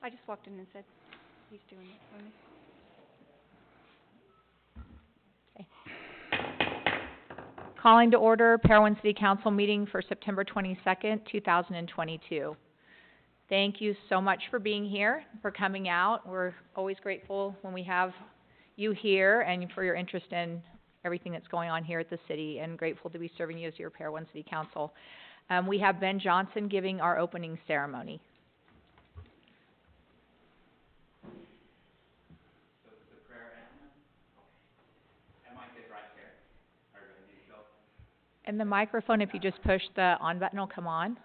I just walked in and said he's doing it for me. Calling to order Parowan City Council meeting for September 22nd, 2022. Thank you so much for being here, for coming out. We're always grateful when we have you here and for your interest in everything that's going on here at the city, and grateful to be serving you as your Parowan City Council. We have Ben Johnson giving our opening ceremony. And the microphone, if you just push the on button, will come on.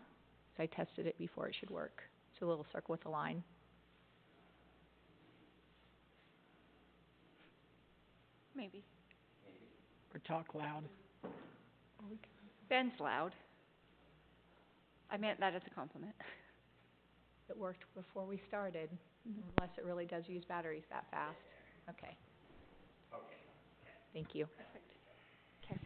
So I tested it before, it should work. It's a little circle with a line. Maybe. Or talk loud. Ben's loud. I meant that as a compliment. It worked before we started, unless it really does use batteries that fast. Okay. Thank you. Okay.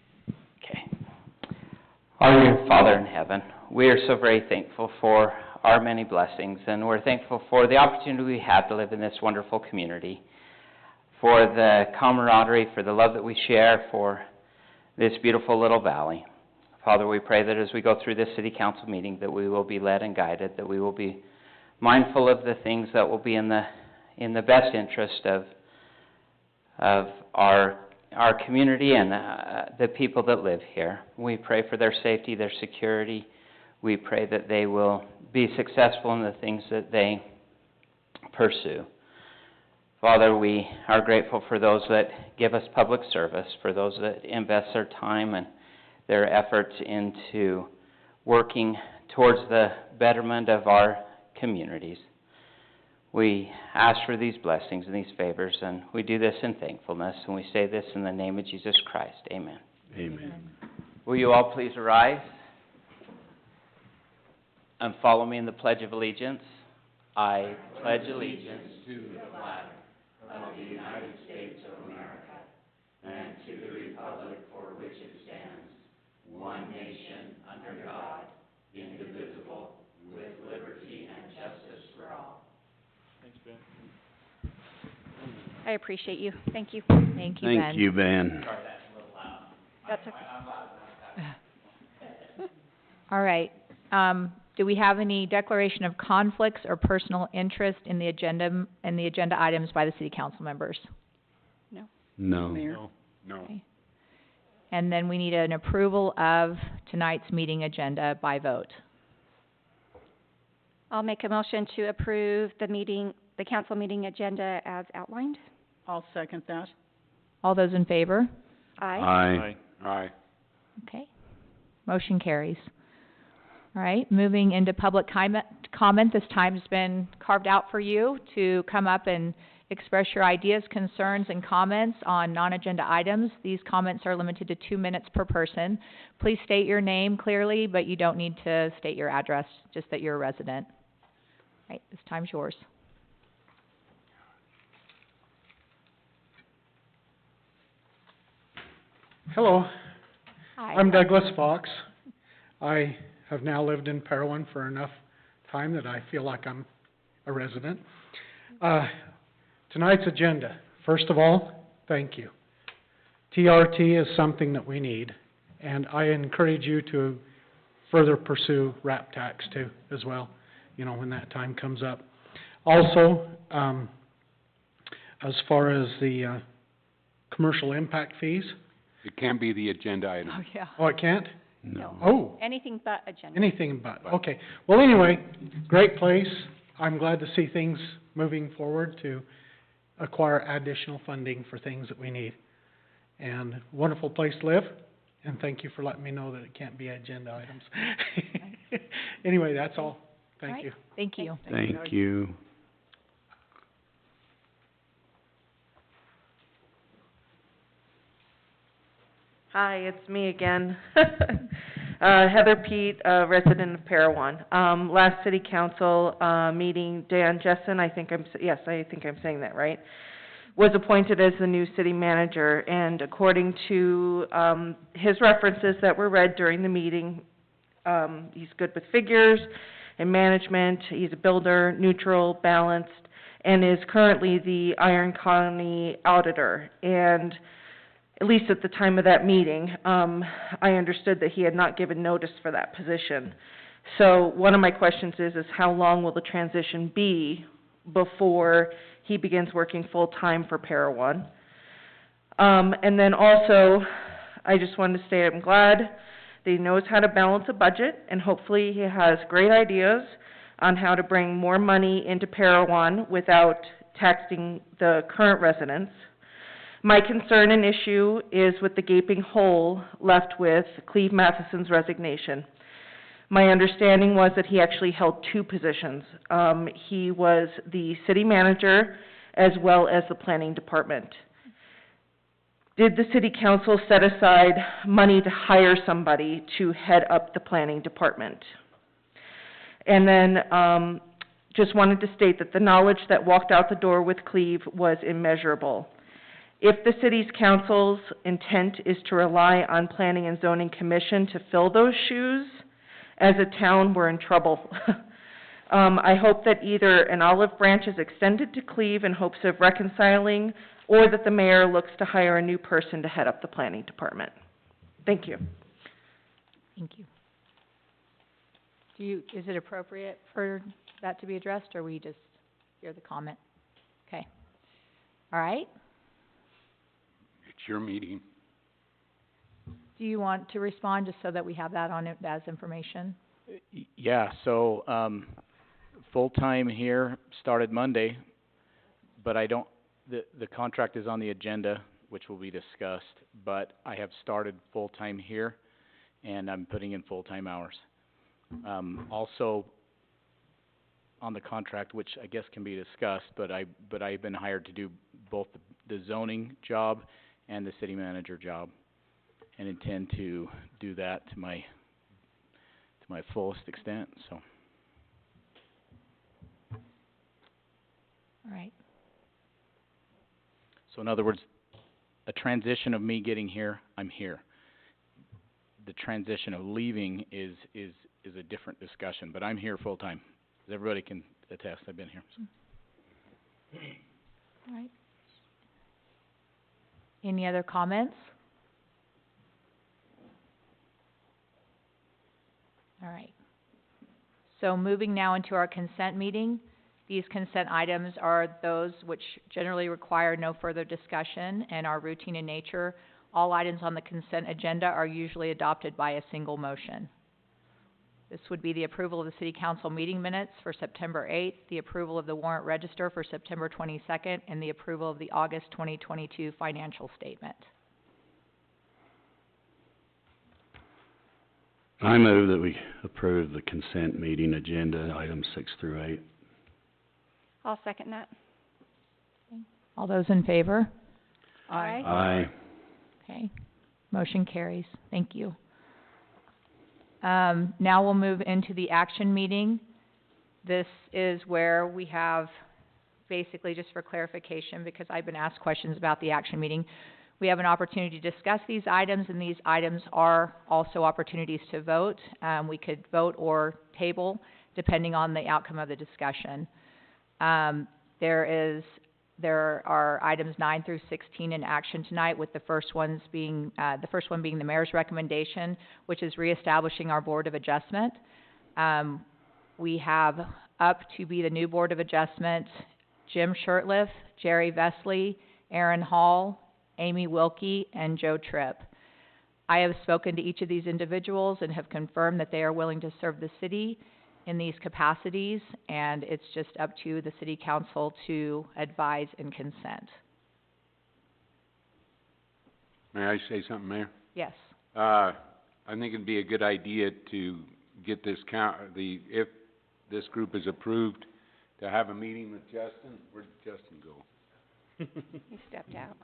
Our dear Father in heaven, we are so very thankful for our many blessings, and we're thankful for the opportunity we have to live in this wonderful community, for the camaraderie, for the love that we share, for this beautiful little valley. Father, we pray that as we go through this city council meeting, that we will be led and guided, that we will be mindful of the things that will be in the best interest of our community and the people that live here. We pray for their safety, their security. We pray that they will be successful in the things that they pursue. Father, we are grateful for those that give us public service, for those that invest their time and their efforts into working towards the betterment of our communities. We ask for these blessings and these favors, and we do this in thankfulness, and we say this in the name of Jesus Christ. Amen. Amen. Will you all please arise and follow me in the Pledge of Allegiance? I pledge allegiance to the flag of the United States of America and to the republic for which it stands, one nation under God, indivisible, with liberty and justice for all. Thanks, Ben. I appreciate you. Thank you. Thank you, Ben. Thank you, Ben. Sorry, that's a little loud. That's okay. I'm loud enough. All right. Do we have any declaration of conflicts or personal interest in the agenda items by the city council members? No. No. Mayor? No. Okay. And then we need an approval of tonight's meeting agenda by vote. I'll make a motion to approve the council meeting agenda as outlined. I'll second that. All those in favor? Aye. Aye. Okay. Motion carries. All right, moving into public comment. This time's been carved out for you to come up and express your ideas, concerns, and comments on non-agenda items. These comments are limited to 2 minutes per person. Please state your name clearly, but you don't need to state your address, just that you're a resident. All right, this time's yours. Hello, Hi. I'm Douglas Fox. I have now lived in Parowan for enough time that I feel like I'm a resident. Tonight's agenda, first of all, thank you. TRT is something that we need, and I encourage you to further pursue RAP tax too, as well, you know, when that time comes up. Also, as far as the commercial impact fees. It can't be the agenda item. Oh, yeah. Oh, it can't? No. Oh. Anything but agenda. Anything but, okay. Well, anyway, great place. I'm glad to see things moving forward to acquire additional funding for things that we need. And wonderful place to live, and thank you for letting me know that it can't be agenda items. Anyway, that's all. Thank you. Thank you. Thank you. Hi, it's me again. Heather Pete, resident of Parowan. Last city council meeting, Dan Jessen, I think I'm saying that right, was appointed as the new city manager, and according to his references that were read during the meeting, he's good with figures, in management. He's a builder, neutral, balanced, and is currently the Iron County auditor. And at least at the time of that meeting, I understood that he had not given notice for that position. So one of my questions is how long will the transition be before he begins working full-time for Parowan? And then also, I just wanted to say I'm glad that he knows how to balance a budget, and hopefully he has great ideas on how to bring more money into Parowan without taxing the current residents. My concern and issue is with the gaping hole left with Cleve Matheson's resignation. My understanding was that he actually held two positions. He was the city manager as well as the planning department. Did the city council set aside money to hire somebody to head up the planning department? And then, just wanted to state that the knowledge that walked out the door with Cleve was immeasurable. If the city's council's intent is to rely on planning and zoning commission to fill those shoes, as a town, we're in trouble. I hope that either an olive branch is extended to Cleve in hopes of reconciling, or that the mayor looks to hire a new person to head up the planning department. Thank you. Thank you. Is it appropriate for that to be addressed, or we just hear the comment? Okay. All right. It's your meeting. Do you want to respond, just so that we have that on it as information? Yeah, so, full-time here, started Monday, but I don't, the contract is on the agenda, which will be discussed, but I have started full-time here, and I'm putting in full-time hours. Also, on the contract, which I guess can be discussed, but I've been hired to do both the zoning job and the city manager job, and intend to do that to my fullest extent, so. All right. So in other words, a transition of me getting here, I'm here. The transition of leaving is a different discussion, but I'm here full-time. As everybody can attest, I've been here. So. All right. Any other comments? All right. So moving now into our consent meeting. These consent items are those which generally require no further discussion and are routine in nature. All items on the consent agenda are usually adopted by a single motion. This would be the approval of the City Council meeting minutes for September 8th, the approval of the warrant register for September 22nd, and the approval of the August 2022 financial statement. I move that we approve the consent meeting agenda, items 6 through 8. I'll second that. All those in favor? Aye. Aye. Okay, motion carries. Thank you. Now we'll move into the action meeting. This is where we have, basically just for clarification, because I've been asked questions about the action meeting, we have an opportunity to discuss these items, and these items are also opportunities to vote. We could vote or table, depending on the outcome of the discussion. There are items 9 through 16 in action tonight, with the first one being the mayor's recommendation, which is reestablishing our Board of Adjustment. We have up to be the new Board of Adjustment Jim Shurtleff, Jerry Vesley, Aaron Hall, Amy Wilkie, and Joe Tripp. I have spoken to each of these individuals and have confirmed that they are willing to serve the city in these capacities, and it's just up to the City Council to advise and consent. May I say something, Mayor? Yes. I think it'd be a good idea to get this if this group is approved, to have a meeting with Justin. Where'd Justin go? He stepped out.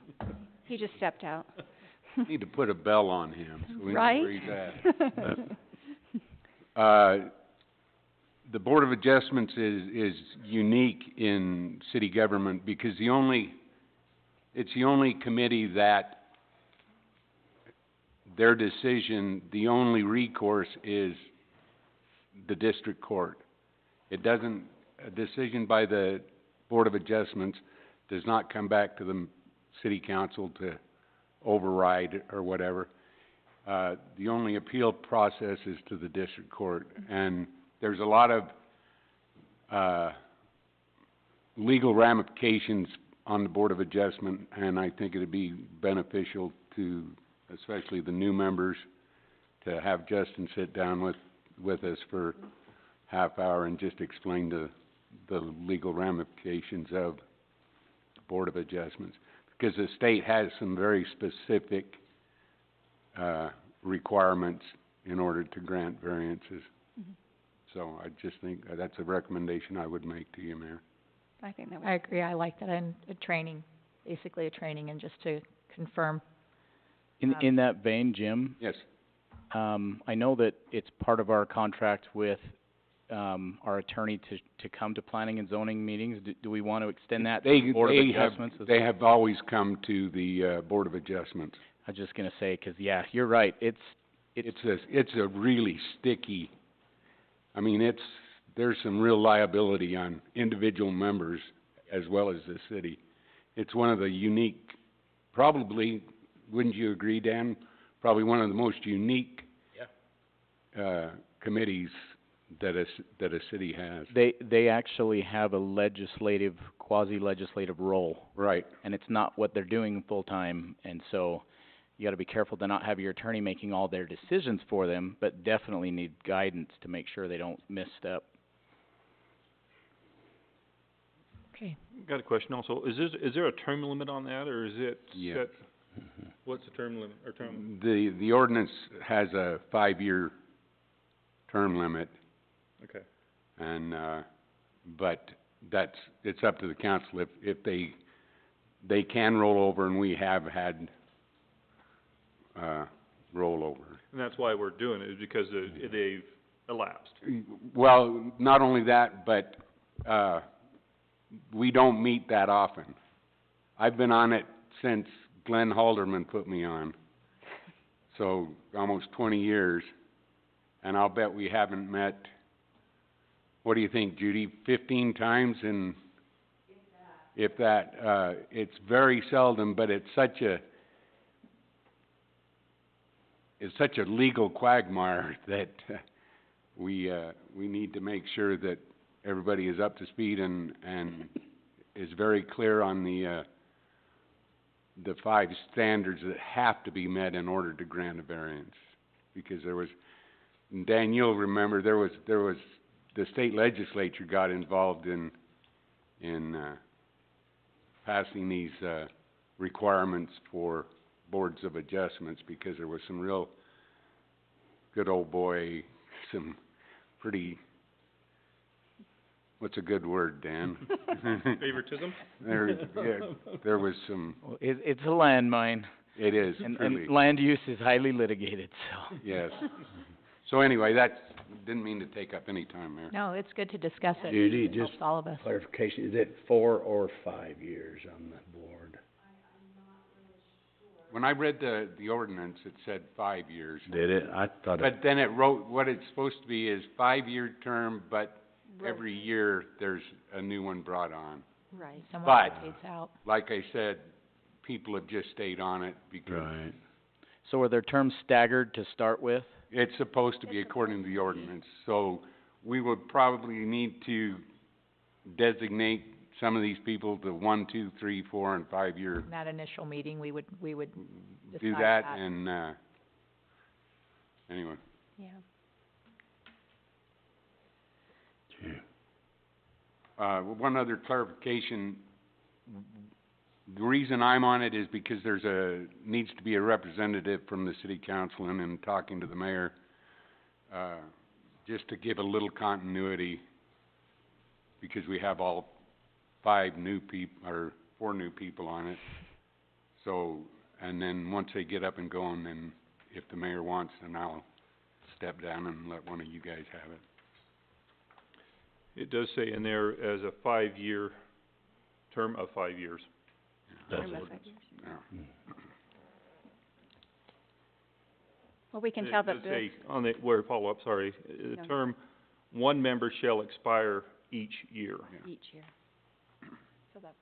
He just stepped out. Need to put a bell on him, so we know Right? where he's at. The Board of Adjustments is unique in city government because it's the only committee that their decision, the only recourse is the district court. It doesn't, a decision by the Board of Adjustments does not come back to the city council to override or whatever. The only appeal process is to the district court, and there's a lot of, legal ramifications on the Board of Adjustment, and I think it'd be beneficial to, especially the new members, to have Justin sit down with us for half hour and just explain the legal ramifications of the Board of Adjustments. Because the state has some very specific, requirements in order to grant variances. So I just think that's a recommendation I would make to you, Mayor. I think that I agree, I like that, and a training, basically a training, and just to confirm. In that vein, Jim, Yes. I know that it's part of our contract with, our attorney to come to planning and zoning meetings. Do we want to extend that to the Board of Adjustments as well? They have always come to the, Board of Adjustments. I was just gonna say, 'cause yeah, you're right, It's a really sticky, I mean, there's some real liability on individual members as well as the city. It's one of the unique, probably, wouldn't you agree, Dan? Probably one of the most unique, committees that a city has. they actually have a legislative, quasi-legislative role. Right. And it's not what they're doing full-time, and so you gotta be careful to not have your attorney making all their decisions for them, but definitely need guidance to make sure they don't misstep. Okay, Got a question also. Is there a term limit on that, or is it Yeah. set? What's the term limit, or term? The ordinance has a 5-year term limit, Okay. and, but it's up to the council if they can roll over, and we have had, rollover. And that's why we're doing it, is because they've elapsed. Well, not only that, but, we don't meet that often. I've been on it since Glenn Halderman put me on, so almost 20 years, and I'll bet we haven't met, what do you think, Judy, 15 times in? If that, it's very seldom, but it's such a legal quagmire that, we need to make sure that everybody is up to speed and is very clear on the 5 standards that have to be met in order to grant a variance. Because there was, Dan, you'll remember, there was, the state legislature got involved in passing these, requirements for boards of adjustments, because there was some real good old boy, some pretty, what's a good word, Dan? Favoritism? There was some, Well, it's a landmine, it is, and truly, land use is highly litigated, so. yes. So anyway, didn't mean to take up any time there. no, it's good to discuss it. Judy, It helps just all of us. clarification, is it 4 or 5 years on the board? When I read the ordinance, it said 5 years. Did it? I thought it, But then it wrote, what it's supposed to be is 5-year term, but every year there's a new one brought on. Right. Someone But- rotates out. Like I said, people have just stayed on it because right. So are their terms staggered to start with? it's supposed to be according to the ordinance. So we would probably need to designate some of these people to 1, 2, 3, 4, and 5-year. In that initial meeting, we would Do decide that that. and, anyway. Yeah. Okay. One other clarification, the reason I'm on it is because needs to be a representative from the city council, and in talking to the mayor, just to give a little continuity, because we have all 4 new people on it. So, and then once they get up and going, then if the mayor wants, then I'll step down and let one of you guys have it. It does say in there as a 5-year, term of 5 years. That's Term of what- 5 years. Yeah. Well, we can It tell does that the, say on the, where, follow-up, sorry, the No. term one member shall expire each year. Each year. So that,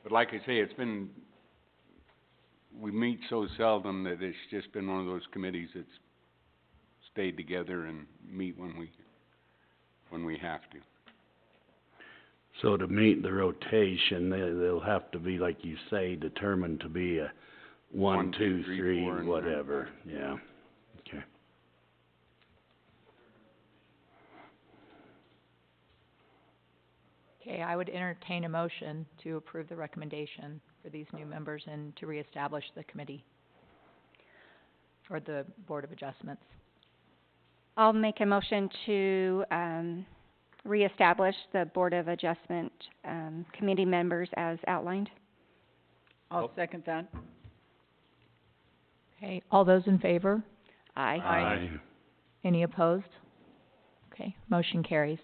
But like I say, we meet so seldom that it's just been one of those committees that's stayed together and meet when we have to. So to meet the rotation, they'll have to be, like you say, determined to be a one, two, three, 4, and whatever, yeah, okay. Okay, I would entertain a motion to approve the recommendation for these new members and to reestablish the committee or the Board of Adjustments. I'll make a motion to, reestablish the Board of Adjustment, committee members as outlined. I'll second that. Okay, all those in favor? Aye. Aye. Any opposed? Okay, motion carries.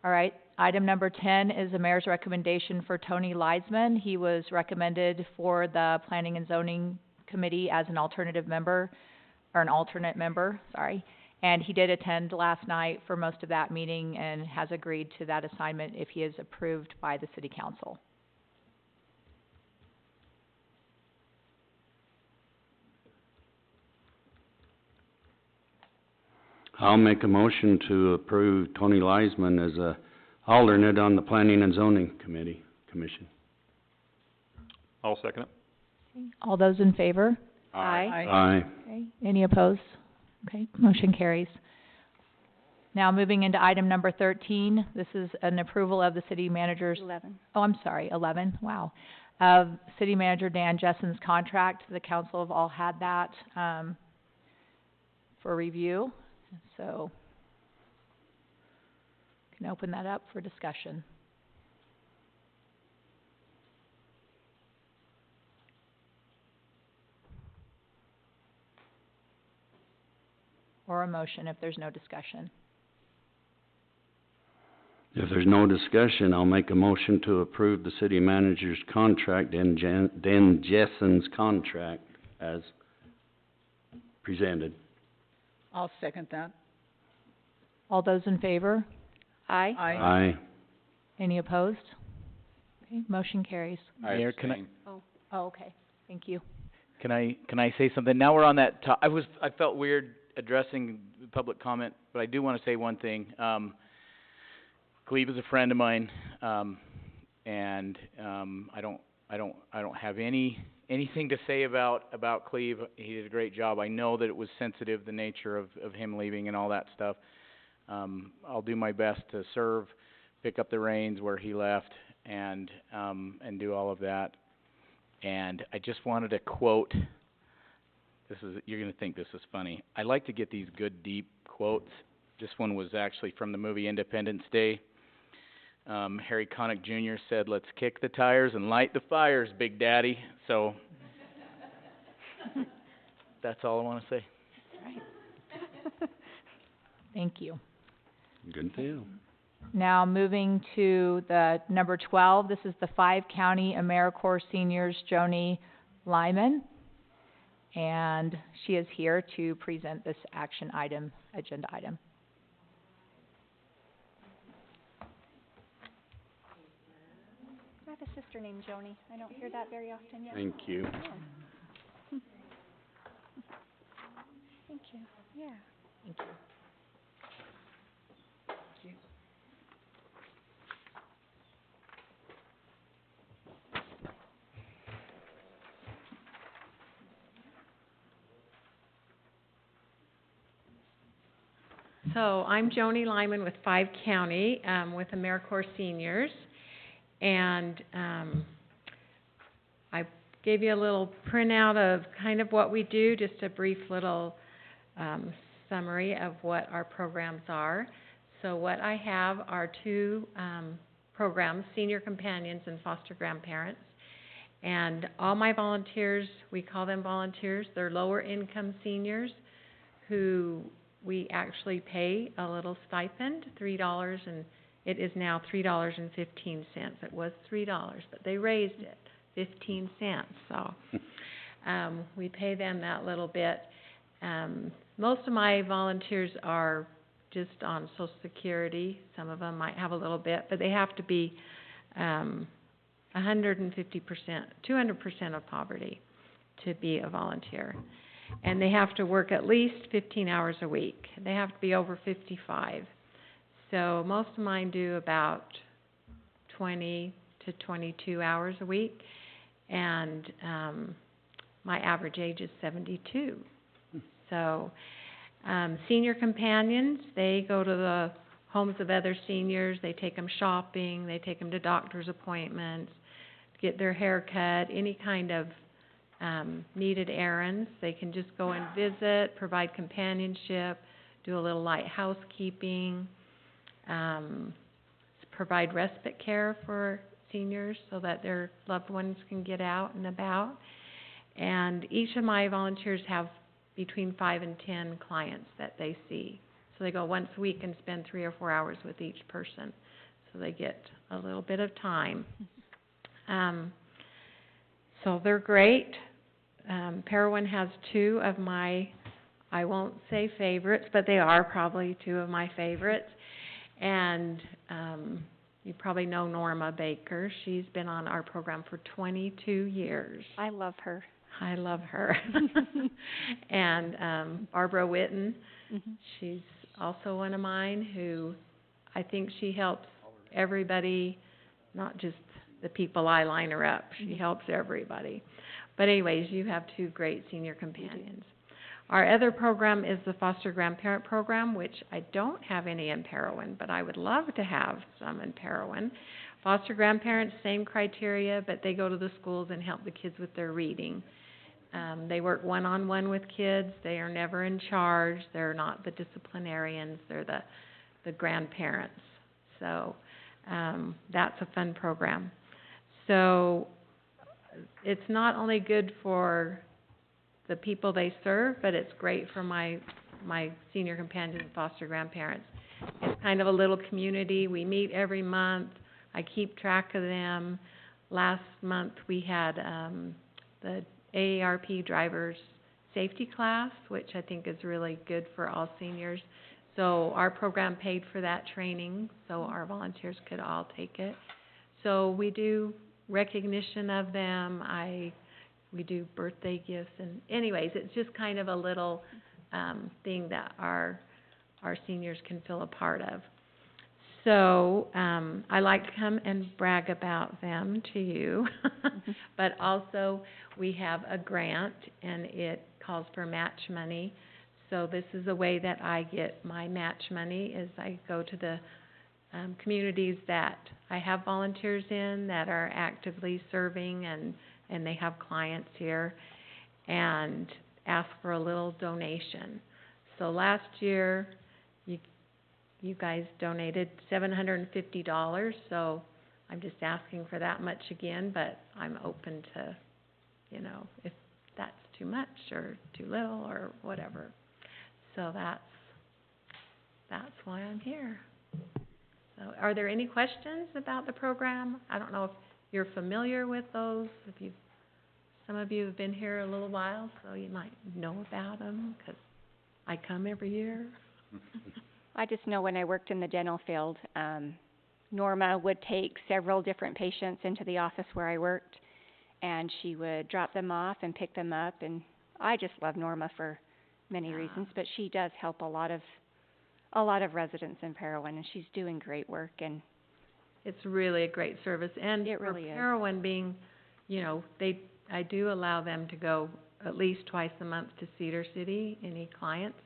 All right, item number 10 is the mayor's recommendation for Tony Leisman. He was recommended for the Planning and Zoning Committee as an alternative member, or an alternate member, sorry. And he did attend last night for most of that meeting and has agreed to that assignment if he is approved by the city council. I'll make a motion to approve Tony Leisman as a alternate on the Planning and Zoning Commission. I'll second it. All those in favor? Aye. Aye. Okay, any opposed? Okay, motion carries. Now moving into item number 13, this is an approval of the city manager's, 11. oh, I'm sorry, 11, wow. Of city manager Dan Jessen's contract. The council have all had that, for review, so can open that up for discussion. Or a motion if there's no discussion. If there's no discussion, I'll make a motion to approve the city manager's contract and Dan Jessen's contract as presented. I'll second that. All those in favor? Aye. Aye. Any opposed? Okay, motion carries. Mayor, can I- abstain. Oh, okay, thank you. Can I say something? Now we're on that I felt weird addressing public comment, but I do wanna say one thing. Cleve is a friend of mine, and, I don't have anything to say about Cleve. He did a great job. I know that it was sensitive, the nature of him leaving and all that stuff. I'll do my best to serve, pick up the reins where he left, and do all of that. And I just wanted to quote, you're gonna think this is funny. I like to get these good, deep quotes. This one was actually from the movie Independence Day. Harry Connick Jr. said, "Let's kick the tires and light the fires, Big Daddy." So, that's all I wanna say. Thank you. Good deal. Now moving to the number 12, this is the 5-county AmeriCorps seniors, Joni Lyman. And she is here to present this action item, agenda item. I have a sister named Joni. I don't hear that very often yet. Thank you. Thank you, yeah. Thank you. So I'm Joni Lyman with 5 County, with AmeriCorps Seniors. And, I gave you a little printout of kind of what we do, just a brief little, summary of what our programs are. So what I have are 2, programs, Senior Companions and Foster Grandparents. And all my volunteers, we call them volunteers, they're lower income seniors who we actually pay a little stipend, $3, and it is now $3.15. It was $3, but they raised it 15 cents, so, we pay them that little bit. Most of my volunteers are just on Social Security. Some of them might have a little bit, but they have to be, 150%, 200% of poverty to be a volunteer. And they have to work at least 15 hours a week. They have to be over 55. So most of mine do about 20 to 22 hours a week. And, my average age is 72. So, senior companions, they go to the homes of other seniors, they take them shopping, they take them to doctor's appointments, get their hair cut, any kind of needed errands. They can just go and visit, provide companionship, do a little light housekeeping, provide respite care for seniors so that their loved ones can get out and about. And each of my volunteers have between 5 and 10 clients that they see. So they go once a week and spend 3 or 4 hours with each person. So they get a little bit of time. So they're great. Parowan has 2 of my, I won't say favorites, but they are probably 2 of my favorites. And you probably know Norma Baker. She's been on our program for 22 years. I love her. I love her. And Barbara Witten, she's also one of mine who I think she helps everybody, not just the people I line her up. She helps everybody. But anyways, you have 2 great senior companions. Our other program is the foster grandparent program, which I don't have any in Parowan, but I would love to have some in Parowan. Foster grandparents, same criteria, but they go to the schools and help the kids with their reading. They work one-on-one with kids. They are never in charge. They're not the disciplinarians. They're the grandparents. So, that's a fun program. So, it's not only good for the people they serve, but it's great for my senior companions and foster grandparents. It's kind of a little community. We meet every month. I keep track of them. Last month we had the AARP driver's safety class, which I think is really good for all seniors. So our program paid for that training, so our volunteers could all take it. So we do recognition of them. We do birthday gifts, and anyways, it's just kind of a little thing that our seniors can feel a part of. So, I like to come and brag about them to you. But also, we have a grant, and it calls for match money. So this is a way that I get my match money, is I go to the communities that I have volunteers in that are actively serving and they have clients here, and ask for a little donation. So last year, you guys donated $750, so I'm just asking for that much again, but I'm open to, if that's too much or too little or whatever. So that's why I'm here. So are there any questions about the program? I don't know if you're familiar with those, some of you have been here a little while, so you might know about them, because I come every year. I just know when I worked in the dental field, Norma would take several different patients into the office where I worked, and she would drop them off and pick them up, and I just love Norma for many reasons, but she does help a lot of residents in Parowan, and she's doing great work, and it's really a great service. And it really is. Parowan being, I do allow them to go at least twice a month to Cedar City, any clients,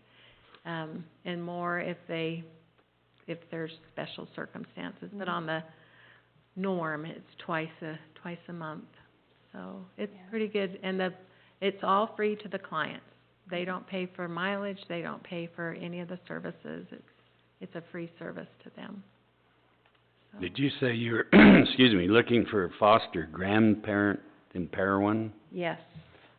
and more if there's special circumstances. But on the norm, it's twice a month. So it's pretty good, and it's all free to the clients. They don't pay for mileage. They don't pay for any of the services. It's a free service to them. So. Did you say you were, looking for a foster grandparent in Parowan? Yes.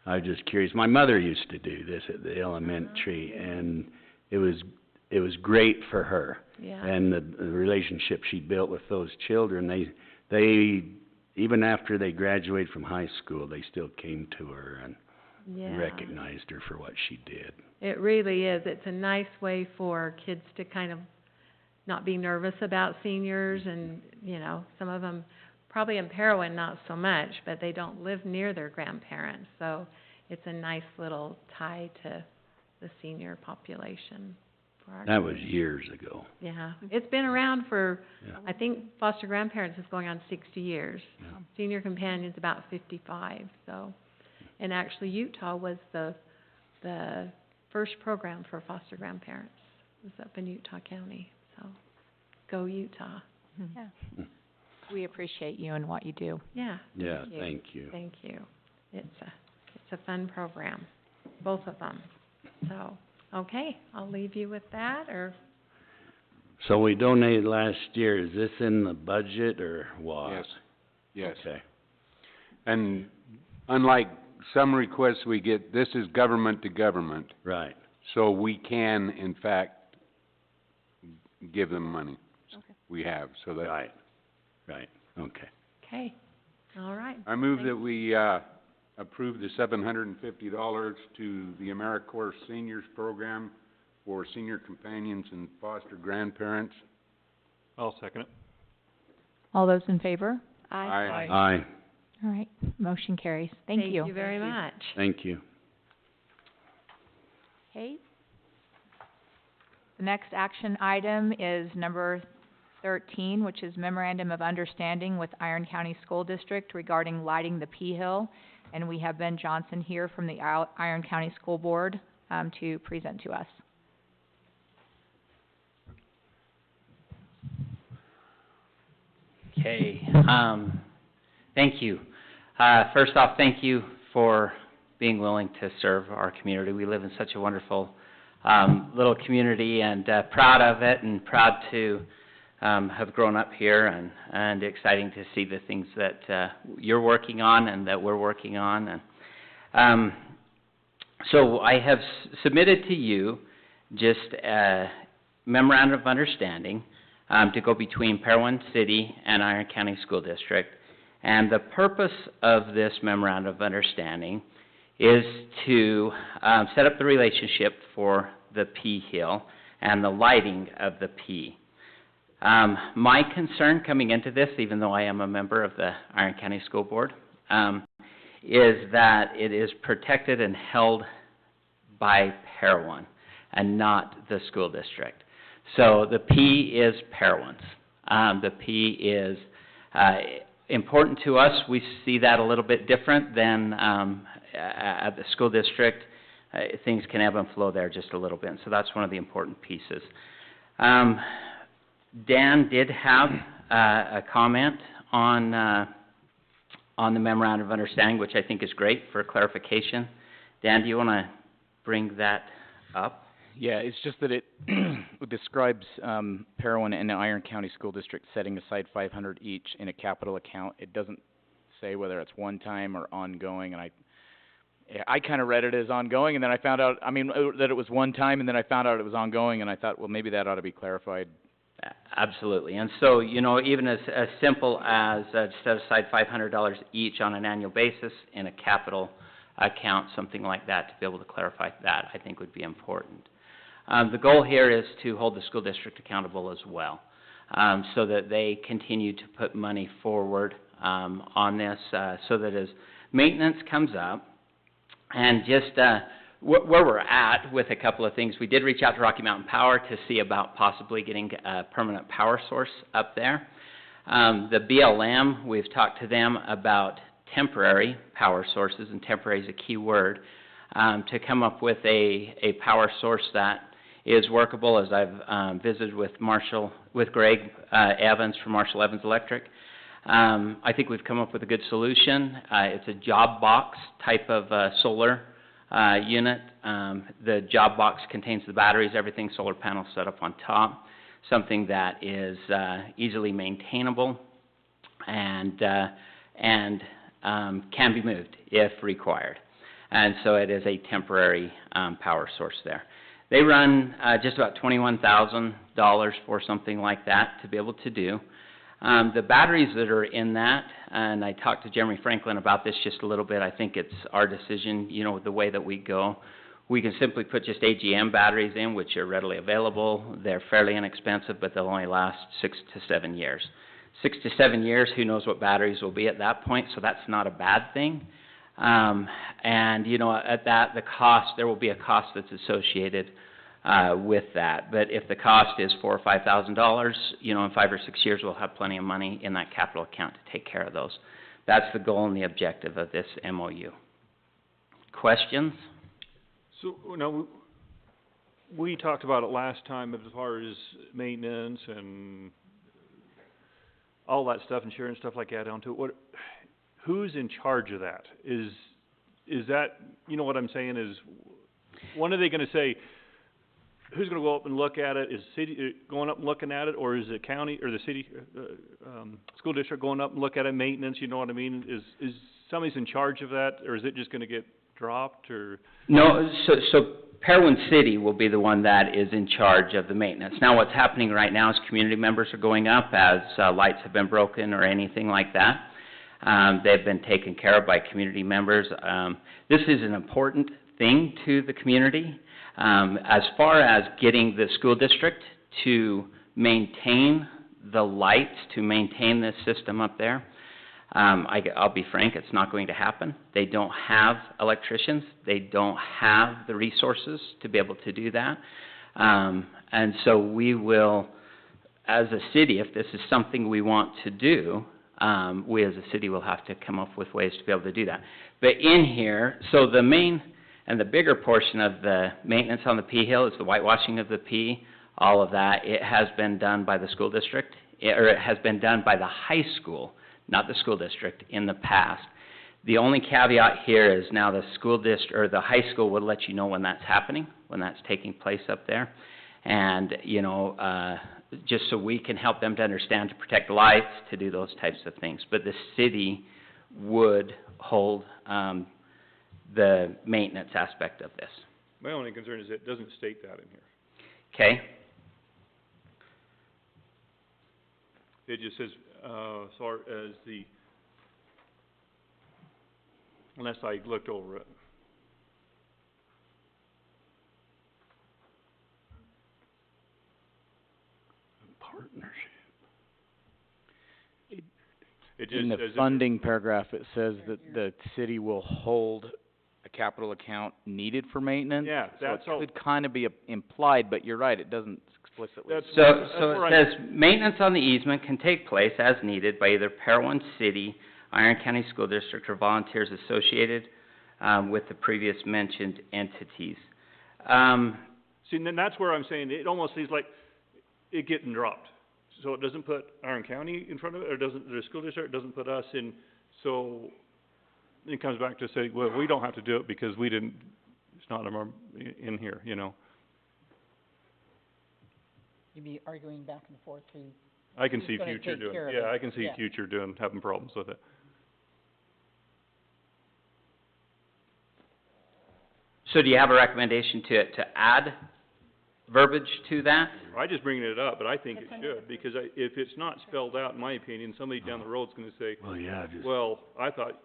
I was just curious. My mother used to do this at the elementary, and it was great for her. Yeah. And the relationship she built with those children, they even after they graduated from high school, they still came to her, and Yeah. recognized her for what she did. It really is. It's a nice way for kids to kind of not be nervous about seniors and, you know, some of them, probably in Parowan not so much, but they don't live near their grandparents. So it's a nice little tie to the senior population for our That was community. years ago. Yeah, it's been around for, Yeah. I think foster grandparents is going on 60 years. Yeah. Senior companions about 55, so. And actually Utah was the first program for foster grandparents. It was up in Utah County, so go Utah. Yeah. We appreciate you and what you do. Yeah, Yeah, you. thank you. thank you. It's a fun program, both of them. So, okay, I'll leave you with that, or, So we donated last year, is this in the budget or what? Yes, yes. Okay, And unlike some requests we get, this is government to government, right. so we can, in fact, give them money. We have, so that, Right, right, okay. okay, all right. I move that we, approve the $750 to the AmeriCorps Seniors Program for senior companions and foster grandparents. I'll second it. All those in favor? Aye. Aye, All right, motion carries. Thank you. Thank you very much. thank you. Okay. The next action item is number 13, which is memorandum of understanding with Iron County School District regarding lighting the P Hill. And we have Ben Johnson here from the Iron County School Board, to present to us. Okay, thank you. First off, thank you for being willing to serve our community. We live in such a wonderful, little community, and, proud of it, and proud to, have grown up here, and exciting to see the things that, you're working on and that we're working on. And, so I have submitted to you just a memorandum of understanding, to go between Parowan City and Iron County School District. And the purpose of this memorandum of understanding is to set up the relationship for the P Hill and the lighting of the P. My concern coming into this, even though I am a member of the Iron County School Board, is that it is protected and held by Parowan and not the school district. So the P is Parowan's. The P is important to us. We see that a little bit different than at the school district. Things can ebb and flow there just a little bit, and so that's one of the important pieces. Dan did have a comment on the memorandum of understanding, which I think is great for clarification. Dan, do you want to bring that up? Yeah, it's just that it describes Parowan and the Iron County School District setting aside $500 each in a capital account. It doesn't say whether it's one time or ongoing, and I kind of read it as ongoing, and then I found out, that it was one time, and then I found out it was ongoing, and I thought, well, maybe that ought to be clarified. Absolutely. And so, even as simple as set aside $500 each on an annual basis in a capital account, something like that, to be able to clarify that, I think would be important. The goal here is to hold the school district accountable as well, so that they continue to put money forward on this, so that as maintenance comes up, and just where we're at with a couple of things, we did reach out to Rocky Mountain Power to see about possibly getting a permanent power source up there. The BLM, we've talked to them about temporary power sources, and temporary is a key word, to come up with a power source that is workable, as I've visited with Greg Evans from Marshall Evans Electric. I think we've come up with a good solution. It's a job box type of solar unit. The job box contains the batteries, everything, solar panels set up on top, something that is easily maintainable and can be moved if required. And so it is a temporary power source there. They run just about $21,000 for something like that to be able to do. The batteries that are in that, and I talked to Jeremy Franklin about this just a little bit, I think it's our decision, you know, the way that we go. We can simply put just AGM batteries in, which are readily available. They're fairly inexpensive, but they'll only last 6 to 7 years. 6 to 7 years, who knows what batteries will be at that point, so that's not a bad thing. And, you know, at that, the cost, there will be a cost that's associated with that. But if the cost is $4,000 or $5,000, you know, in 5 or 6 years, we'll have plenty of money in that capital account to take care of those. That's the goal and the objective of this MOU. Questions? So, now, we talked about it last time as far as maintenance and all that stuff, insurance, stuff like that onto it. Who's in charge of that? Is that, you know what I'm saying, is, when are they gonna say, who's gonna go up and look at it? Is the city going up and looking at it, or is the county, or the city, school district going up and look at it, maintenance, you know what I mean? Is somebody's in charge of that, or is it just gonna get dropped, or? No, so Parowan City will be the one that is in charge of the maintenance. Now, what's happening right now is community members are going up as lights have been broken or anything like that. They've been taken care of by community members. This is an important thing to the community. As far as getting the school district to maintain the lights, to maintain this system up there, I'll be frank, it's not going to happen. They don't have electricians. They don't have the resources to be able to do that. And so we will, as a city, if this is something we want to do, we as a city will have to come up with ways to be able to do that. But in here, so the main and the bigger portion of the maintenance on the P Hill is the whitewashing of the P, all of that. It has been done by the school district, or it has been done by the high school, not the school district, in the past. The only caveat here is now the school district, or the high school will let you know when that's happening, when that's taking place up there. And, you know, just so we can help them to understand, to protect lights, to do those types of things. But the city would hold the maintenance aspect of this. My only concern is it doesn't state that in here. Okay? It just says, as far as the, unless I looked over it. Partnership. It just In the says funding paragraph, it says that the city will hold a capital account needed for maintenance. Yeah, that's So all. it could kind of be implied, but you're right, it doesn't explicitly. That's So where it says, maintenance on the easement can take place as needed by either Parowan City, Iron County School District, or volunteers associated with the previous mentioned entities. See, and then that's where I'm saying, it almost seems like it getting dropped. So it doesn't put Iron County in front of it, or doesn't, the school district doesn't put us in, so it comes back to say, well, we don't have to do it because we didn't, it's not in here, you know. You'd be arguing back and forth who, I can who's see gonna future take doing, care of yeah, it. I can see Yeah. future having problems with it. So do you have a recommendation to add verbiage to that? I just bringing it up, but I think it should, because if it's not spelled out, in my opinion, somebody down the road's gonna say, Well, yeah, just well, I thought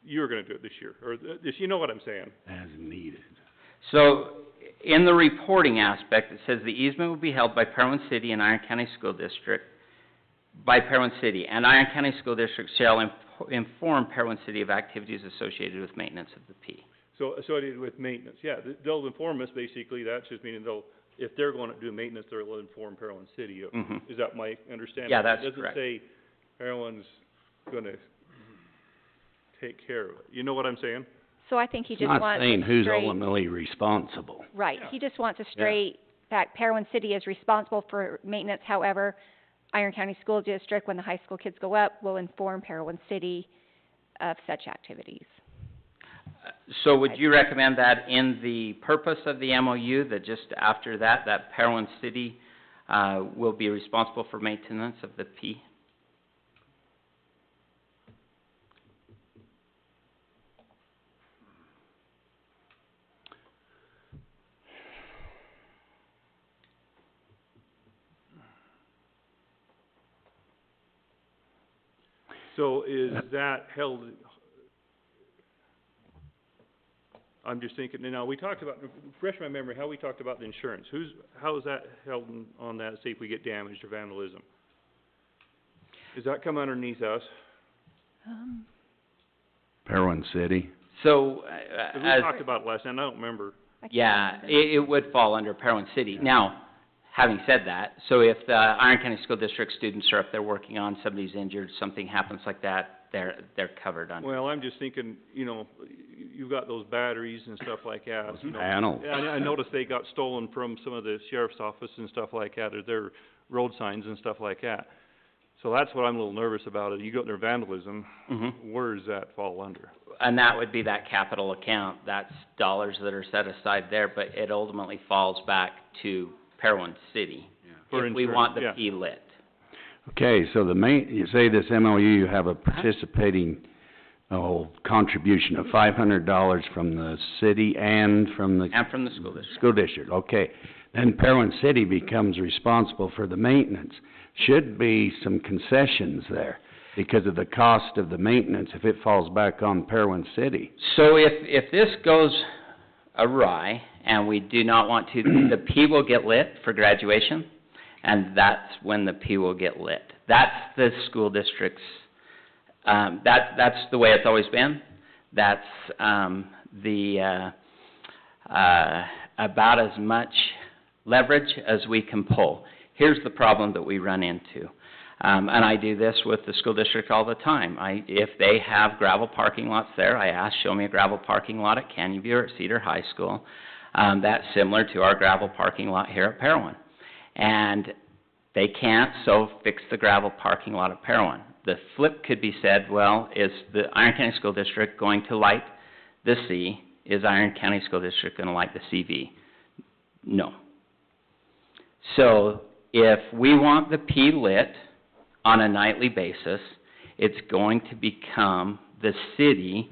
you were gonna do it this year, or this, you know what I'm saying? as needed. So, in the reporting aspect, it says the easement will be held by Parowan City and Iron County School District, by Parowan City, and Iron County School District shall inform Parowan City of activities associated with maintenance of the P. So, associated with maintenance, yeah, they'll inform us, basically, that's just meaning if they're going to do maintenance, they'll inform Parowan City of, Mhm. is that my understanding? Yeah, that's correct. It doesn't say Parowan's gonna take care of it, you know what I'm saying? So I think he It's just not wants saying a who's straight, ultimately responsible. right, Yeah. he just wants a straight, that Parowan City is responsible for maintenance, however, Iron County School District, when the high school kids go up, will inform Parowan City of such activities. So would you recommend that in the purpose of the MOU, that just after that, that Parowan City, will be responsible for maintenance of the P? So is that held, I'm just thinking, now, we talked about, refresh my memory, how we talked about the insurance. How is that held on that, say if we get damaged or vandalism? Does that come underneath us? Parowan City. So, 'Cause we as, talked about it last time, I don't remember. I can't yeah, remember. it would fall under Parowan City. Now, having said that, so if the Iron County School District students are up there working on, somebody's injured, something happens like that, they're covered under. Well, I'm just thinking, you know, you've got those batteries and stuff like that, you know. Panels. I noticed they got stolen from some of the sheriff's office and stuff like that, or their road signs and stuff like that. So that's what I'm a little nervous about, you go up there vandalism, where does that fall under? And that would be that capital account, that's dollars that are set aside there, but it ultimately falls back to Parowan City. For If we insurance, want the yeah. P lit. Okay, so you say this MOU, you have a participating, contribution of $500 from the city and from the And from the school district. school district, okay. Then Parowan City becomes responsible for the maintenance. Should be some concessions there because of the cost of the maintenance if it falls back on Parowan City. So if this goes awry, and we do not want to, the P will get lit for graduation, and that's when the P will get lit. That's the school district's, that's the way it's always been. That's, about as much leverage as we can pull. Here's the problem that we run into, and I do this with the school district all the time. If they have gravel parking lots there, I ask, show me a gravel parking lot at Canyon View or at Cedar High School. That's similar to our gravel parking lot here at Parowan. And they can't, so fix the gravel parking lot at Parowan. The flip could be said, well, is the Iron County School District going to light the C? Is Iron County School District going to light the CV? No. So if we want the P lit on a nightly basis, it's going to become the city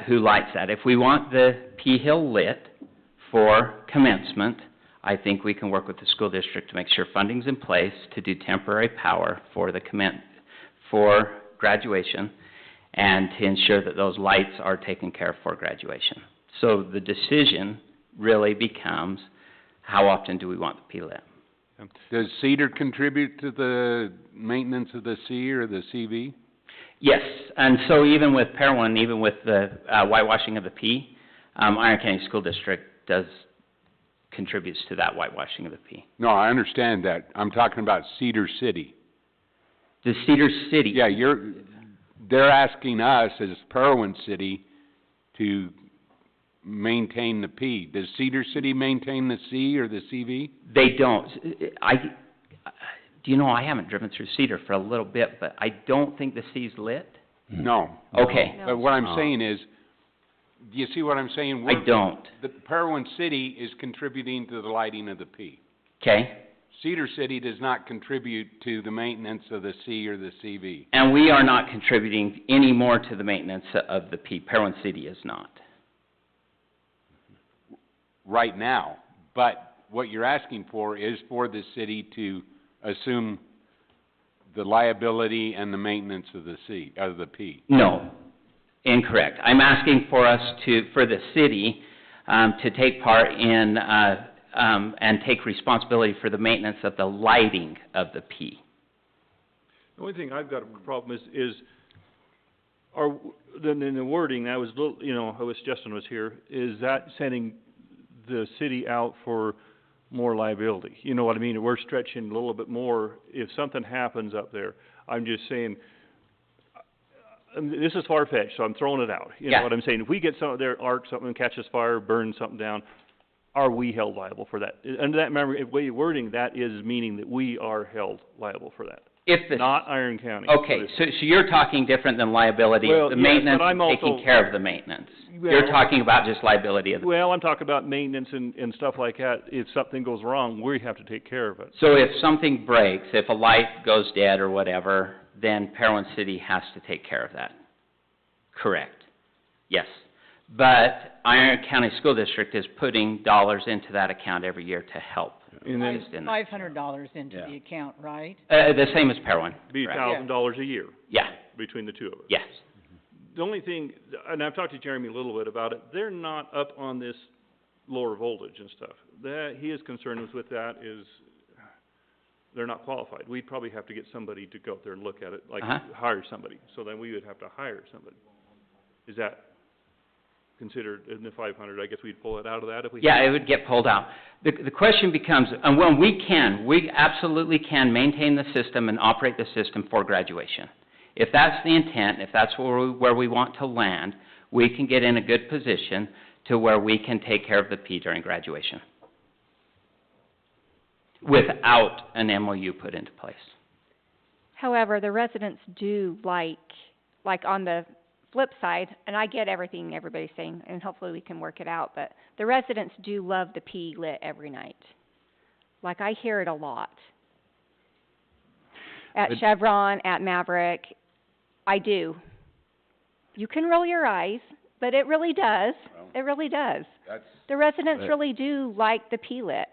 who lights that. If we want the P Hill lit for commencement, I think we can work with the school district to make sure funding's in place to do temporary power for the for graduation and to ensure that those lights are taken care of for graduation. So the decision really becomes, how often do we want the P lit? Does Cedar contribute to the maintenance of the C or the CV? Yes, and so even with Parowan, even with the whitewashing of the P, Iron County School District contributes to that whitewashing of the P. No, I understand that. I'm talking about Cedar City. The Cedar City. Yeah, they're asking us as Parowan City to maintain the P. Does Cedar City maintain the C or the CV? They don't. Do you know, I haven't driven through Cedar for a little bit, but I don't think the C's lit. No. Okay. But what I'm saying is, do you see what I'm saying? I don't. The Parowan City is contributing to the lighting of the P. Okay. Cedar City does not contribute to the maintenance of the C or the CV. And we are not contributing any more to the maintenance of the P. Parowan City is not. Right now, but what you're asking for is for the city to assume the liability and the maintenance of the C, of the P. No, incorrect. I'm asking for us for the city, to take part in, and take responsibility for the maintenance of the lighting of the P. The only thing I've got a problem is in the wording, I was I wish Justin was here, is that sending the city out for more liability? You know what I mean? We're stretching a little bit more if something happens up there. I'm just saying, this is far-fetched, so I'm throwing it out. You know what I'm saying? If we get some of their arc, something catches fire, burns something down, are we held liable for that? Under that way of wording, that is meaning that we are held liable for that. Not Iron County. Okay, so you're talking different than liability. Well, the yes, maintenance, but I'm also, taking care of the maintenance. Well, you're talking about just liability of the... Well, I'm talking about maintenance and stuff like that. If something goes wrong, we have to take care of it. So if something breaks, if a light goes dead or whatever, then Parowan City has to take care of that. Correct. Yes. But Iron County School District is putting dollars into that account every year to help. And then $500 into the account, right? The same as Parowan. Be $1,000 a year. Yeah. between the two of us. Yes. The only thing, and I've talked to Jeremy a little bit about it, they're not up on this lower voltage and stuff. That, he is concerned with that is, they're not qualified. We'd probably have to get somebody to go up there and look at it, like hire somebody. So then we would have to hire somebody. Is that considered in the 500? I guess we'd pull it out of that if we... Yeah, it would get pulled out. The question becomes, and when we absolutely can maintain the system and operate the system for graduation. If that's the intent, if that's where we want to land, we can get in a good position to where we can take care of the P during graduation without an MOU put into place. However, the residents do like on the flip side, and I get everything everybody's saying, and hopefully we can work it out, but the residents do love the P lit every night. Like, I hear it a lot. At Chevron, at Maverick, I do. You can roll your eyes, but it really does. Well, it really does. The But- residents really do like the P lit.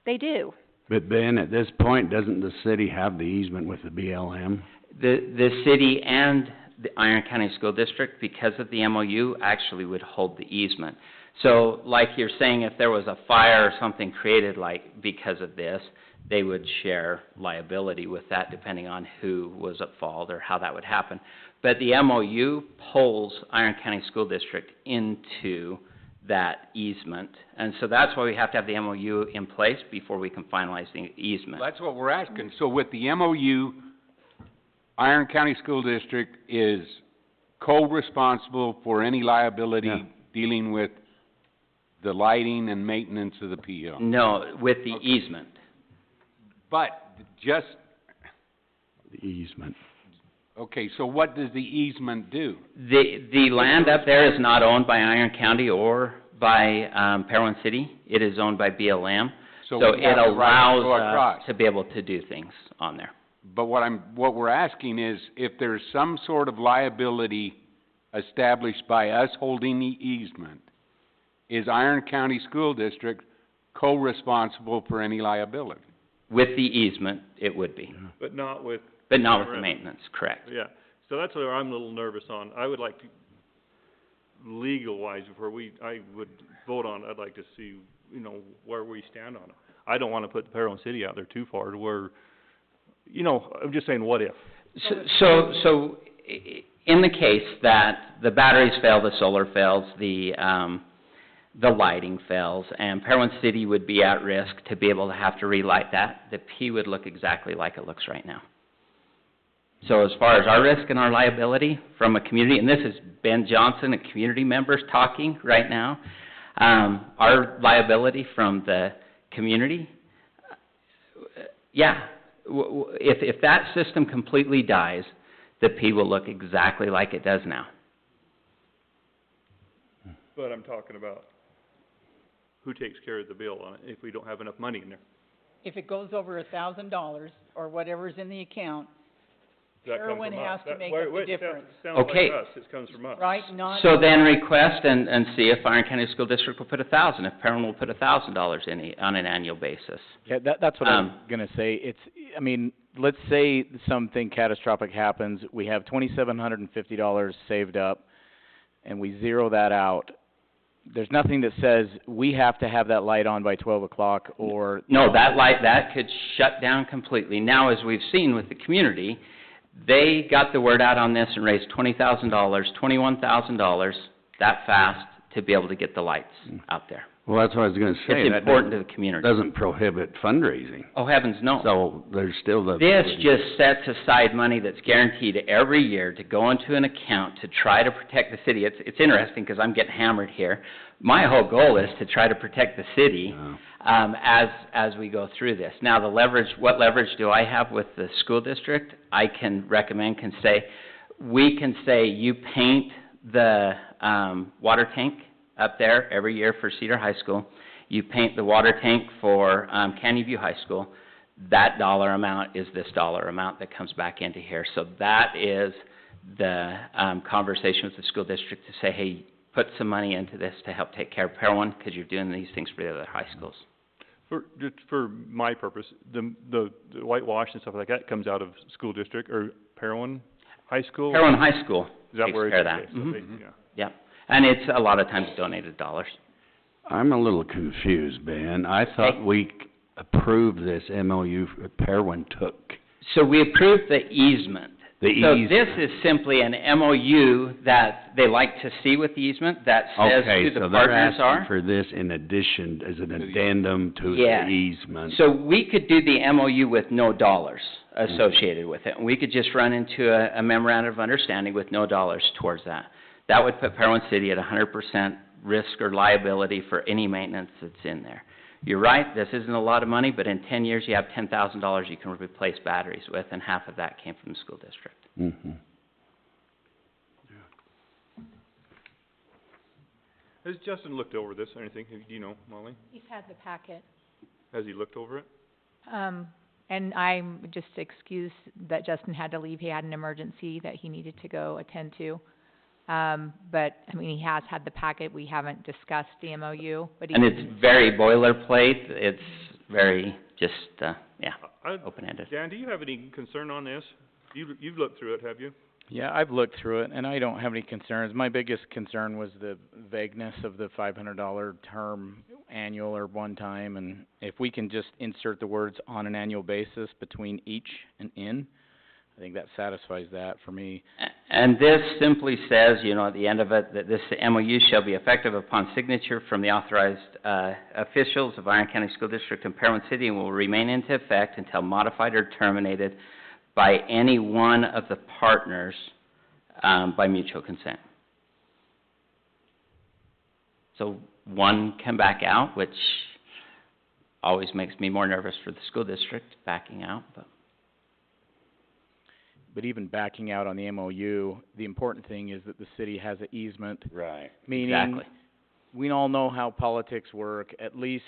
They do. But Ben, at this point, doesn't the city have the easement with the BLM? The city and the Iron County School District, because of the MOU, actually would hold the easement. So, like you're saying, if there was a fire or something created because of this, they would share liability with that depending on who was at fault or how that would happen. But the MOU pulls Iron County School District into that easement, and so that's why we have to have the MOU in place before we can finalize the easement. That's what we're asking. So with the MOU, Iron County School District is co-responsible for any liability dealing with the lighting and maintenance of the PO. No, with the easement. But just, The easement. okay, so what does the easement do? The land up there is not owned by Iron County or by Parowan City. It is owned by BLM. So we it have the right to allows go across. us to be able to do things on there. But what we're asking is, if there's some sort of liability established by us holding the easement, is Iron County School District co-responsible for any liability? With the easement, it would be, But not with... but not with the Right. maintenance, correct. Yeah, so that's where I'm a little nervous on. I would like to, legal-wise, before I would vote on it, I'd like to see, where we stand on it. I don't wanna put Parowan City out there too far to where, I'm just saying, what if? So in the case that the batteries fail, the solar fails, the lighting fails, and Parowan City would be at risk to be able to have to relight that, the P would look exactly like it looks right now. So as far as our risk and our liability from a community, and this is Ben Johnson, a community member talking right now, our liability from the community, if that system completely dies, the P will look exactly like it does now. But I'm talking about who takes care of the bill on it if we don't have enough money in there. If it goes over $1,000 or whatever's in the account, Does that come Parowan from has us? to That- make wait, up the wait, difference. Sounds Okay. like us, it comes from us. right? Not. So then request and see if Iron County School District will put $1,000, if Parowan will put $1,000 on an annual basis. Yeah, that's what I'm Um, gonna say. Let's say something catastrophic happens, we have $2,750 saved up, and we zero that out. There's nothing that says we have to have that light on by 12 o'clock or... No, that could shut down completely. Now, as we've seen with the community, they got the word out on this and raised $20,000, $21,000 that fast to be able to get the lights out there. Well, that's what I was gonna say. It's That important to the community. doesn't prohibit fundraising. Oh, heavens, no. So there's still the... This just sets aside money that's guaranteed every year to go into an account to try to protect the city. It's interesting because I'm getting hammered here. My whole goal is to try to protect the city as we go through this. Now, what leverage do I have with the school district? I can say, we can say you paint the water tank up there every year for Cedar High School. You paint the water tank for Canyon View High School. That dollar amount is this dollar amount that comes back into here. So that is the conversation with the school district to say, hey, put some money into this to help take care of Parowan because you're doing these things for the other high schools. Just for my purpose, the whitewash and stuff like that comes out of school district or Parowan? high school? Parowan High School Is that takes where care of it's, that. okay, so Mhm. they- yeah. Yep. And it's a lot of times donated dollars. I'm a little confused, Ben. I thought Okay. we approved this MOU Parowan took. So we approved the easement. So easement. this is simply an MOU that they like to see with the easement that says Okay, who the so they're partners are. asking for this in addition, as an addendum to Yeah. the easement. So we could do the MOU with no dollars associated with it. We could just run into a memorandum of understanding with no dollars towards that. That would put Parowan City at 100% risk or liability for any maintenance that's in there. You're right, this isn't a lot of money, but in 10 years, you have $10,000 you can replace batteries with, and half of that came from the school district. Mhm. Has Justin looked over this or anything? Do you know, Molly? He's had the packet. Has he looked over it? And I'm just excused that Justin had to leave. He had an emergency that he needed to go attend to. But, I mean, he has had the packet. We haven't discussed the MOU, but he... And it's very boilerplate, it's very just, I- open-ended. Dan, do you have any concern on this? You've looked through it, have you? Yeah, I've looked through it, and I don't have any concerns. My biggest concern was the vagueness of the $500 term, annual or one time, and if we can just insert the words on an annual basis between each and in, I think that satisfies that for me. And this simply says, at the end of it, that this MOU shall be effective upon signature from the authorized officials of Iron County School District and Parowan City and will remain into effect until modified or terminated by any one of the partners by mutual consent. So one can back out, which always makes me more nervous for the school district backing out, But even backing out on the MOU, the important thing is that the city has an easement. Right. Meaning, Exactly. we all know how politics work. At least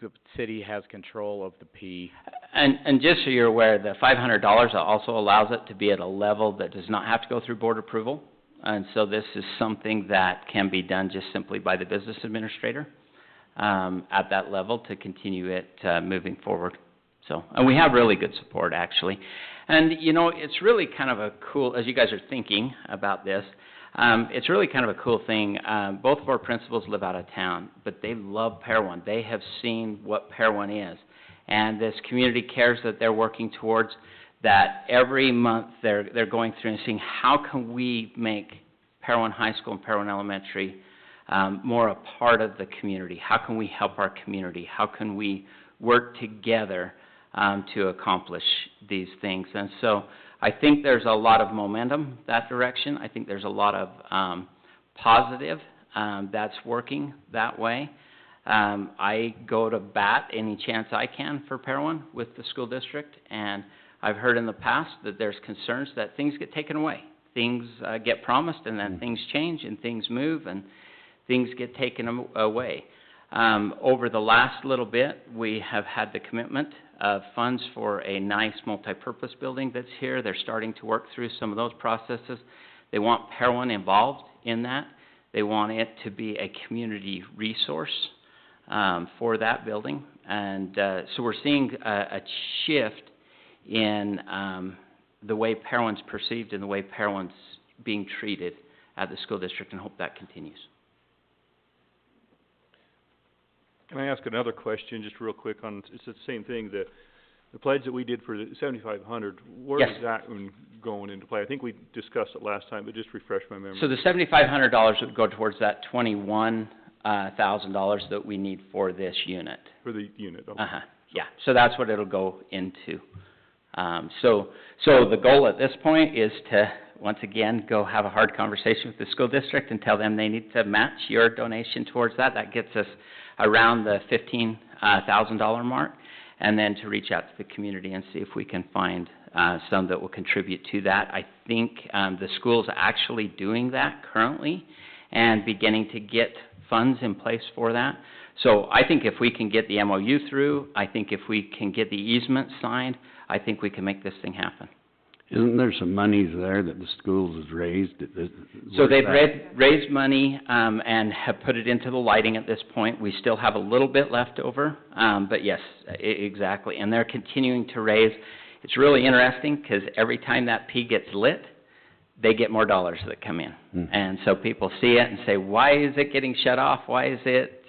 the city has control of the P. And just so you're aware, the $500 also allows it to be at a level that does not have to go through board approval. And so this is something that can be done just simply by the business administrator at that level to continue it moving forward. So, and we have really good support, actually. And, it's really kind of a cool, as you guys are thinking about this, it's really kind of a cool thing. Both of our principals live out of town, but they love Parowan. They have seen what Parowan is. And this community cares that they're working towards, that every month they're going through and seeing how can we make Parowan High School and Parowan Elementary more a part of the community? How can we help our community? How can we work together to accomplish these things? And so I think there's a lot of momentum that direction. I think there's a lot of positive that's working that way. I go to bat any chance I can for Parowan with the school district, and I've heard in the past that there's concerns that things get taken away. Things get promised, and then things change, and things move, and things get taken away. Over the last little bit, we have had the commitment of funds for a nice multi-purpose building that's here. They're starting to work through some of those processes. They want Parowan involved in that. They want it to be a community resource for that building. And so we're seeing a shift in the way Parowan's perceived and the way Parowan's being treated at the school district, and hope that continues. Can I ask another question, just real quick on, it's the same thing, the pledge that we did for the $7,500, where Yes. is that one going into play? I think we discussed it last time, but just refresh my memory. So the $7,500 would go towards that $21,000 that we need for this unit. For the unit, okay. Yeah, so that's what it'll go into. So the goal at this point is to, once again, go have a hard conversation with the school district and tell them they need to match your donation towards that. That gets us around the $15,000 mark, and then to reach out to the community and see if we can find some that will contribute to that. I think the school's actually doing that currently and beginning to get funds in place for that. So I think if we can get the MOU through, I think if we can get the easement signed, I think we can make this thing happen. Isn't there some monies there that the schools has raised? So they've raised money and have put it into the lighting at this point. We still have a little bit left over, but yes, exactly. And they're continuing to raise. It's really interesting because every time that P gets lit, they get more dollars that come in. Mm. And so people see it and say, why is it getting shut off? Why is it,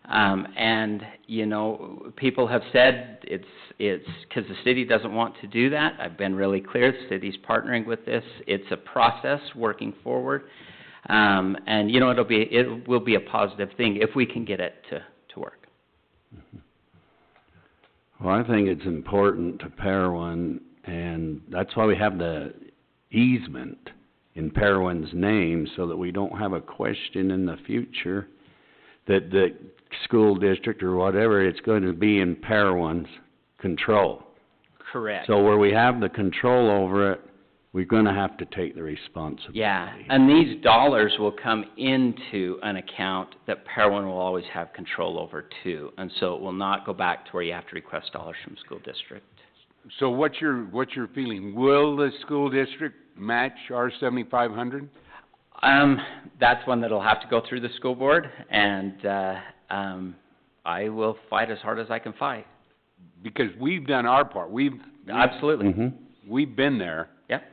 and, you know, people have said it's 'cause the city doesn't want to do that. I've been really clear, the city's partnering with this. It's a process working forward. And, you know, it will be a positive thing if we can get it to work. Well, I think it's important to Parowan, and that's why we have the easement in Parowan's name, so that we don't have a question in the future that the school district or whatever, it's going to be in Parowan's control. Correct. So where we have the control over it, we're gonna have to take the responsibility. Yeah, and these dollars will come into an account that Parowan will always have control over too. And so it will not go back to where you have to request dollars from the school district. So what's your feeling? Will the school district match our 7,500? That's one that'll have to go through the school board, and, I will fight as hard as I can fight. Because we've done our part. Absolutely. Mhm. We've been there. Yep.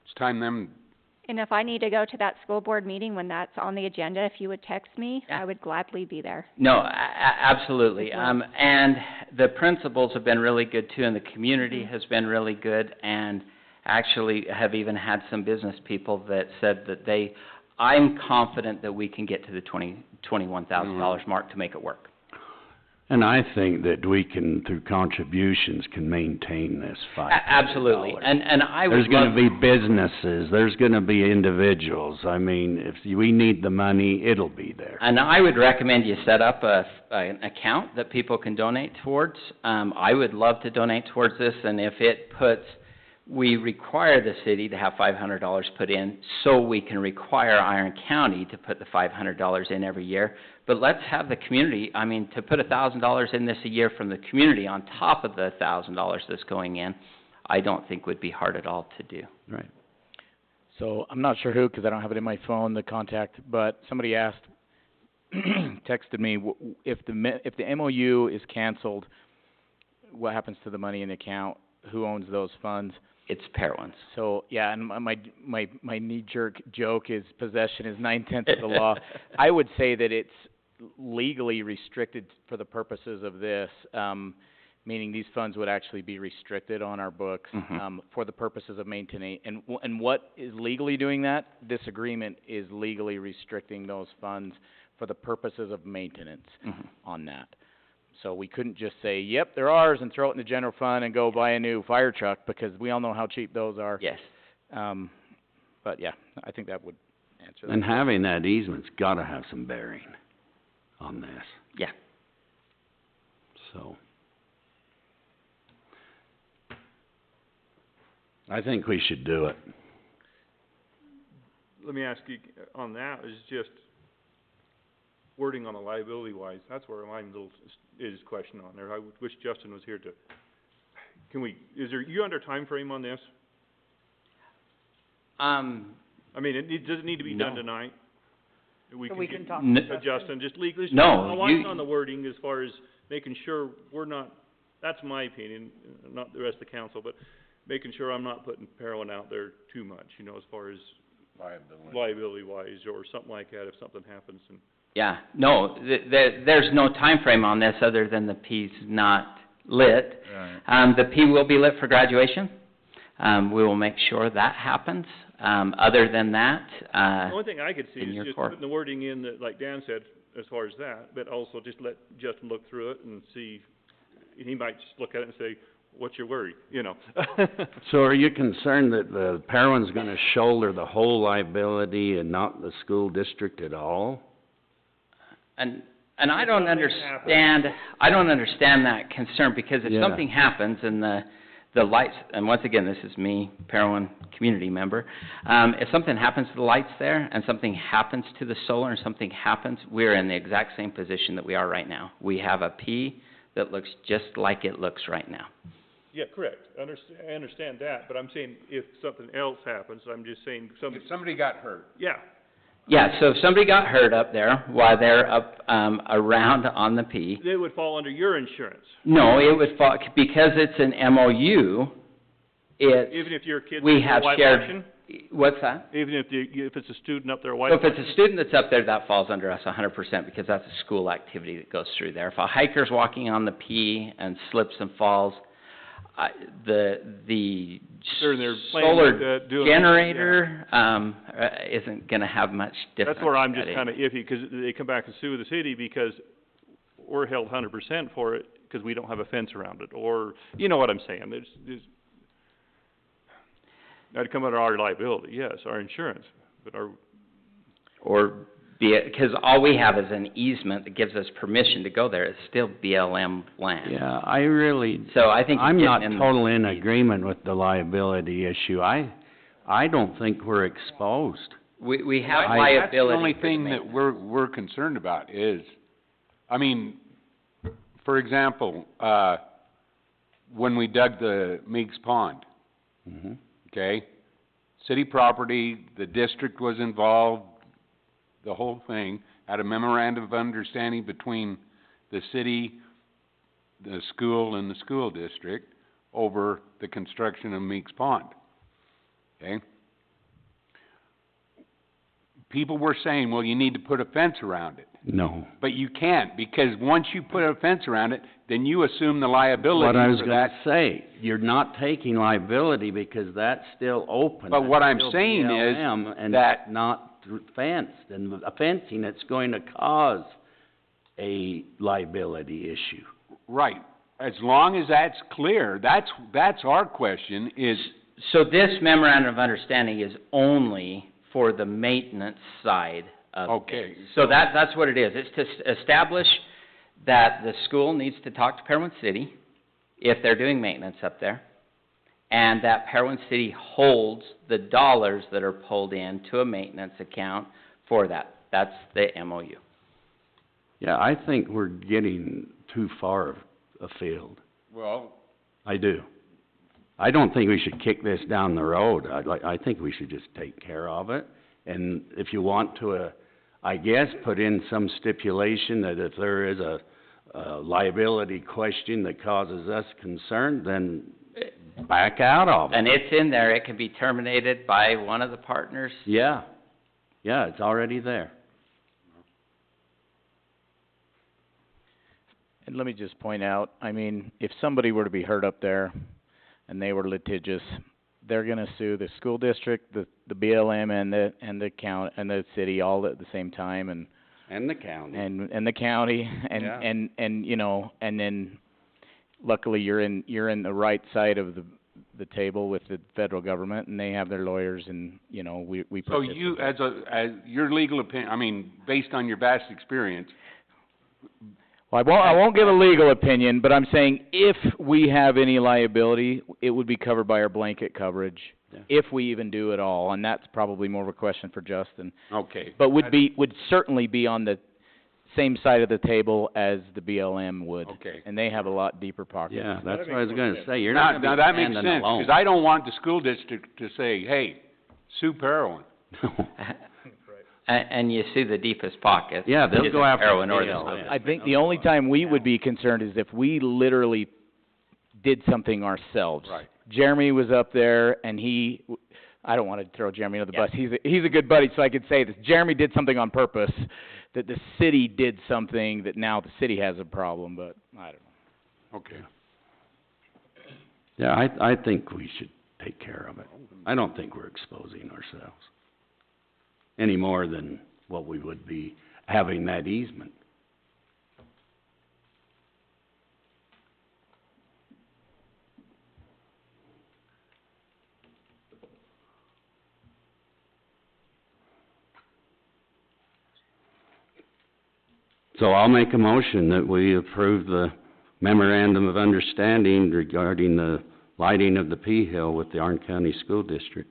It's time them, And if I need to go to that school board meeting when that's on the agenda, if you would text me, Yeah. I would gladly be there. No, absolutely. And the principals have been really good too, and the community has been really good, and actually have even had some business people that said that I'm confident that we can get to the $21,000 mark to make it work. And I think that we can, through contributions, can maintain this $500. Absolutely, and I would There's gonna love- be businesses, there's gonna be individuals. I mean, if we need the money, it'll be there. And I would recommend you set up an account that people can donate towards. I would love to donate towards this, and if it we require the city to have $500 put in, so we can require Iron County to put the $500 in every year. But let's have the community, to put $1,000 in this a year from the community on top of the $1,000 that's going in, I don't think would be hard at all to do. Right. So I'm not sure who, 'cause I don't have it in my phone, the contact, but somebody asked, texted me, if the MOU is canceled, what happens to the money in the account? Who owns those funds? It's Parowan's. So, yeah, and my knee-jerk joke is possession is 9/10 of the law. I would say that it's legally restricted for the purposes of this, meaning these funds would actually be restricted on our books, for the purposes of maintaining, and what is legally doing that? This agreement is legally restricting those funds for the purposes of maintenance on that. So we couldn't just say, yep, they're ours, and throw it in the general fund and go buy a new fire truck, because we all know how cheap those are. Yes. But yeah, I think that would answer that. And having that easement's gotta have some bearing on this, Yeah. so. I think we should do it. Let me ask you on that, is just wording on the liability wise, that's where my little is question on there. I wish Justin was here to, you under time frame on this? Does it need to be done No. tonight? So we can talk N- to Justin, just legally, No, I want you- on the wording as far as making sure we're not, that's my opinion, not the rest of the council, but making sure I'm not putting Parowan out there too much, as far as liability wise or something like that, if something happens and. Yeah, no, there's no time frame on this other than the P's not lit. Right. The P will be lit for graduation. We will make sure that happens. Other than that, The only thing I could see in is your just court. putting the wording in that, like Dan said, as far as that, but also just let Justin look through it and see, he might just look at it and say, what's your worry, So are you concerned that the Parowan's gonna shoulder the whole liability and not the school district at all? And I don't Something understand that concern, because if Yeah. something happens and the lights, and once again, this is me, Parowan community member, if something happens to the lights there and something happens to the solar and something happens, we're in the exact same position that we are right now. We have a P that looks just like it looks right now. Yeah, correct, I understand that, but I'm saying if something else happens, I'm just saying if somebody got hurt, yeah, Yeah, so if somebody got hurt up there while they're up, around on the P, they would fall under your insurance, no, it would fall, because it's an MOU, even if your kid's we have white shared- washing? What's that? Even if it's a student up there, So why? if it's a student that's up there, that falls under us 100% because that's a school activity that goes through there. If a hiker's walking on the P and slips and falls, the They're playing solar with that, doing, generator, isn't gonna have much difference. That's where I'm just that kinda iffy, 'cause they come back and sue the city because we're held 100% for it, 'cause we don't have a fence around it, or, you know what I'm saying, there's that'd come under our liability, yes, our insurance, but our, Or because all we have is an easement that gives us permission to go there. It's still BLM land. Yeah, I really, So I think I'm getting not in- totally in agreement with the liability issue. I don't think we're exposed. We have I- liability That's the only for thing that maintenance. we're concerned about is, I mean, for example, when we dug the Meeks Pond, Mhm. okay? City property, the district was involved, the whole thing, had a memorandum of understanding between the city, the school, and the school district over the construction of Meeks Pond, okay? People were saying, well, you need to put a fence around it. No. But you can't, because once you put a fence around it, then you assume the liability What I was for gonna that. say, you're not taking liability because that's still open. But what That's I'm still saying is BLM and that- not fenced, and a fencing, it's going to cause a liability issue. Right. As long as that's clear, that's our question is, So this memorandum of understanding is only for the maintenance side of okay. things. So that's what it is. It's to establish that the school needs to talk to Parowan City if they're doing maintenance up there, and that Parowan City holds the dollars that are pulled in to a maintenance account for that. That's the MOU. Yeah, I think we're getting too far afield. Well, I do. I don't think we should kick this down the road. I think we should just take care of it. And if you want to, I guess, put in some stipulation that if there is a liability question that causes us concern, then back out of it. And it's in there. It can be terminated by one of the partners. Yeah, it's already there. And let me just point out, I mean, if somebody were to be hurt up there and they were litigious, they're gonna sue the school district, the BLM and the county and the city all at the same time, and And the county. and the county and Yeah. and you know, and then luckily you're in the right side of the table with the federal government, and they have their lawyers, and you know, we so you, as your legal opinion, I mean, based on your vast experience, Well, I won't give a legal opinion, but I'm saying if we have any liability, it would be covered by our blanket coverage, Yeah. if we even do at all, and that's probably more of a question for Justin. okay. But would certainly be on the same side of the table as the BLM would. Okay. And they have a lot deeper pockets. Yeah, that's what I was gonna say. You're Now, not now gonna that be makes standing sense, alone. 'cause I don't want the school district to say, hey, sue Parowan. And you see the deepest pockets. Yeah, they'll Is go it after Parowan or the BLM. school district? I think the only time we would be concerned is if we literally did something ourselves. Right. Jeremy was up there, and I don't want to throw Jeremy under the bus. He's a good buddy, so I could say this. Jeremy did something on purpose, that the city did something that now the city has a problem, but I don't know. Okay. Yeah, I think we should take care of it. I don't think we're exposing ourselves any more than what we would be having that easement. So I'll make a motion that we approve the memorandum of understanding regarding the lighting of the P Hill with the Orange County School District.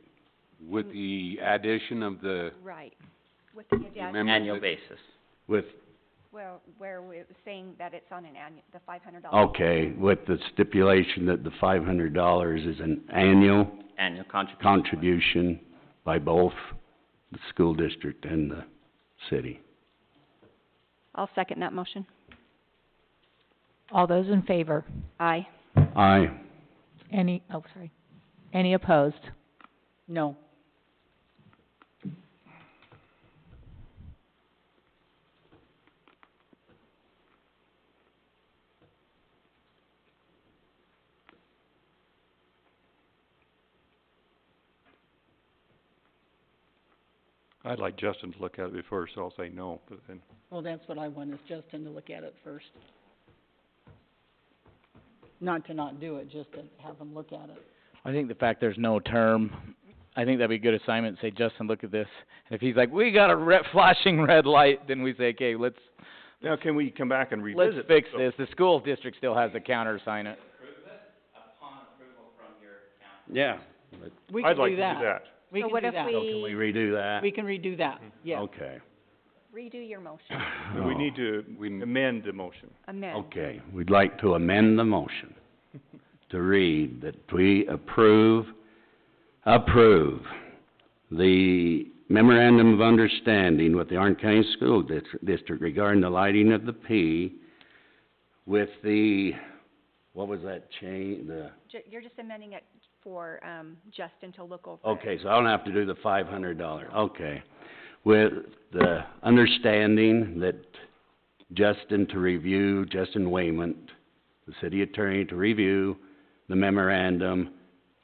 With the addition of the Right. With the Remember Annual that- basis. With, well, where we're saying that it's on an the $500. okay, with the stipulation that the $500 is an annual Annual contribution. contribution by both the school district and the city. I'll second that motion. All those in favor? Aye. Aye. Any opposed? No. I'd like Justin to look at it before, so I'll say no, but then, Well, that's what I want, is Justin to look at it first. Not to not do it, just to have him look at it. I think the fact there's no term, I think that'd be a good assignment, say, Justin, look at this. And if he's like, we got a flashing red light, then we say, okay, let's now can we come back and revisit? let's fix So- this. The school district still has to countersign it. Yeah. We I'd can like do to that. do that. We So can what do if that. So can we redo that? We can redo that, yes. Okay. redo your motion, We need to We- amend the motion. amend. Okay, we'd like to amend the motion to read that we approve the memorandum of understanding with the Orange County School District regarding the lighting of the P with the, what was that You're just amending it for, Justin to look over it. okay, so I don't have to do the $500, okay. With the understanding that Justin Waymont, the city attorney, to review the memorandum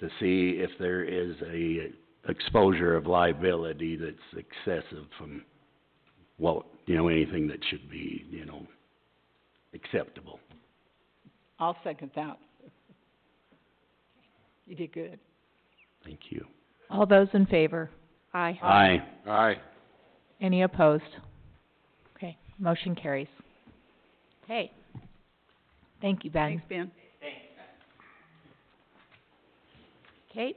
to see if there is a exposure of liability that's excessive from what, anything that should be, acceptable. I'll second that. You did good. Thank you. All those in favor? Aye. Aye. Aye. Any opposed? Okay, motion carries. Okay. Thank you, Ben. Thanks, Ben. Okay,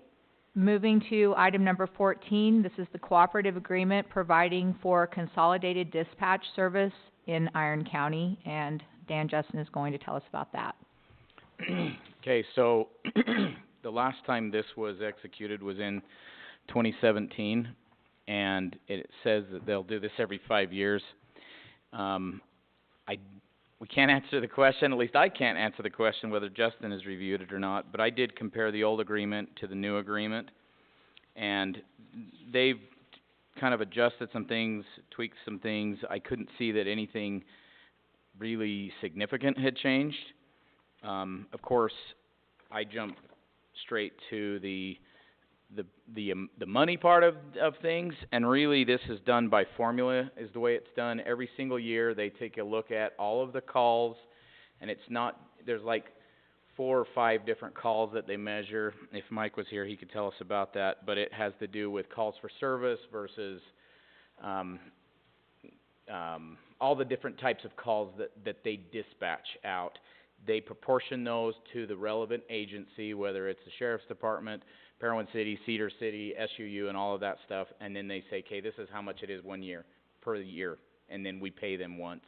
moving to item number 14, this is the cooperative agreement providing for consolidated dispatch service in Iron County, and Dan Justin is going to tell us about that. Okay, so the last time this was executed was in 2017, and it says that they'll do this every 5 years. We can't answer the question, at least I can't answer the question whether Justin has reviewed it or not, but I did compare the old agreement to the new agreement, and they've kind of adjusted some things, tweaked some things. I couldn't see that anything really significant had changed. Of course, I jumped straight to the money part of things, and really this is done by formula, is the way it's done. Every single year they take a look at all of the calls, and it's not, there's like 4 or 5 different calls that they measure. If Mike was here, he could tell us about that, but it has to do with calls for service versus all the different types of calls that they dispatch out. They proportion those to the relevant agency, whether it's the Sheriff's Department, Parowan City, Cedar City, SUU, and all of that stuff, and then they say, okay, this is how much it is per year, and then we pay them once.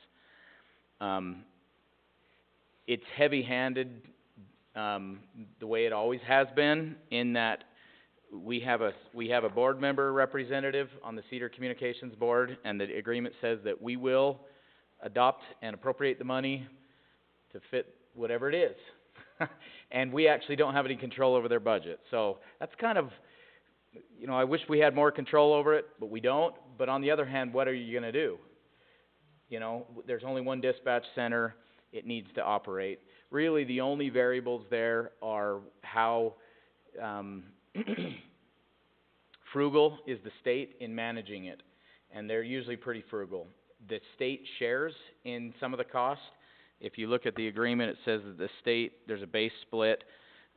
It's heavy-handed, the way it always has been, in that we have a board member representative on the Cedar Communications Board, and the agreement says that we will adopt and appropriate the money to fit whatever it is. And we actually don't have any control over their budget. So that's kind of, I wish we had more control over it, but we don't. But on the other hand, what are you going to do? There's only one dispatch center. It needs to operate. Really, the only variables there are how frugal is the state in managing it. And they're usually pretty frugal. The state shares in some of the cost. If you look at the agreement, it says that the state, there's a base split,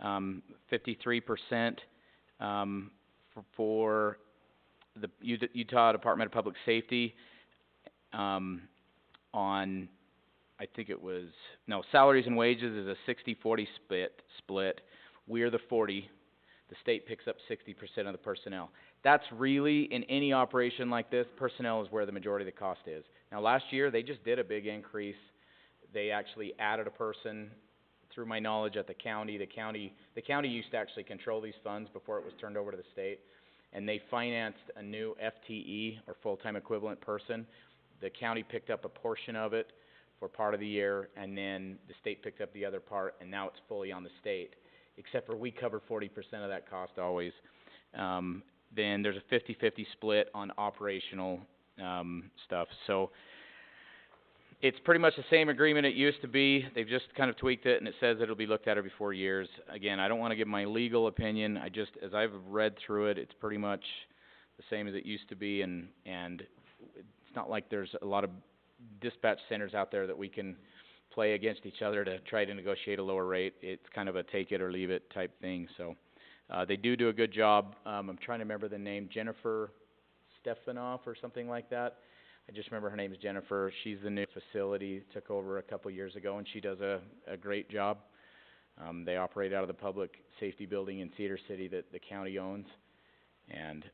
53% for the Utah Department of Public Safety on, I think it was, salaries and wages is a 60-40 split. We're the 40. The state picks up 60% of the personnel. That's really, in any operation like this, personnel is where the majority of the cost is. Now, last year, they just did a big increase. They actually added a person, through my knowledge, at the county. The county used to actually control these funds before it was turned over to the state, and they financed a new FTE, or full-time equivalent person. The county picked up a portion of it for part of the year, and then the state picked up the other part, and now it's fully on the state, except for we cover 40% of that cost always. Then there's a 50-50 split on operational stuff. So it's pretty much the same agreement it used to be. They've just kind of tweaked it, and it says it'll be looked at every 4 years. Again, I don't want to give my legal opinion. As I've read through it, it's pretty much the same as it used to be, and it's not like there's a lot of dispatch centers out there that we can play against each other to try to negotiate a lower rate. It's kind of a take it or leave it type thing, so, they do a good job. I'm trying to remember the name, Jennifer Stefanoff or something like that. I just remember her name is Jennifer. She's the new facility, took over a couple years ago, and she does a great job. They operate out of the public safety building in Cedar City that the county owns, and,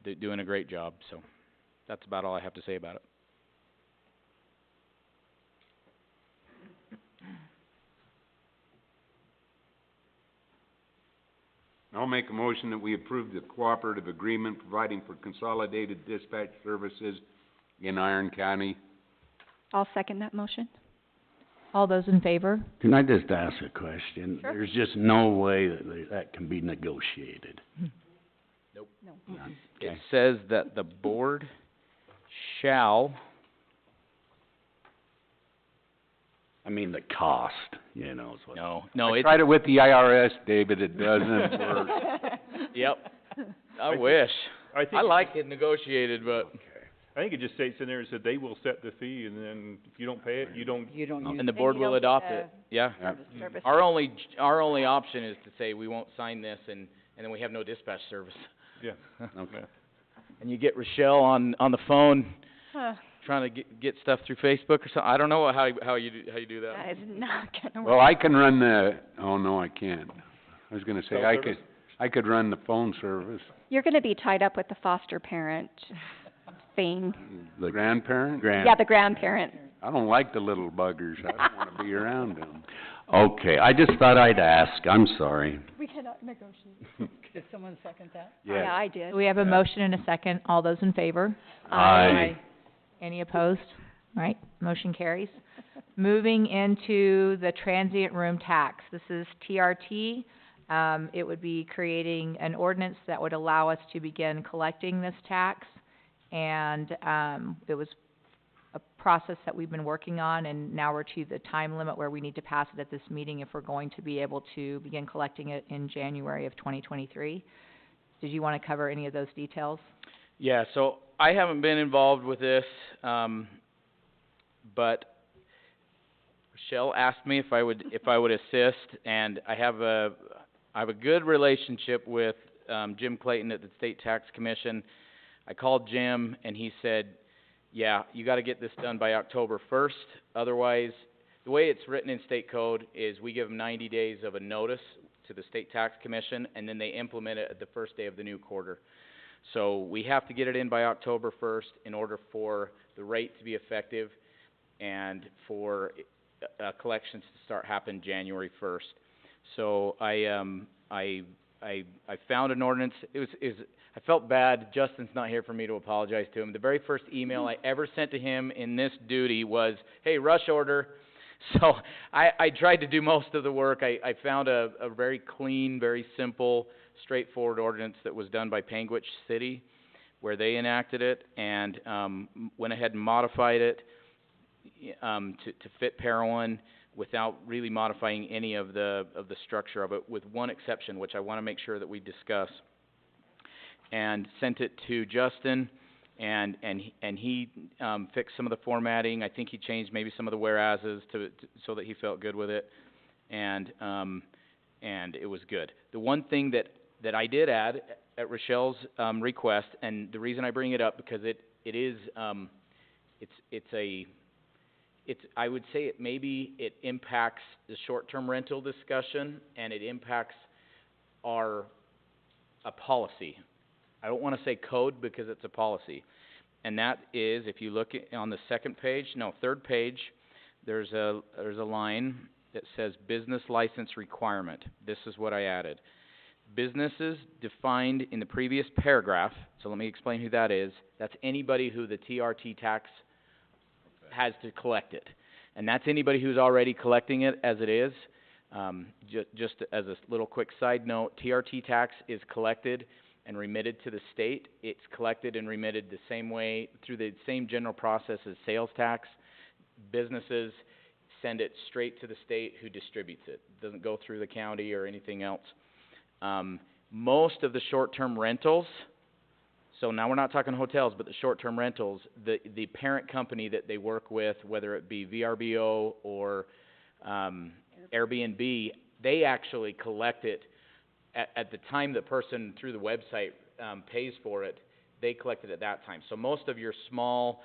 they're doing a great job, so that's about all I have to say about it. I'll make a motion that we approve the cooperative agreement providing for consolidated dispatch services in Iron County. I'll second that motion. All those in favor? Can I just ask a question? Sure. There's just no way that can be negotiated. Nope. No. None. It Okay. says that the board shall, I mean, the cost, you know, is what. no, I it's, tried it with the IRS, David, it doesn't work. yep. I wish. I think, I like it negotiated, but, I think it just states in there, it said they will set the fee, and then if you don't pay it, you don't, You don't use. and the Then board you will don't get adopt the it, yeah. Yeah. Service. Our only option is to say we won't sign this and then we have no dispatch service. yeah. Okay. And you get Rochelle on the phone Huh, trying to get stuff through Facebook or something. I don't know how you do that. that is not gonna Well, work. I can run oh, no, I can't. I was gonna say, Self-service? I could run the phone service. You're gonna be tied up with the foster parent thing. The grandparent? Yeah, the grandparent. I don't like the little buggers, I don't wanna be around them. Okay, I just thought I'd ask, I'm sorry. We cannot negotiate. Did someone second that? Yeah, I did. We have a motion and a second. All those in favor? Aye. Any opposed? All right, motion carries. Moving into the transient room tax. This is TRT. It would be creating an ordinance that would allow us to begin collecting this tax. And, it was a process that we've been working on, and now we're to the time limit where we need to pass it at this meeting if we're going to be able to begin collecting it in January of 2023. Did you want to cover any of those details? Yeah, so I haven't been involved with this, but Rochelle asked me if I would assist, and I have a good relationship with Jim Clayton at the State Tax Commission. I called Jim and he said, yeah, you gotta get this done by October 1st, otherwise, the way it's written in state code is we give them 90 days of a notice to the State Tax Commission, and then they implement it at the first day of the new quarter. So we have to get it in by October 1st in order for the rate to be effective and for collections to start happening January 1st. So I found an ordinance. I felt bad. Justin's not here for me to apologize to him. The very first email I ever sent to him in this duty was, hey, rush order. So I tried to do most of the work. I found a very clean, very simple, straightforward ordinance that was done by Panguitch City, where they enacted it, and went ahead and modified it to fit Parowan without really modifying any of the structure of it, with one exception, which I want to make sure that we discuss. And sent it to Justin, and he fixed some of the formatting. I think he changed maybe some of the whereases so that he felt good with it, and it was good. The one thing that I did add at Rochelle's request, and the reason I bring it up because I would say it impacts the short-term rental discussion, and it impacts a policy. I don't want to say code because it's a policy. And that is, if you look on the third page, there's a line that says business license requirement. This is what I added. Businesses defined in the previous paragraph, so let me explain who that is. That's anybody who the TRT tax has to collect it. And that's anybody who's already collecting it as it is. Just as a little quick side note, TRT tax is collected and remitted to the state. It's collected and remitted the same way, through the same general process as sales tax. Businesses send it straight to the state who distributes it. It doesn't go through the county or anything else. Most of the short-term rentals, so now we're not talking hotels, but the short-term rentals, the parent company that they work with, whether it be VRBO or, Airbnb, they actually collect it at the time the person through the website, pays for it, they collect it at that time. So most of your small,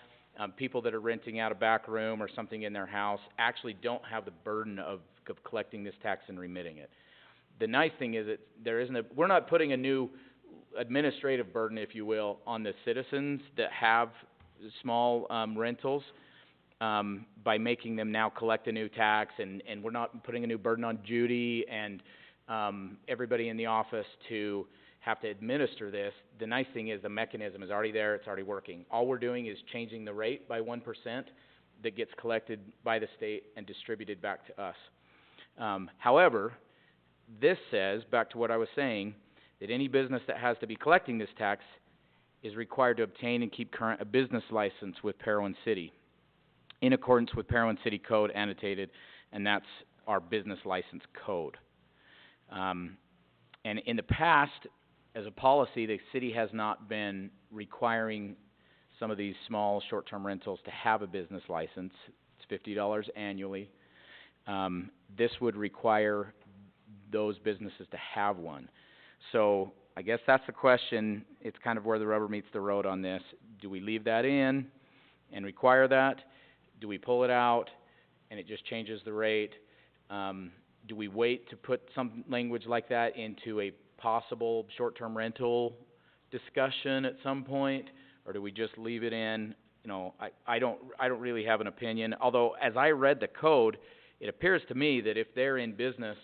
people that are renting out a back room or something in their house actually don't have the burden of collecting this tax and remitting it. The nice thing is that we're not putting a new administrative burden, if you will, on the citizens that have small, rentals, by making them now collect a new tax, and we're not putting a new burden on Judy and, everybody in the office to have to administer this. The nice thing is the mechanism is already there, it's already working. All we're doing is changing the rate by 1% that gets collected by the state and distributed back to us. However, this says, back to what I was saying, that any business that has to be collecting this tax is required to obtain and keep current a business license with Parowan City, in accordance with Parowan City Code annotated, and that's our business license code. And in the past, as a policy, the city has not been requiring some of these small short-term rentals to have a business license. It's $50 annually. This would require those businesses to have one. So I guess that's the question. It's kind of where the rubber meets the road on this. Do we leave that in and require that? Do we pull it out and it just changes the rate? Do we wait to put some language like that into a possible short-term rental discussion at some point? Or do we just leave it in? You know, I don't really have an opinion. Although, as I read the code, it appears to me that if they're in business,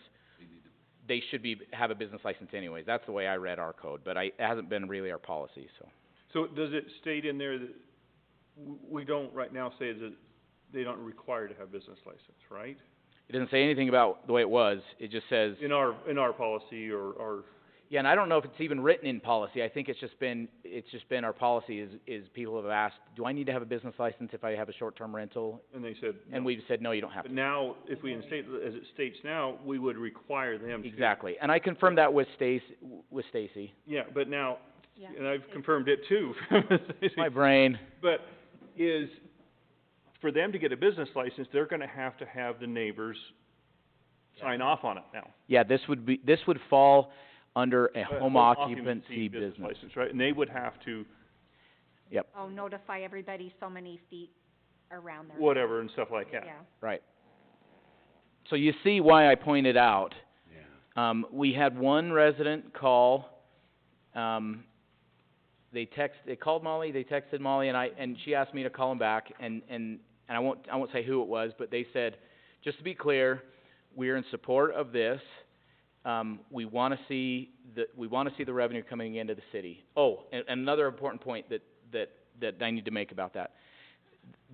they should have a business license anyways. That's the way I read our code, but it hasn't been really our policy, so. So does it state in there that we don't right now say that they don't require to have business license, right? It doesn't say anything about the way it was. It just says. In our policy or. Yeah, and I don't know if it's even written in policy. I think it's just been our policy is people have asked, do I need to have a business license if I have a short-term rental? And they said no. And we've said, no, you don't have to. But now, if we instate, as it states now, we would require them to. Exactly. And I confirmed that with Stacy. Yeah, but now, Yeah. and I've confirmed it too. My brain. But for them to get a business license, they're gonna have to have the neighbors sign off on it now. Yeah, this would fall under a home occupancy business. License, right? And they would have to. Yep. Oh, notify everybody so many feet around their. Whatever and stuff like that. Yeah. Right. So you see why I pointed out. Yeah. We had one resident call, they called Molly, they texted Molly, and she asked me to call them back, and I won't say who it was, but they said, just to be clear, we're in support of this. We want to see the revenue coming into the city. Oh, and another important point that I need to make about that.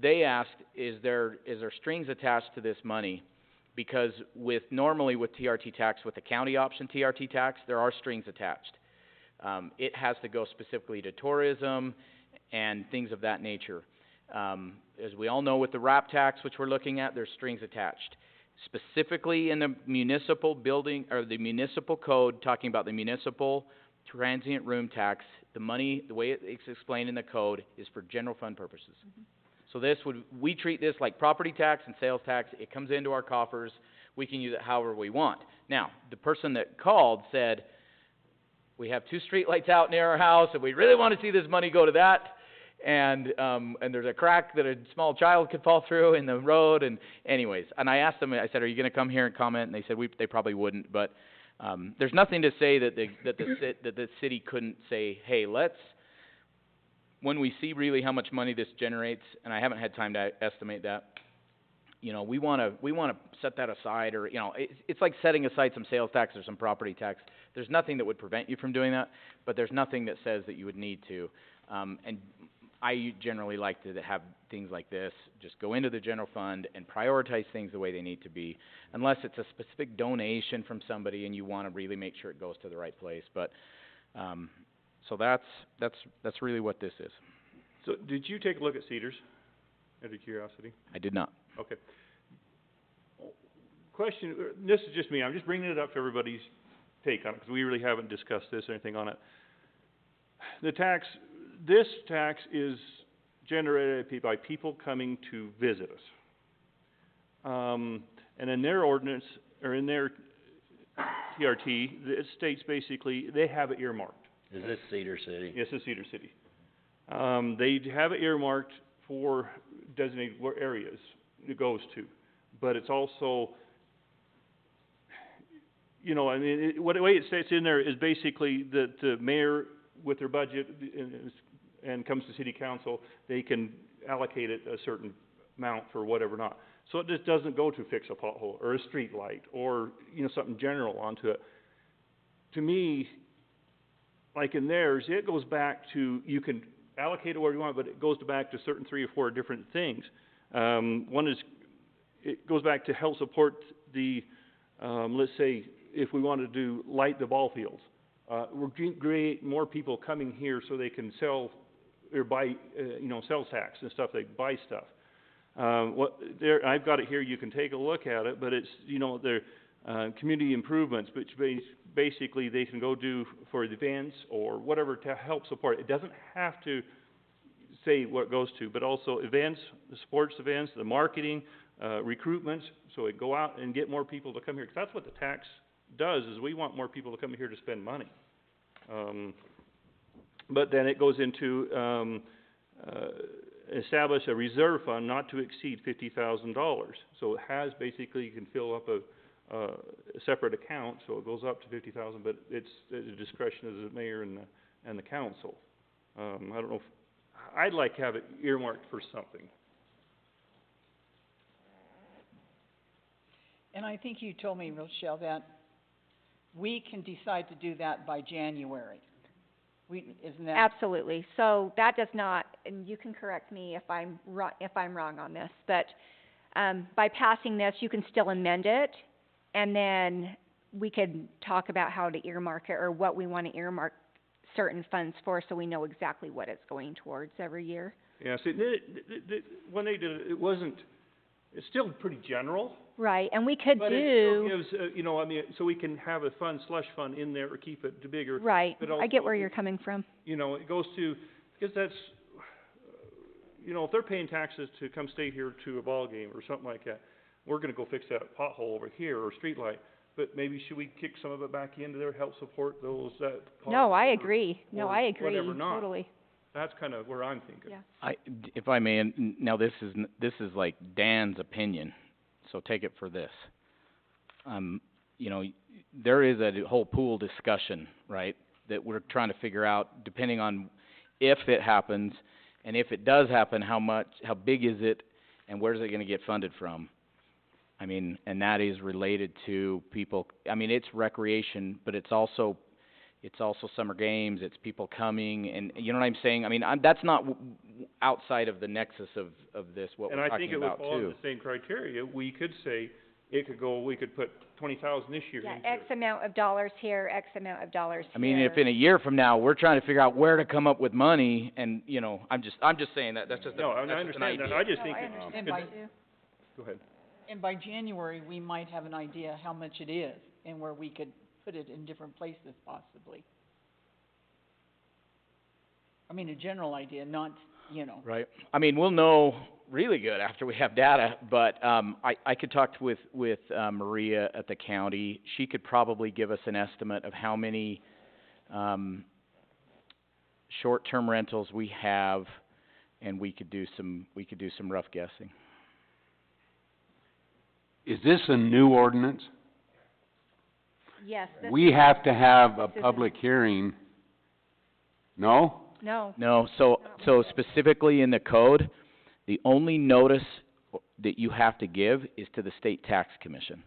They asked, is there strings attached to this money? Because normally with TRT tax, with the county option TRT tax, there are strings attached. It has to go specifically to tourism and things of that nature. As we all know with the RAP tax, which we're looking at, there's strings attached. Specifically in the municipal building, or the municipal code, talking about the municipal transient room tax, the money, the way it's explained in the code, is for general fund purposes. Mm-hmm. So we treat this like property tax and sales tax. It comes into our coffers. We can use it however we want. Now, the person that called said, we have 2 street lights out near our house, and we really want to see this money go to that. And there's a crack that a small child could fall through in the road, and anyways. And I asked them, I said, are you going to come here and comment? And they said they probably wouldn't, but there's nothing to say that the city couldn't say, hey, when we see really how much money this generates, and I haven't had time to estimate that, you know, we want to set that aside, or, you know, it's like setting aside some sales tax or some property tax. There's nothing that would prevent you from doing that, but there's nothing that says that you would need to. And I generally like to have things like this just go into the general fund and prioritize things the way they need to be, unless it's a specific donation from somebody and you want to really make sure it goes to the right place. But so that's really what this is. So did you take a look at Cedars, out of curiosity? I did not. Okay. Question, this is just me, I'm just bringing it up to everybody's take on it, because we really haven't discussed this or anything on it. This tax is generated by people coming to visit us. And in their ordinance, or in their TRT, it states basically, they have it earmarked. Is this Cedar City? Yes, it's Cedar City. They have it earmarked for designated areas it goes to, but it's also, you know, I mean, the way it states in there is basically that the mayor, with their budget, and comes to city council, they can allocate it a certain amount for whatever not. So it just doesn't go to fix a pothole, or a street light, or, you know, something general onto it. To me, like in theirs, it goes back to, you can allocate it where you want, but it goes back to certain 3 or 4 different things. One is, it goes back to help support the, let's say, if we wanted to light the ball fields, we're create more people coming here so they can sell or buy, you know, sales tax and stuff, they buy stuff. I've got it here, you can take a look at it, but it's, you know, they're, community improvements, which basically they can go do for the events or whatever to help support. It doesn't have to say what it goes to, but also events, the sports events, the marketing, recruitment, so it go out and get more people to come here, because that's what the tax does, is we want more people to come here to spend money. But then it goes into, establish a reserve fund not to exceed $50,000. So it has basically, you can fill up a separate account, so it goes up to $50,000, but it's at the discretion of the mayor and the council. I don't know if, I'd like to have it earmarked for something. And I think you told me, Rochelle, that we can decide to do that by January. Isn't that? Absolutely. So that does not, and you can correct me if I'm wrong on this, but by passing this, you can still amend it, and then we could talk about how to earmark it, or what we want to earmark certain funds for, so we know exactly what it's going towards every year. Yeah, see, when they did it, it wasn't, it's still pretty general. Right, and we could But do. it still gives, you know, I mean, so we can have a slush fund in there, or keep it to bigger. Right, But I get also, where you're coming from. You know, it goes to, because that's, you know, if they're paying taxes to come stay here to a ball game or something like that, we're gonna go fix that pothole over here, or street light, but maybe should we kick some of it back into there, help support those that. No, I or- agree. No, or I agree, whatever not. totally. That's kind of where I'm thinking. Yeah. If I may, and now this is like Dan's opinion, so take it for this. You know, there is a whole pool discussion, right, that we're trying to figure out, depending on if it happens, and if it does happen, how big is it, and where's it gonna get funded from? I mean, and that is related to people, I mean, it's recreation, but it's also summer games, it's people coming, and you know what I'm saying? I mean, that's not outside of the nexus of this, what we're talking about too. And I think it would fall under the same criteria. We could say, we could put 20,000 this year Yeah, into X it. amount of dollars here, X amount of dollars here. I mean, if in a year from now, we're trying to figure out where to come up with money, and, you know, I'm just saying that, that's just No, I that's just an understand idea. that. I just No, think I it, understand And because- by, go ahead. and by January, we might have an idea how much it is, and where we could put it in different places possibly. I mean, a general idea, not, you know. Right. I mean, we'll know really good after we have data, but I could talk with Maria at the county. She could probably give us an estimate of how many short-term rentals we have, and we could do some rough guessing. Is this a new ordinance? Yes, this We have to have a this is- public hearing. No? no, No, so specifically in the code, the only notice that you have to give is to the state tax commission.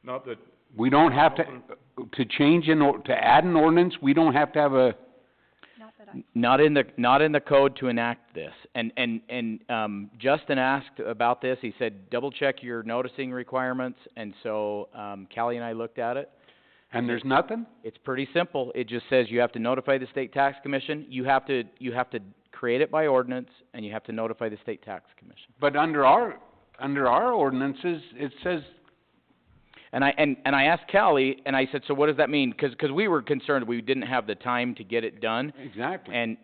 Not that, We don't have to change to add an ordinance, we don't have to have a, not that I, Not in the code to enact this. And Justin asked about this, he said, double check your noticing requirements, and so, Callie and I looked at it. and there's nothing? It's pretty simple, it just says you have to notify the state tax commission, you have to create it by ordinance, and you have to notify the state tax commission. But under our ordinances, it says And I asked Callie, and I said, so what does that mean? 'Cause we were concerned we didn't have the time to get it done. Exactly. And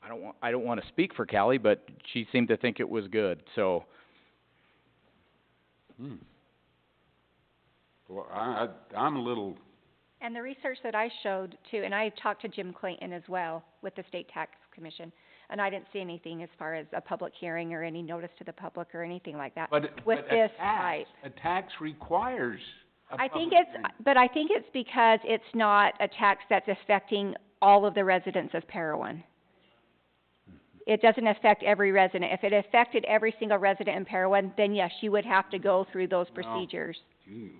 I don't wanna speak for Callie, but she seemed to think it was good, so. Well, I'm a little, And the research that I showed too, and I talked to Jim Clayton as well with the State Tax Commission, and I didn't see anything as far as a public hearing or any notice to the public or anything like that. but With a this tax, type. a tax requires a I think public it's, hearing. but I think it's because it's not a tax that's affecting all of the residents of Parowan. It doesn't affect every resident. If it affected every single resident in Parowan, then yes, you would have to go through those No. procedures. Gee.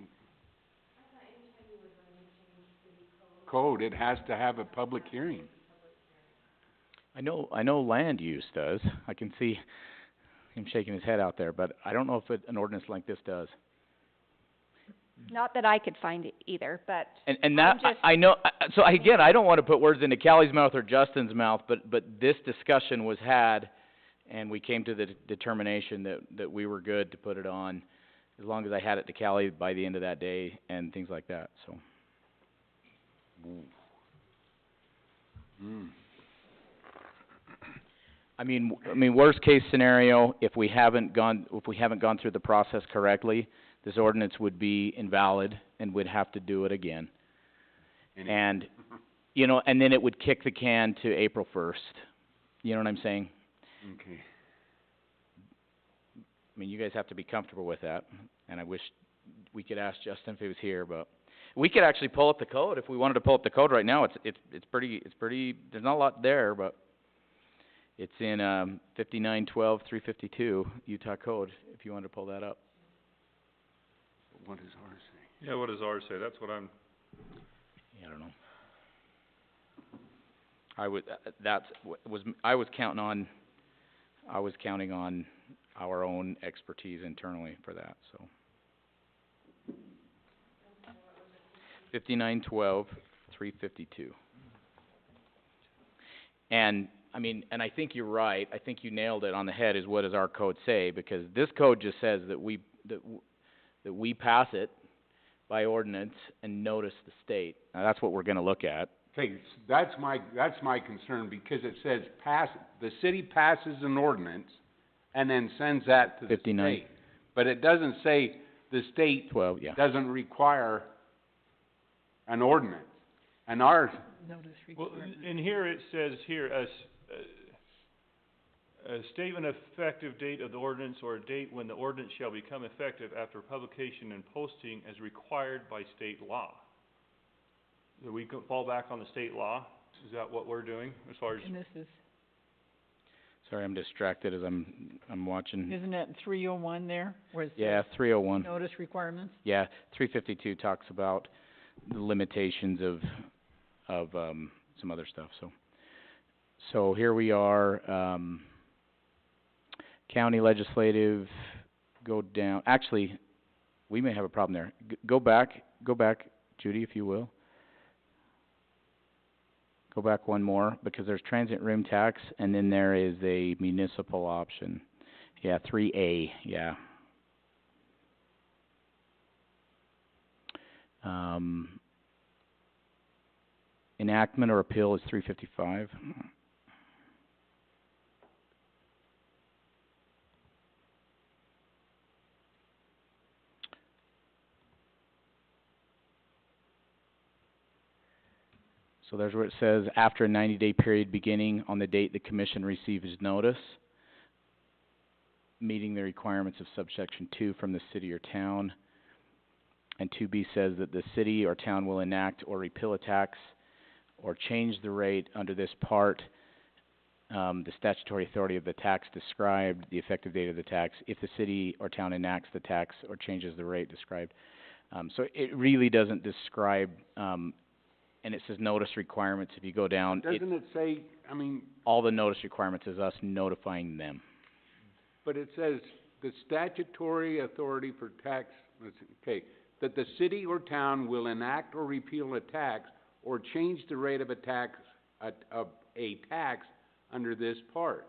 Code, it has to have a public hearing. I know land use does. I can see him shaking his head out there, but I don't know if an ordinance like this does. Not that I could find it either, but And that, I'm just- I know, so again, I don't wanna put words into Callie's mouth or Justin's mouth, but this discussion was had, and we came to the determination that we were good to put it on, as long as I had it to Callie by the end of that day, and things like that, so. I mean, worst case scenario, if we haven't gone through the process correctly, this ordinance would be invalid and we'd have to do it again. And, you know, and then it would kick the can to April 1st. You know what I'm saying? Okay. I mean, you guys have to be comfortable with that, and I wish we could ask Justin if he was here, but we could actually pull up the code. If we wanted to pull up the code right now, it's pretty, there's not a lot there, but it's in 5912-352 Utah code, if you wanted to pull that up. What does ours say? Yeah, what does ours say? That's what I'm, Yeah, I don't know. I was counting on our own expertise internally for that, so. 5912-352. And, I mean, and I think you're right, I think you nailed it on the head, is what does our code say, because this code just says that we pass it by ordinance and notice the state. Now, that's what we're gonna look at. Okay, that's my concern, because it says the city passes an ordinance and then sends that to the 59. state. But it doesn't say the state 12, yeah. doesn't require an ordinance. And our, Notice well, requirement. in here it says here, a statement of effective date of the ordinance or a date when the ordinance shall become effective after publication and posting as required by state law. Do we fall back on the state law? Is that what we're doing as far as? And this is, Sorry, I'm distracted as I'm watching. isn't it 301 there, where it Yeah, says 301. notice requirements? Yeah, 352 talks about the limitations of some other stuff, so. So here we are, county legislative, go down, actually, we may have a problem there. Go back, Judy, if you will. Go back one more, because there's transient room tax, and then there is a municipal option. Yeah, 3A, yeah. Enactment or appeal is 355. So there's where it says, after a 90-day period beginning on the date the commission receives notice, meeting the requirements of subsection 2 from the city or town. And 2B says that the city or town will enact or repeal a tax or change the rate under this part, the statutory authority of the tax described, the effective date of the tax, if the city or town enacts the tax or changes the rate described. So it really doesn't describe, and it says notice requirements. If you go down, doesn't it say, I mean, all the notice requirements is us notifying them. but it says the statutory authority for tax, okay, that the city or town will enact or repeal a tax or change the rate of a tax under this part.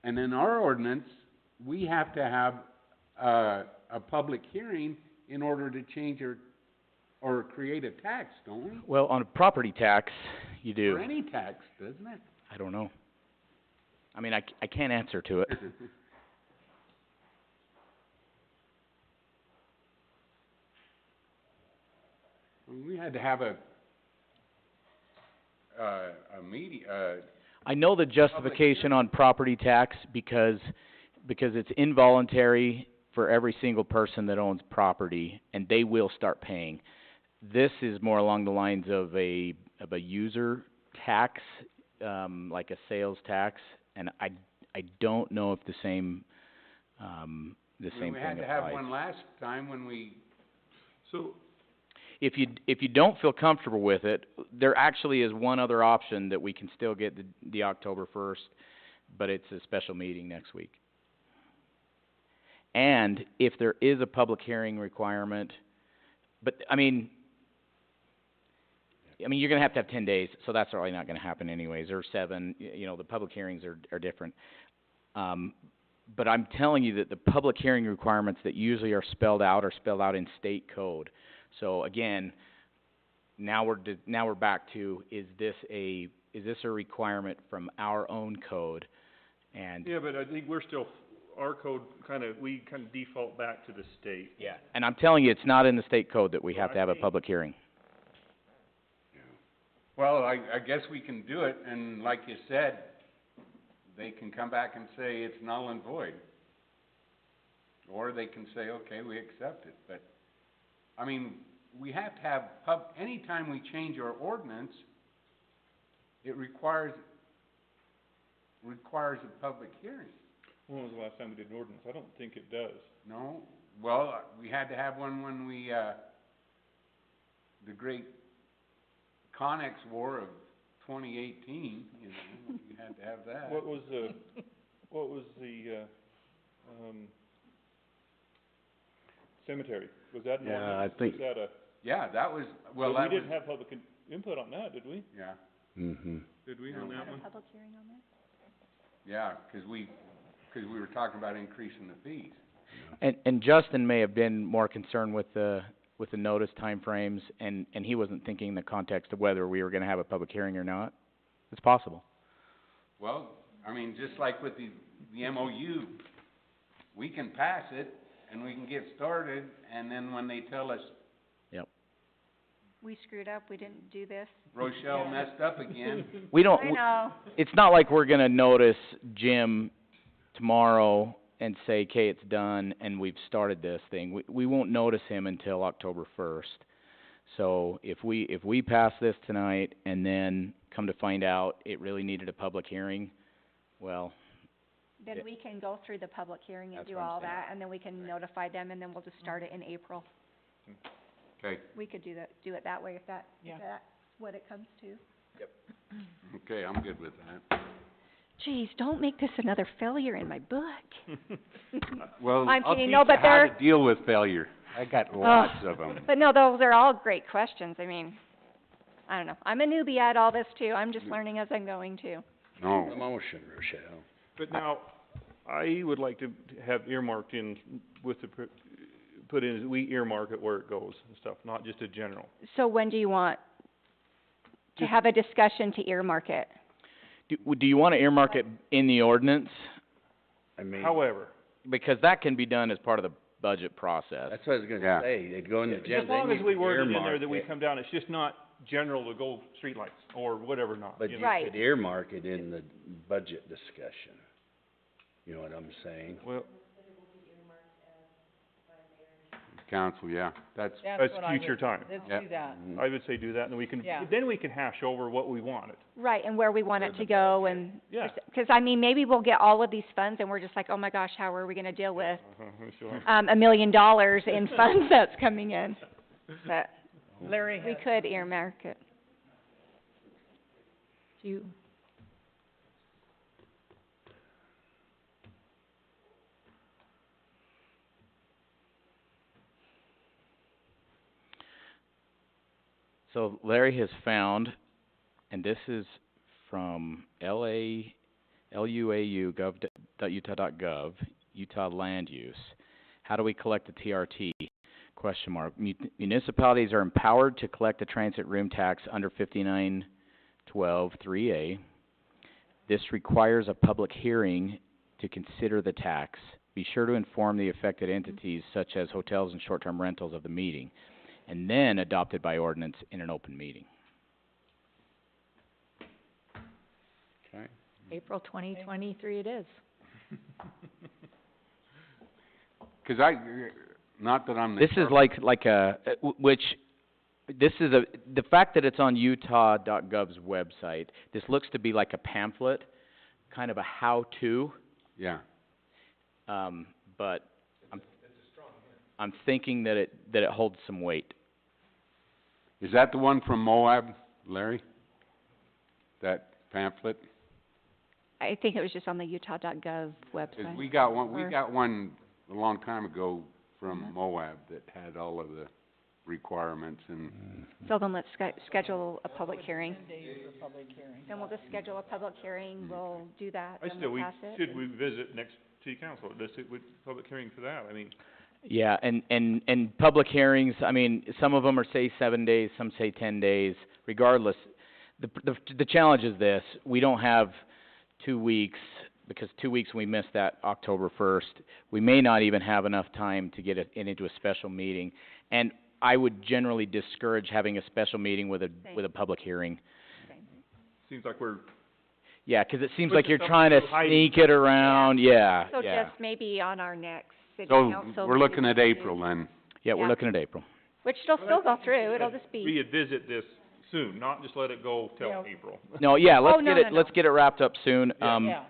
And in our ordinance, we have to have, a public hearing in order to change or create a tax, don't we? Well, on a property tax, you do. Or any tax, doesn't it? I don't know. I mean, I can't answer to it. We had to have a meeting, I know the justification on property tax because it's involuntary for every single person that owns property, and they will start paying. This is more along the lines of a user tax, like a sales tax, and I don't know if the same thing applies. we had to have one last time when we, So, If you don't feel comfortable with it, there actually is one other option that we can still get the October 1st, but it's a special meeting next week. And if there is a public hearing requirement, but, I mean, you're gonna have to have 10 days, so that's probably not gonna happen anyways, or 7, you know, the public hearings are different. But I'm telling you that the public hearing requirements that usually are spelled out in state code. So again, now we're back to, is this a requirement from our own code? And yeah, but I think we're still, our code we kinda default back to the state. yeah, and I'm telling you, it's not in the state code that we have to have a public hearing. well, I guess we can do it, and like you said, they can come back and say it's null and void. Or they can say, okay, we accept it, but, I mean, we have to have anytime we change our ordinance, it requires a public hearing. When was the last time we did an ordinance? I don't think it does. No, well, we had to have one when we, the great Connex War of 2018, you know, we had to have that. What was the cemetery? Was that an Yeah, ordinance? I think- Was that a, Yeah, that was, well, but that we was, didn't have public input on that, did we? yeah, Did we on that one? Public hearing on that? yeah, 'cause we were talking about increasing the fees. And Justin may have been more concerned with the notice timeframes, and he wasn't thinking in the context of whether we were gonna have a public hearing or not. It's possible. Well, I mean, just like with the MOU, we can pass it and we can get started, and then when they tell us We screwed up, we didn't do this. Rochelle messed up again, We don't, I know. it's not like we're gonna notice Jim tomorrow and say, okay, it's done, and we've started this thing. We won't notice him until October 1st. So if we pass this tonight and then come to find out it really needed a public hearing, well, Then we can go through the public hearing and That's do what I'm all saying. that, and then we can notify them, and then we'll just start it in April. okay, We could do it that way if Yeah. that's what it comes to. okay, I'm good with that. Geez, don't make this another failure in my book. Well, I'm I'll kidding, teach no, you but how they're- to deal with failure. I got lots of them. But no, those are all great questions. I mean, I don't know. I'm a newbie at all this too. I'm just learning as I'm going too. No, motion, Rochelle. But now, I would like to have earmarked in with the, put in, we earmark it where it goes and stuff, not just a general. So when do you want to have a discussion to earmark it? do you wanna earmark it in the ordinance? I mean, However, Because that can be done as part of the budget process. that's what I was Yeah. gonna say, they'd go in the as agenda, long they as need we to word it in there earmark that we it. come down, it's just not general to go streetlights or whatever not, But you you know. Right. could earmark it in the budget discussion. You know what I'm saying? Well, council, yeah, that's, That's what I future would- time. Let's Yep. do that. I would say do that, and then we can, Yeah. then we can hash over what we wanted. Right, and where we want it to go and, Yeah. cause I mean, maybe we'll get all of these funds and we're just like, oh my gosh, how are we gonna deal with, Sure. $1 million in funds that's coming in? But Larry we has, could earmark it. Do you, So Larry has found, and this is from luau.utah.gov, Utah Land Use, How do we collect the TRT? Question mark. Municipalities are empowered to collect the transit room tax under 5912(3)(a). This requires a public hearing to consider the tax. Be sure to inform the affected entities such as hotels and short-term rentals of the meeting, and then adopted by ordinance in an open meeting. Okay. April 2023 it is. 'Cause not that I'm the... This is like a, the fact that it's on utah.gov's website, this looks to be like a pamphlet, kind of a how-to, Yeah. but I'm thinking that it holds some weight. Is that the one from Moab, Larry? That pamphlet? I think it was just on the utah.gov 'Cause website. we got one a long time ago from Mhm. Moab that had all of the requirements and... So then let's schedule a public hearing. 10 days for public hearing. Then we'll just schedule a public hearing, we'll do that, I then still, we'll pass it. should we visit next city council, just with public hearing for that, I mean, Yeah, and public hearings, I mean, some of them are say 7 days, some say 10 days. Regardless, the challenge is this: we don't have 2 weeks, because 2 weeks we missed that October 1st. We may not even have enough time to get it into a special meeting, and I would generally discourage having a special meeting with a public hearing. seems like we're, Yeah, 'cause it seems Put like the you're stuff trying to to hide. sneak it around. Yeah, So yeah. just maybe on our next city So, council we're looking meeting, at April then. Yeah, we're yeah. looking at April. which it'll still go through, it'll just be, revisit this soon, not just let it go till Yeah. April. No, yeah, Oh, let's no, get no, it, no. let's get it wrapped up soon. Yeah. Yeah.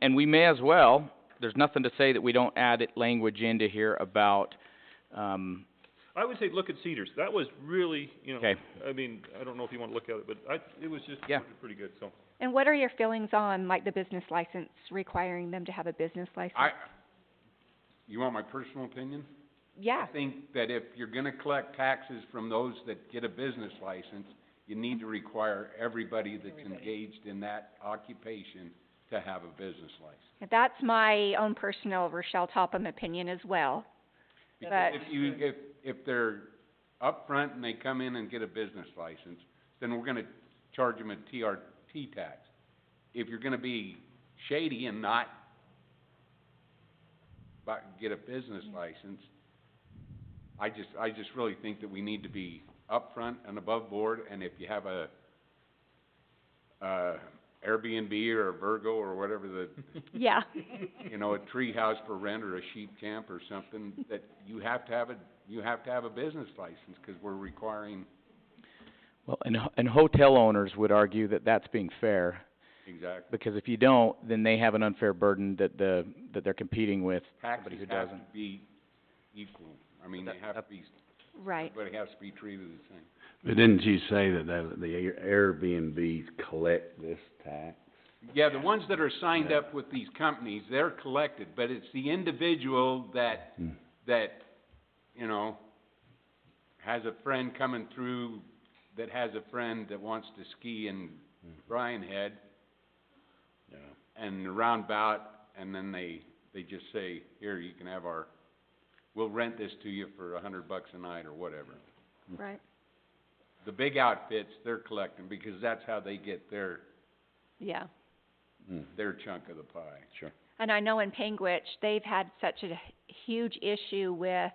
And we may as well, there's nothing to say that we don't add it language into here about, I would say look at Cedars, that was really, okay, I mean, I don't know if you wanna look at it, but it was just Yeah. pretty good, so. and what are your feelings on, like, the business license, requiring them to have a business license? You want my personal opinion? Yeah, I think that if you're gonna collect taxes from those that get a business license, you need to require everybody that's engaged in that occupation to have a business license. that's my own personal Rochelle Topham opinion as well. Because But- if they're upfront and they come in and get a business license, then we're gonna charge them a TRT tax. If you're gonna be shady and not get a business license, I just really think that we need to be upfront and above board, and if you have a Airbnb or a Virgo or whatever the, Yeah. a tree house for rent or a sheep camp or something, that you have to have a business license, 'cause we're requiring... well, and hotel owners would argue that that's being fair, Exactly. because if you don't, then they have an unfair burden that they're competing with somebody Taxes who have doesn't. to be equal. I mean, they have to be, Right. everybody has to be treated the same. But didn't you say that the Airbnbs collect this tax? Yeah, the ones that are signed up with these companies, they're collected, but it's the individual that, has a friend coming through, that has a friend that wants to ski in Bryan Head, Yeah. and roundabout, and then they just say, here, you can have we'll rent this to you for $100 a night or whatever. Right, The big outfits, they're collecting, because that's how they get their yeah. chunk of the pie. Sure. And I know in Panguitch, they've had such a huge issue with,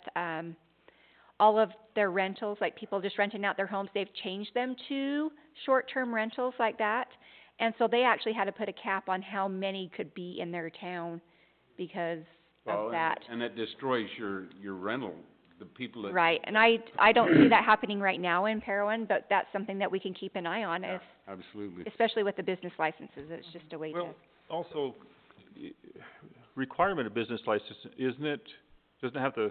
all of their rentals, like people just renting out their homes, they've changed them to short-term rentals like that. And so they actually had to put a cap on how many could be in their town because Well, of that. and it destroys your rental, the people that... Right, and I don't see that happening right now in Parowan, but that's something that we can keep an eye on, Yeah, if, absolutely. especially with the business licenses, it's just a way to. Well, also, requirement of business license, doesn't it have to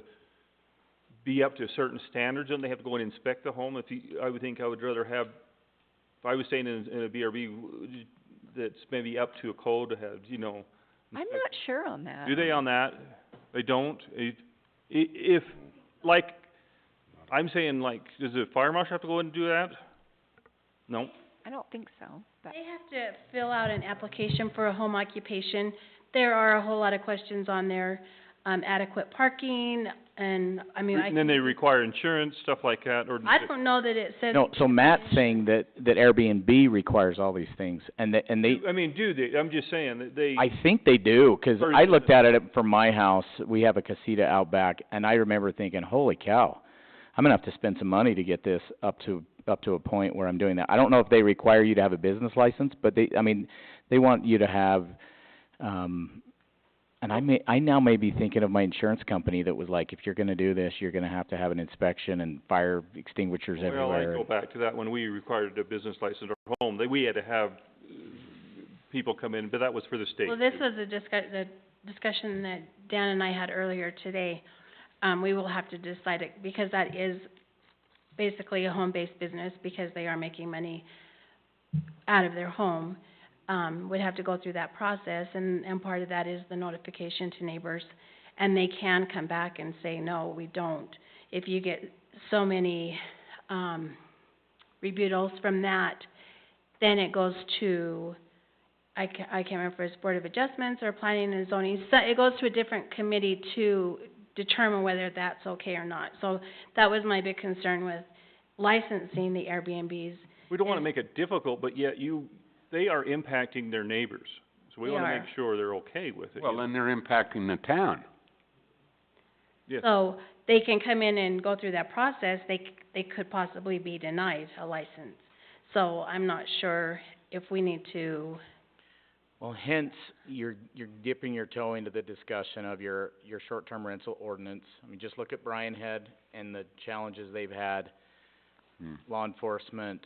be up to certain standards, and they have to go and inspect the home? I would think I would rather have, if I was staying in a BRB, that's maybe up to a code to have, I'm not sure on that. Do they on that? They don't? If, like, I'm saying, like, does the fire marshal have to go in and do that? No? I don't think so, but, They have to fill out an application for a home occupation. There are a whole lot of questions on there. adequate parking, and, I mean, I And then they require insurance, stuff like that, or? I don't know that it says. No, so Matt's saying that Airbnb requires all these things, and they, I mean, do they, I'm just saying that they. I think they do, 'cause Or- I looked at it from my house, we have a casita out back, and I remember thinking, holy cow, I'm gonna have to spend some money to get this up to a point where I'm doing that. I don't know if they require you to have a business license, but they want you to have, and I now may be thinking of my insurance company that was like, if you're gonna do this, you're gonna have to have an inspection and fire extinguishers everywhere. Well, I go back to that when we required a business license or home, we had to have people come in, but that was for the state. Well, this was the discussion that Dan and I had earlier today. We will have to decide it, because that is basically a home-based business, because they are making money out of their home. Would have to go through that process, and part of that is the notification to neighbors. And they can come back and say, no, we don't. If you get so many, rebuttals from that, then it goes to, I can't remember if it's Board of Adjustments or Planning and Zoning. So it goes to a different committee to determine whether that's okay or not. So that was my big concern with licensing the Airbnbs. We don't wanna make it difficult, but yet they are impacting their neighbors. So we They wanna are. make sure they're okay with it. Well, then they're impacting the town. Yes. So they can come in and go through that process, they could possibly be denied a license. So I'm not sure if we need to, Well, hence, you're dipping your toe into the discussion of your short-term rental ordinance. I mean, just look at Bryan Head and the challenges they've had, law enforcement,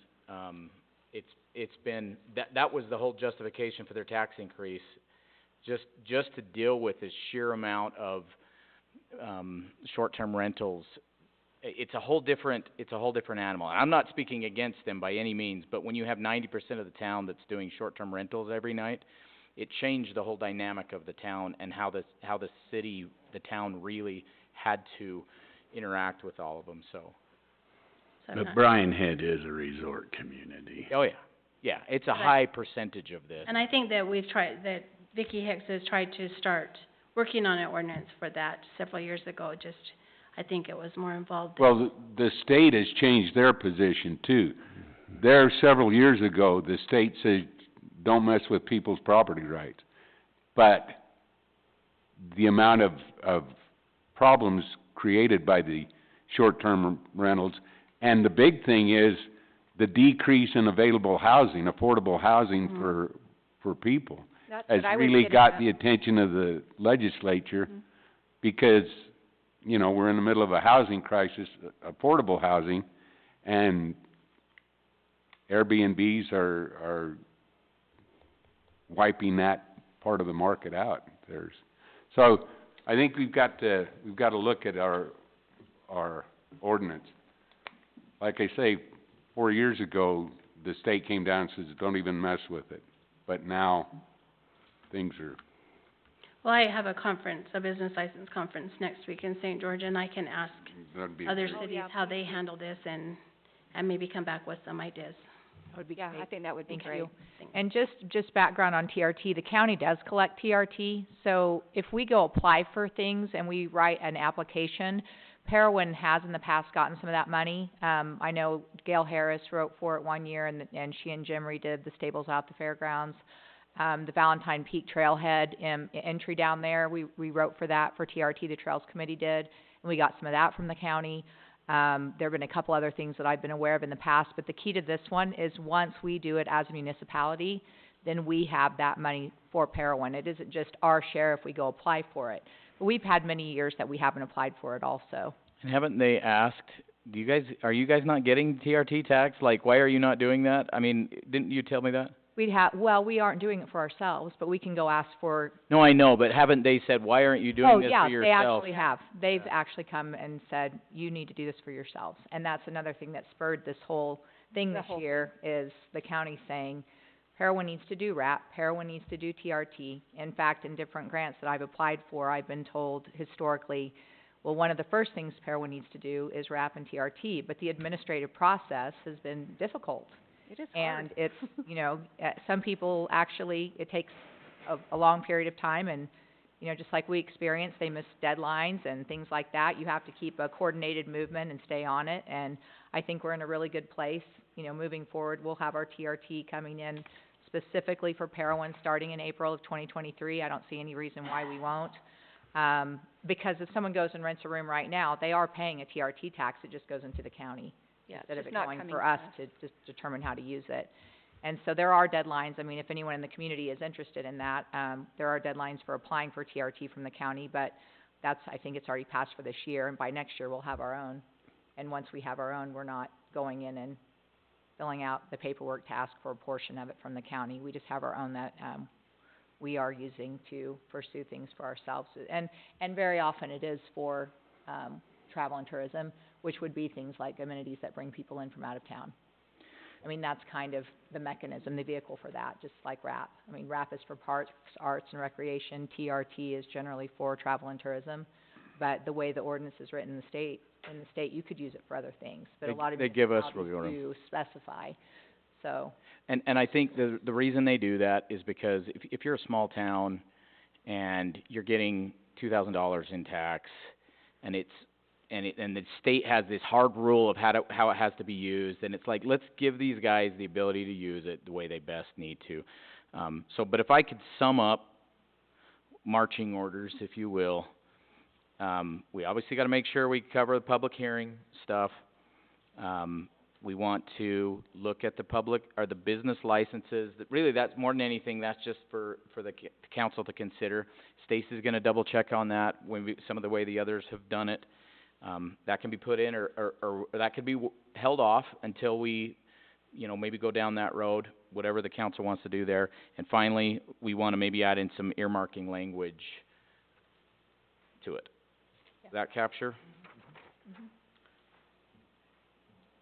it's been, that was the whole justification for their tax increase, just to deal with the sheer amount of, short-term rentals. It's a whole different animal. And I'm not speaking against them by any means, but when you have 90% of the town that's doing short-term rentals every night, it changed the whole dynamic of the town and how the town really had to interact with all of them, so. so I'm But not- Bryan Head is a resort community. Oh, yeah. Yeah, it's a But I- high percentage of this. And I think that that Vicki Hicks has tried to start working on an ordinance for that several years ago, I think it was more involved. Well, the state has changed their position too. There, several years ago, the state said, don't mess with people's property rights. But the amount of problems created by the short-term rentals, and the big thing is the decrease in available housing, affordable housing for people, That's has what I was really getting got at. the attention of the legislature, because, you know, we're in the middle of a housing crisis, affordable housing, and Airbnbs are wiping that part of the market out. So I think we've got to look at our ordinance. Like I say, 4 years ago, the state came down and says, don't even mess with it. But now, things are, Well, I have a business license conference next week in St. George, and I can ask that'd be. other Oh, cities yeah. how they handle this and maybe come back with some ideas. That would be Yeah, great. I think that would be Thank great. you. And just background on TRT, the county does collect TRT, so if we go apply for things and we write an application, Parowan has in the past gotten some of that money. I know Gail Harris wrote for it one year, and she and Jim redid the stables out at the fairgrounds. The Valentine Peak Trailhead, entry down there, we wrote for that for TRT, the Trails Committee did, and we got some of that from the county. There've been a couple other things that I've been aware of in the past, but the key to this one is once we do it as a municipality, then we have that money for Parowan. It isn't just our share if we go apply for it. But we've had many years that we haven't applied for it also. And haven't they asked, are you guys not getting TRT tax? Like, why are you not doing that? I mean, didn't you tell me that? We aren't doing it for ourselves, but we can go ask for. No, I know, but haven't they said, why aren't you doing this for Oh, yeah, yourself? they actually have. They've actually come and said, you need to do this for yourselves. And that's another thing that spurred this whole thing this year, is the county saying, Parowan needs to do RAP, Parowan needs to do TRT. In fact, in different grants that I've applied for, I've been told historically, well, one of the first things Parowan needs to do is RAP and TRT, but the administrative process has been difficult. It is hard. And it's, some people actually, it takes a long period of time, and you know, just like we experienced, they miss deadlines and things like that. You have to keep a coordinated movement and stay on it, and I think we're in a really good place. You know, moving forward, we'll have our TRT coming in specifically for Parowan starting in April of 2023. I don't see any reason why we won't. Because if someone goes and rents a room right now, they are paying a TRT tax, it just goes into the county. Yeah, Instead of just it not going coming for to us us. to just determine how to use it. And so there are deadlines. I mean, if anyone in the community is interested in that, there are deadlines for applying for TRT from the county, but that's, I think it's already passed for this year, and by next year we'll have our own. And once we have our own, we're not going in and filling out the paperwork to ask for a portion of it from the county. We just have our own that, we are using to pursue things for ourselves. And very often it is for, travel and tourism, which would be things like amenities that bring people in from out of town. I mean, that's kind of the mechanism, the vehicle for that, just like RAP. I mean, RAP is for parks, arts, and recreation. TRT is generally for travel and tourism. But the way the ordinance is written in the state, you could use it for other things. But a lot of They give us municipalities do specify, so. And I think the reason they do that is because if you're a small town and you're getting $2,000 in tax, and the state has this hard rule of how it has to be used, and it's like, let's give these guys the ability to use it the way they best need to. But if I could sum up marching orders, if you will, we obviously gotta make sure we cover the public hearing stuff. We want to look at the public, or the business licenses, really that's more than anything, that's just for the council to consider. Stacy's gonna double check on that some of the way the others have done it. That can be put in, or that could be held off until we, you know, maybe go down that road, whatever the council wants to do there. And finally, we wanna maybe add in some earmarking language to it. Does that capture?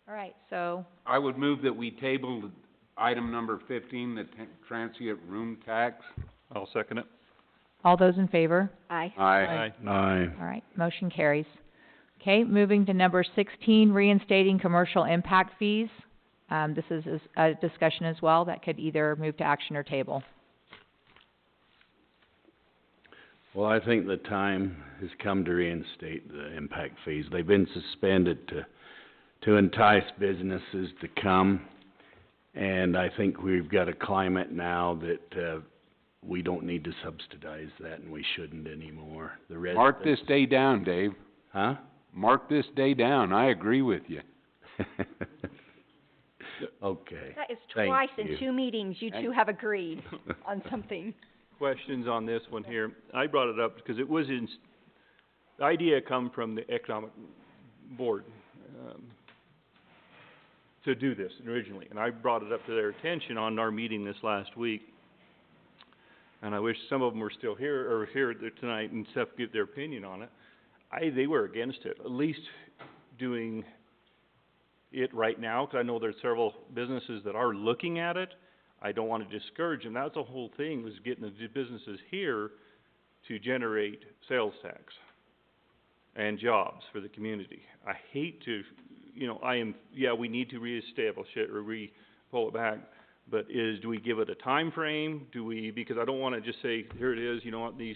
All right, so, I would move that we table item number 15, the transient room tax. I'll second it. all those in favor? Aye. Aye. Aye. All right, motion carries. Okay, moving to number 16, reinstating commercial impact fees. This is a discussion as well that could either move to action or table. Well, I think the time has come to reinstate the impact fees. They've been suspended to entice businesses to come, and I think we've got a climate now that, we don't need to subsidize that, and we shouldn't anymore. The residents... Mark this day down, Dave. Huh? Mark this day down. I agree with you. Okay. That is Thank twice you. in 2 meetings you two have agreed on something. Questions on this one here. I brought it up because it was the idea come from the economic board, to do this originally. And I brought it up to their attention on our meeting this last week. And I wish some of them were still here, or here tonight, and stuff, give their opinion on it. They were against it, at least doing it right now, because I know there's several businesses that are looking at it. I don't want to discourage them. That's the whole thing, was getting the businesses here to generate sales tax and jobs for the community. I hate to, you know, we need to reestablish it or pull it back, but do we give it a time frame? Because I don't want to just say, here it is, you know, these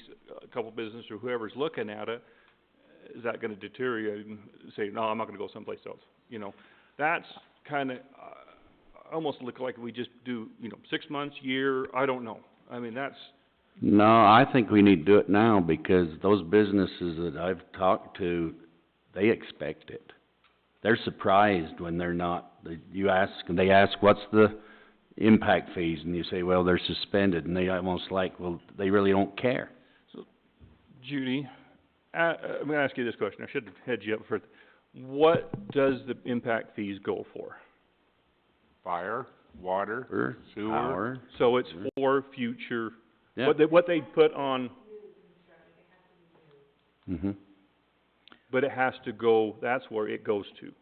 couple businesses or whoever's looking at it, is that going to deteriorate and say, no, I'm not going to go someplace else? You know, that's kind of, almost look like we just do, you know, 6 months, year, I don't know. I mean, that's... No, I think we need to do it now, because those businesses that I've talked to, they expect it. They're surprised when they're not. They ask, what's the impact fees? And you say, well, they're suspended, and they almost like, well, they really don't care. So, Judy, I'm going to ask you this question. I should have had you up for it. What does the impact fees go for? Fire, water, sewer. Power. So it's for future, Yeah. what they put on, Mhm. but it has to go, that's where it goes to.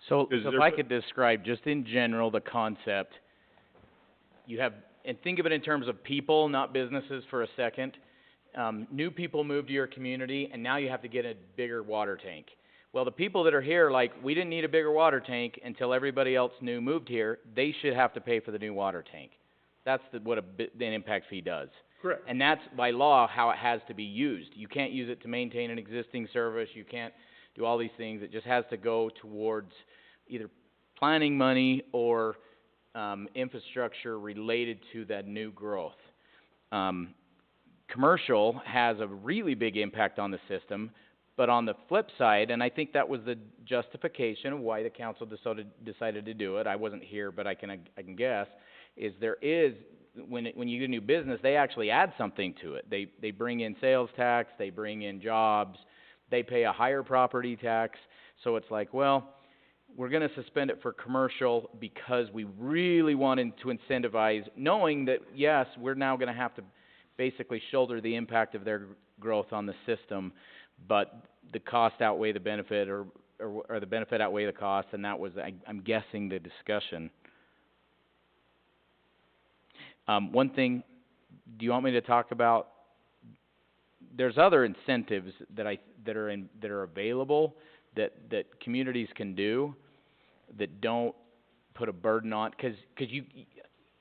So Is if there- I could describe just in general the concept, you have, and think of it in terms of people, not businesses for a second. New people move to your community, and now you have to get a bigger water tank. Well, the people that are here, like, we didn't need a bigger water tank until everybody else moved here, they should have to pay for the new water tank. That's what an impact fee does. Correct. And that's by law how it has to be used. You can't use it to maintain an existing service, you can't do all these things. It just has to go towards either planning money or infrastructure related to that new growth. Commercial has a really big impact on the system, but on the flip side, and I think that was the justification of why the council decided to do it, I wasn't here, but I can guess, is there is, when you get a new business, they actually add something to it. They bring in sales tax, they bring in jobs, they pay a higher property tax, so it's like, well, we're gonna suspend it for commercial because we really wanted to incentivize, knowing that, yes, we're now gonna have to basically shoulder the impact of their growth on the system, but the cost outweigh the benefit, or the benefit outweigh the cost, and that was, I'm guessing, the discussion. One thing, do you want me to talk about, there's other incentives that are available that communities can do that don't put a burden on, because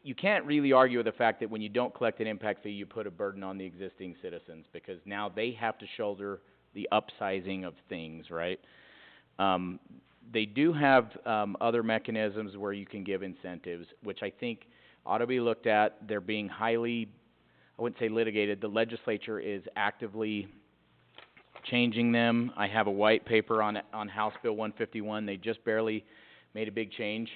you can't really argue with the fact that when you don't collect an impact fee, you put a burden on the existing citizens, because now they have to shoulder the upsizing of things, right? They do have other mechanisms where you can give incentives, which I think ought to be looked at. They're being highly, I wouldn't say litigated, the legislature is actively changing them. I have a white paper on House Bill 151. They just barely made a big change.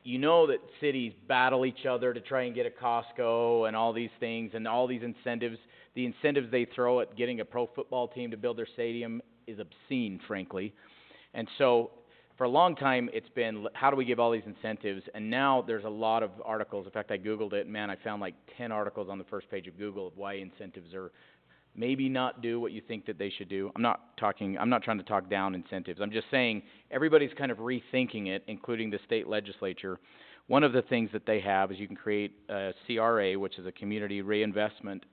You know that cities battle each other to try and get a Costco and all these things and all these incentives. The incentives they throw at getting a pro football team to build their stadium is obscene, frankly. And so for a long time it's been, how do we give all these incentives? And now there's a lot of articles. In fact, I Googled it, and man, I found like 10 articles on the first page of Google of why incentives are maybe not do what you think that they should do. I'm not trying to talk down incentives. I'm just saying everybody's kind of rethinking it, including the state legislature. One of the things that they have is you can create a CRA, which is a community reinvestment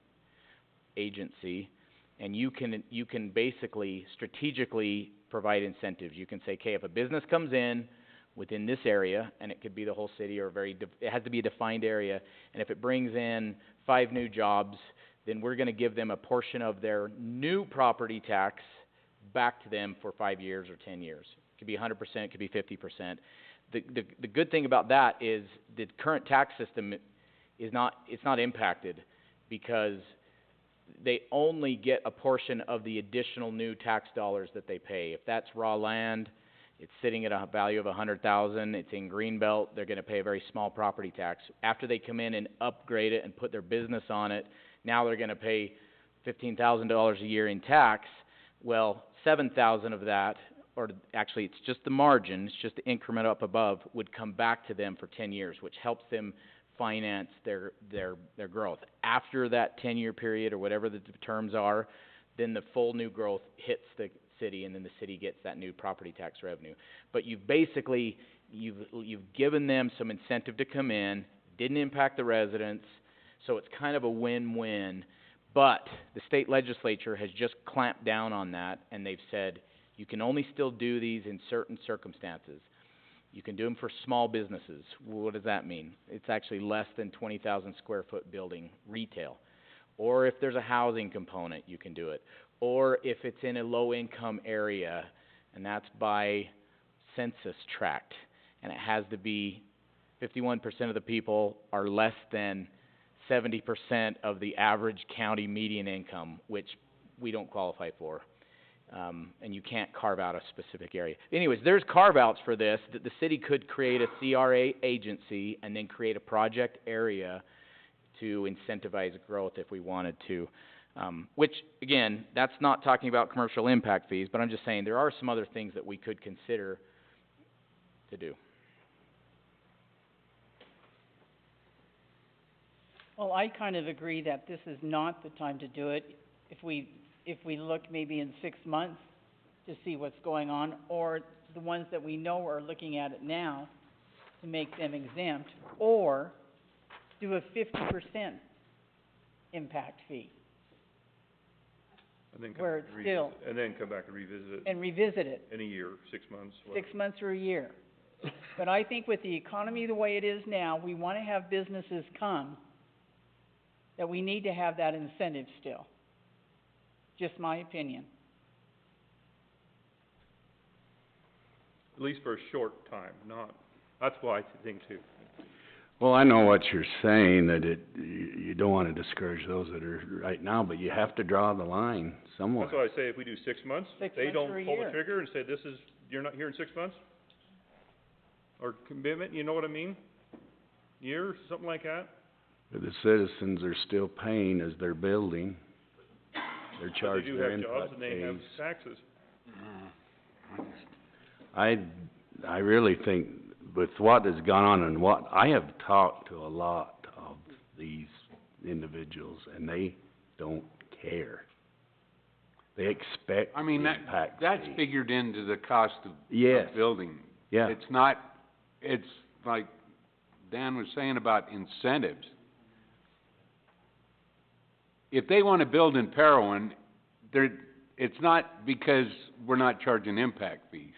agency, and you can basically strategically provide incentives. You can say, okay, if a business comes in within this area, and it could be the whole city or it has to be a defined area, and if it brings in 5 new jobs, then we're gonna give them a portion of their new property tax back to them for 5 years or 10 years. It could be 100%, it could be 50%. The good thing about that is the current tax system is not impacted, because they only get a portion of the additional new tax dollars that they pay. If that's raw land, it's sitting at a value of $100,000, it's in Greenbelt, they're gonna pay a very small property tax. After they come in and upgrade it and put their business on it, now they're gonna pay $15,000 a year in tax. Well, $7,000 of that, or actually it's just the margin, it's just the increment up above, would come back to them for 10 years, which helps them finance their growth. After that 10-year period, or whatever the terms are, then the full new growth hits the city, and then the city gets that new property tax revenue. But you've basically, you've given them some incentive to come in, didn't impact the residents, so it's kind of a win-win. But the state legislature has just clamped down on that, and they've said you can only still do these in certain circumstances. You can do them for small businesses. What does that mean? It's actually less than 20,000 square foot building, retail. Or if there's a housing component, you can do it. Or if it's in a low-income area, and that's by census tract, and it has to be 51% of the people are less than 70% of the average county median income, which we don't qualify for. And you can't carve out a specific area. Anyways, there's carve-outs for this, that the city could create a CRA agency and then create a project area to incentivize growth if we wanted to. Which, again, that's not talking about commercial impact fees, but I'm just saying there are some other things that we could consider to do. Well, I kind of agree that this is not the time to do it. If we look maybe in 6 months to see what's going on, or the ones that we know are looking at it now, to make them exempt, or do a 50% impact fee, And then come where back it's and still, and then come back and revisit it and revisit it in a year, 6 months, whatever. 6 months or a year. But I think with the economy the way it is now, we wanna have businesses come that we need to have that incentive still. Just my opinion. At least for a short time, not, that's what I think too. Well, I know what you're saying, that you don't wanna discourage those that are right now, but you have to draw the line somewhere. That's why I say if we do 6 months, 6 they months don't or a pull year. the trigger and say, this is, you're not here in 6 months? Or commitment, you know what I mean? Year, something like that? But the citizens are still paying as they're building. They're charging their But they do have jobs impact and they have fees. taxes. I really think with what has gone on and what, I have talked to a lot of these individuals and they don't care. They expect I mean, the that, impact that's fee. figured into the cost of Yes, building. yeah. It's not, it's like Dan was saying about incentives. If they wanna build in Parowan, it's not because we're not charging impact fees.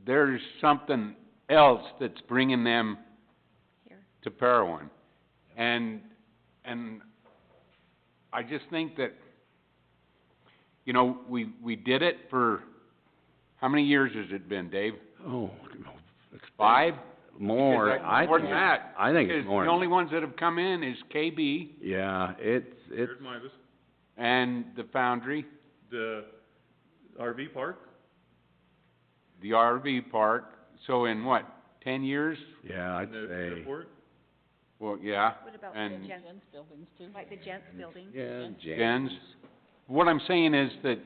There's something else that's bringing them to Parowan. And I just think that, you know, we did it for, how many years has it been, Dave? Oh, it's 5? more, Because I more think, than that. I think it's Because more. the only ones that have come in is KB Yeah, it's, Here's Midas, and the Foundry, the RV park. the RV park. So in what, 10 years? yeah, I'd and the say, airport. Well, yeah, What about and the gents, buildings too. like the gents building? yeah, Jens. What I'm saying is that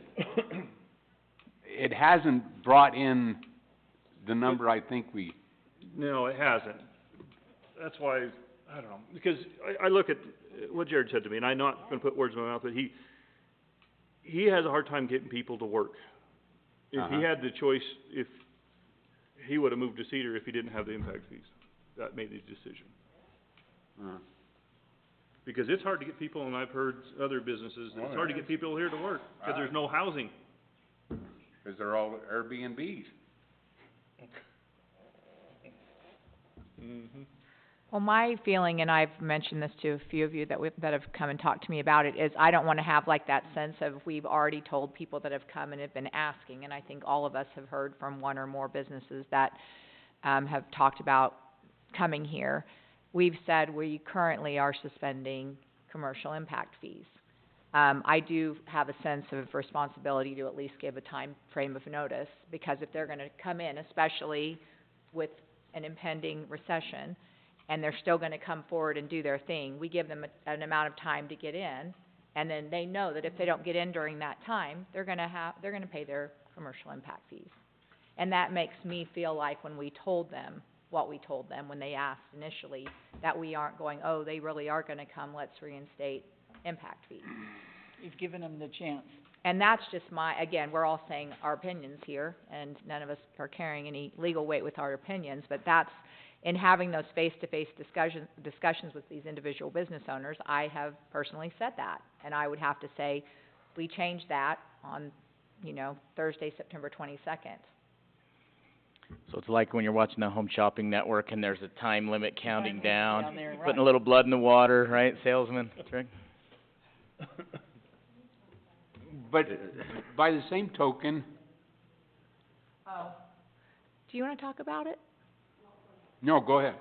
it hasn't brought in the number I think we, No, it hasn't. That's why, I don't know, because I look at what Jared said to me, and I'm not gonna put words in my mouth, but he has a hard time getting people to work. If he Uh-huh. had the choice, if he would've moved to Cedar if he didn't have the impact fees. That made his decision. Because it's hard to get people, and I've heard other businesses, that it's hard to get people here to work, cause there's no housing. because they're all Airbnbs. Mm-hmm. Well, my feeling, and I've mentioned this to a few of you that have come and talked to me about it, is I don't wanna have like that sense of we've already told people that have come and have been asking, and I think all of us have heard from one or more businesses that, have talked about coming here. We've said we currently are suspending commercial impact fees. I do have a sense of responsibility to at least give a time frame of notice, because if they're gonna come in, especially with an impending recession, and they're still gonna come forward and do their thing, we give them an amount of time to get in, and then they know that if they don't get in during that time, they're gonna pay their commercial impact fees. And that makes me feel like when we told them what we told them when they asked initially, that we aren't going, oh, they really are gonna come, let's reinstate impact fees. You've given them the chance. And that's just again, we're all saying our opinions here, and none of us are carrying any legal weight with our opinions, but that's, in having those face-to-face discussions with these individual business owners, I have personally said that. And I would have to say, we changed that on, Thursday, September 22nd. So it's like when you're watching the Home Shopping Network and there's a time limit counting down, there, putting a little blood in the water, right, salesman? That's right. But by the same token, Do you wanna talk about it? no, go ahead.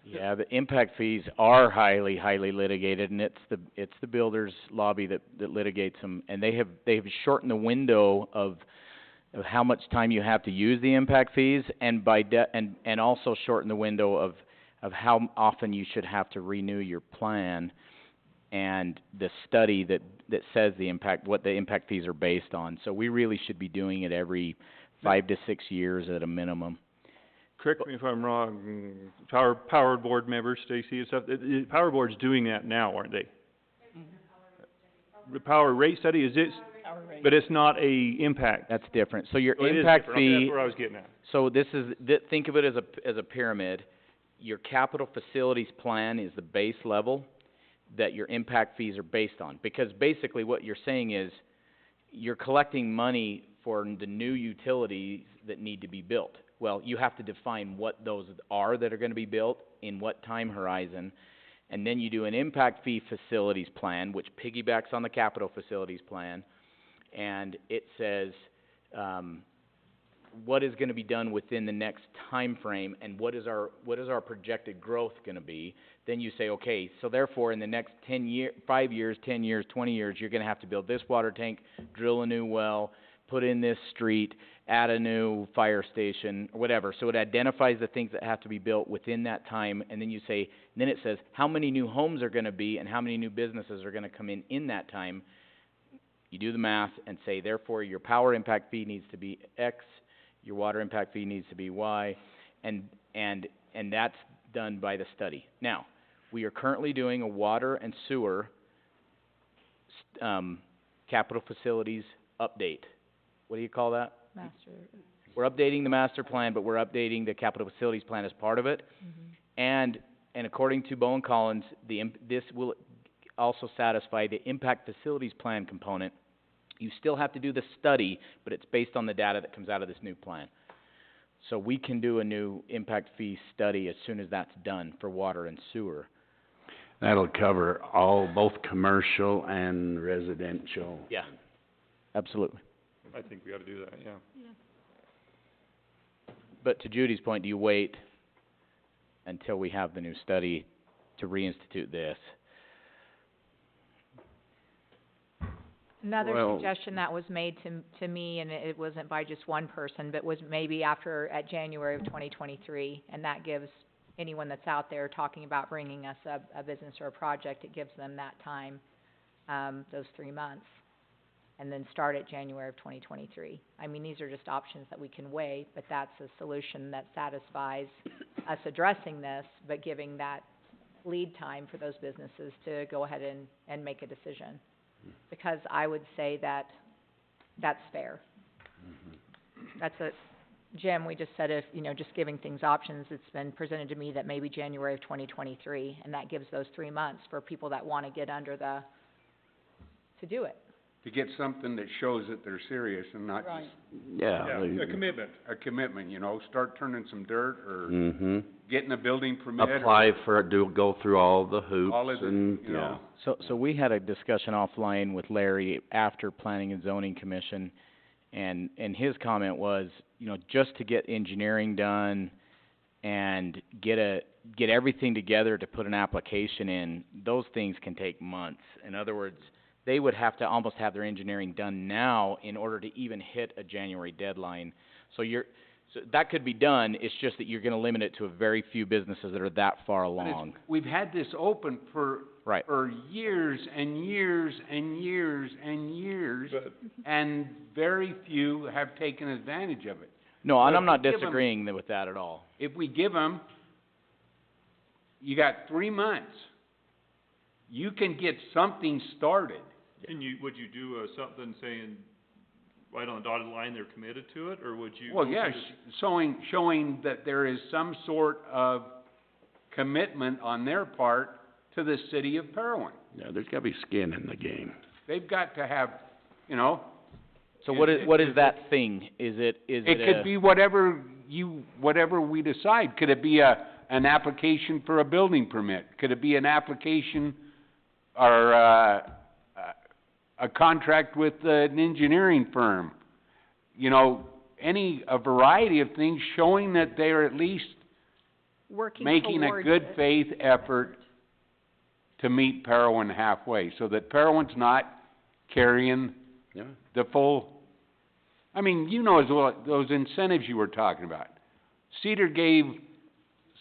Yeah, the impact fees are highly, highly litigated, and it's the builders lobby that litigates them, and they have shortened the window of how much time you have to use the impact fees, and and also shortened the window of how often you should have to renew your plan, and the study that says what the impact fees are based on. So we really should be doing it every 5 to 6 years at a minimum. Correct me if I'm wrong, power board members, Stacy and stuff, the power board's doing that now, aren't they? The power rate study, is it, Power rate. but it's not a impact. That's different. So your So it is impact different. Okay, fee. that's where I was getting at. So this is, think of it as a pyramid. Your capital facilities plan is the base level. that your impact fees are based on. Because basically what you're saying is, you're collecting money for the new utilities that need to be built. Well, you have to define what those are that are gonna be built, in what time horizon, and then you do an impact fee facilities plan, which piggybacks on the capital facilities plan, and it says, what is gonna be done within the next time frame, and what is our projected growth gonna be. Then you say, okay, so therefore in the next 5 years, 10 years, 20 years, you're gonna have to build this water tank, drill a new well, put in this street, add a new fire station, or whatever. So it identifies the things that have to be built within that time, and then you say, and then it says how many new homes are gonna be and how many new businesses are gonna come in that time. You do the math and say, therefore, your power impact fee needs to be X, your water impact fee needs to be Y, and that's done by the study. Now, we are currently doing a water and sewer capital facilities update. What do you call that? We're updating the master plan, but we're updating the capital facilities plan as part of it. And according to Bowen Collins, this will also satisfy the impact facilities plan component. You still have to do the study, but it's based on the data that comes out of this new plan. So we can do a new impact fee study as soon as that's done for water and sewer. That'll cover both commercial and residential. Yeah, absolutely. I think we ought to do that, yeah. But to Judy's point, do you wait until we have the new study to reinstitute this? Another suggestion that was made to me, and it wasn't by just one person, but was maybe at January of 2023, and that gives anyone that's out there talking about bringing us a business or a project, it gives them that time, those 3 months, and then start at January of 2023. I mean, these are just options that we can weigh, but that's a solution that satisfies us addressing this, but giving that lead time for those businesses to go ahead and make a decision. Because I would say that that's fair. Jim, we just said just giving things options, it's been presented to me that maybe January of 2023, and that gives those 3 months for people that wanna get under to do it. To get something that shows that they're serious and not just. Yeah. A commitment. A commitment, start turning some dirt or getting a building permit. Go through all the hoops All of it, and, you know. So we had a discussion offline with Larry after Planning and Zoning Commission, and his comment was, just to get engineering done and get everything together to put an application in, those things can take months. In other words, they would have to almost have their engineering done now in order to even hit a January deadline. So that could be done, it's just that you're gonna limit it to a very few businesses that are that far along. We've had this open for years and years and years and years, and very few have taken advantage of it. No, and I'm not disagreeing with that at all. If we give them, you got 3 months, you can get something started. And would you do something saying, right on the dotted line, they're committed to it, or would you? Well, yes, showing that there is some sort of commitment on their part to the city of Parowan. yeah, there's gotta be skin in the game. They've got to have, So what is that thing? It could be whatever we decide. Could it be an application for a building permit? Could it be an application or a contract with an engineering firm? A variety of things showing that they're at least making a good faith effort to meet Parowan halfway, so that Parowan's not carrying the full. I mean, as well, those incentives you were talking about. Cedar gave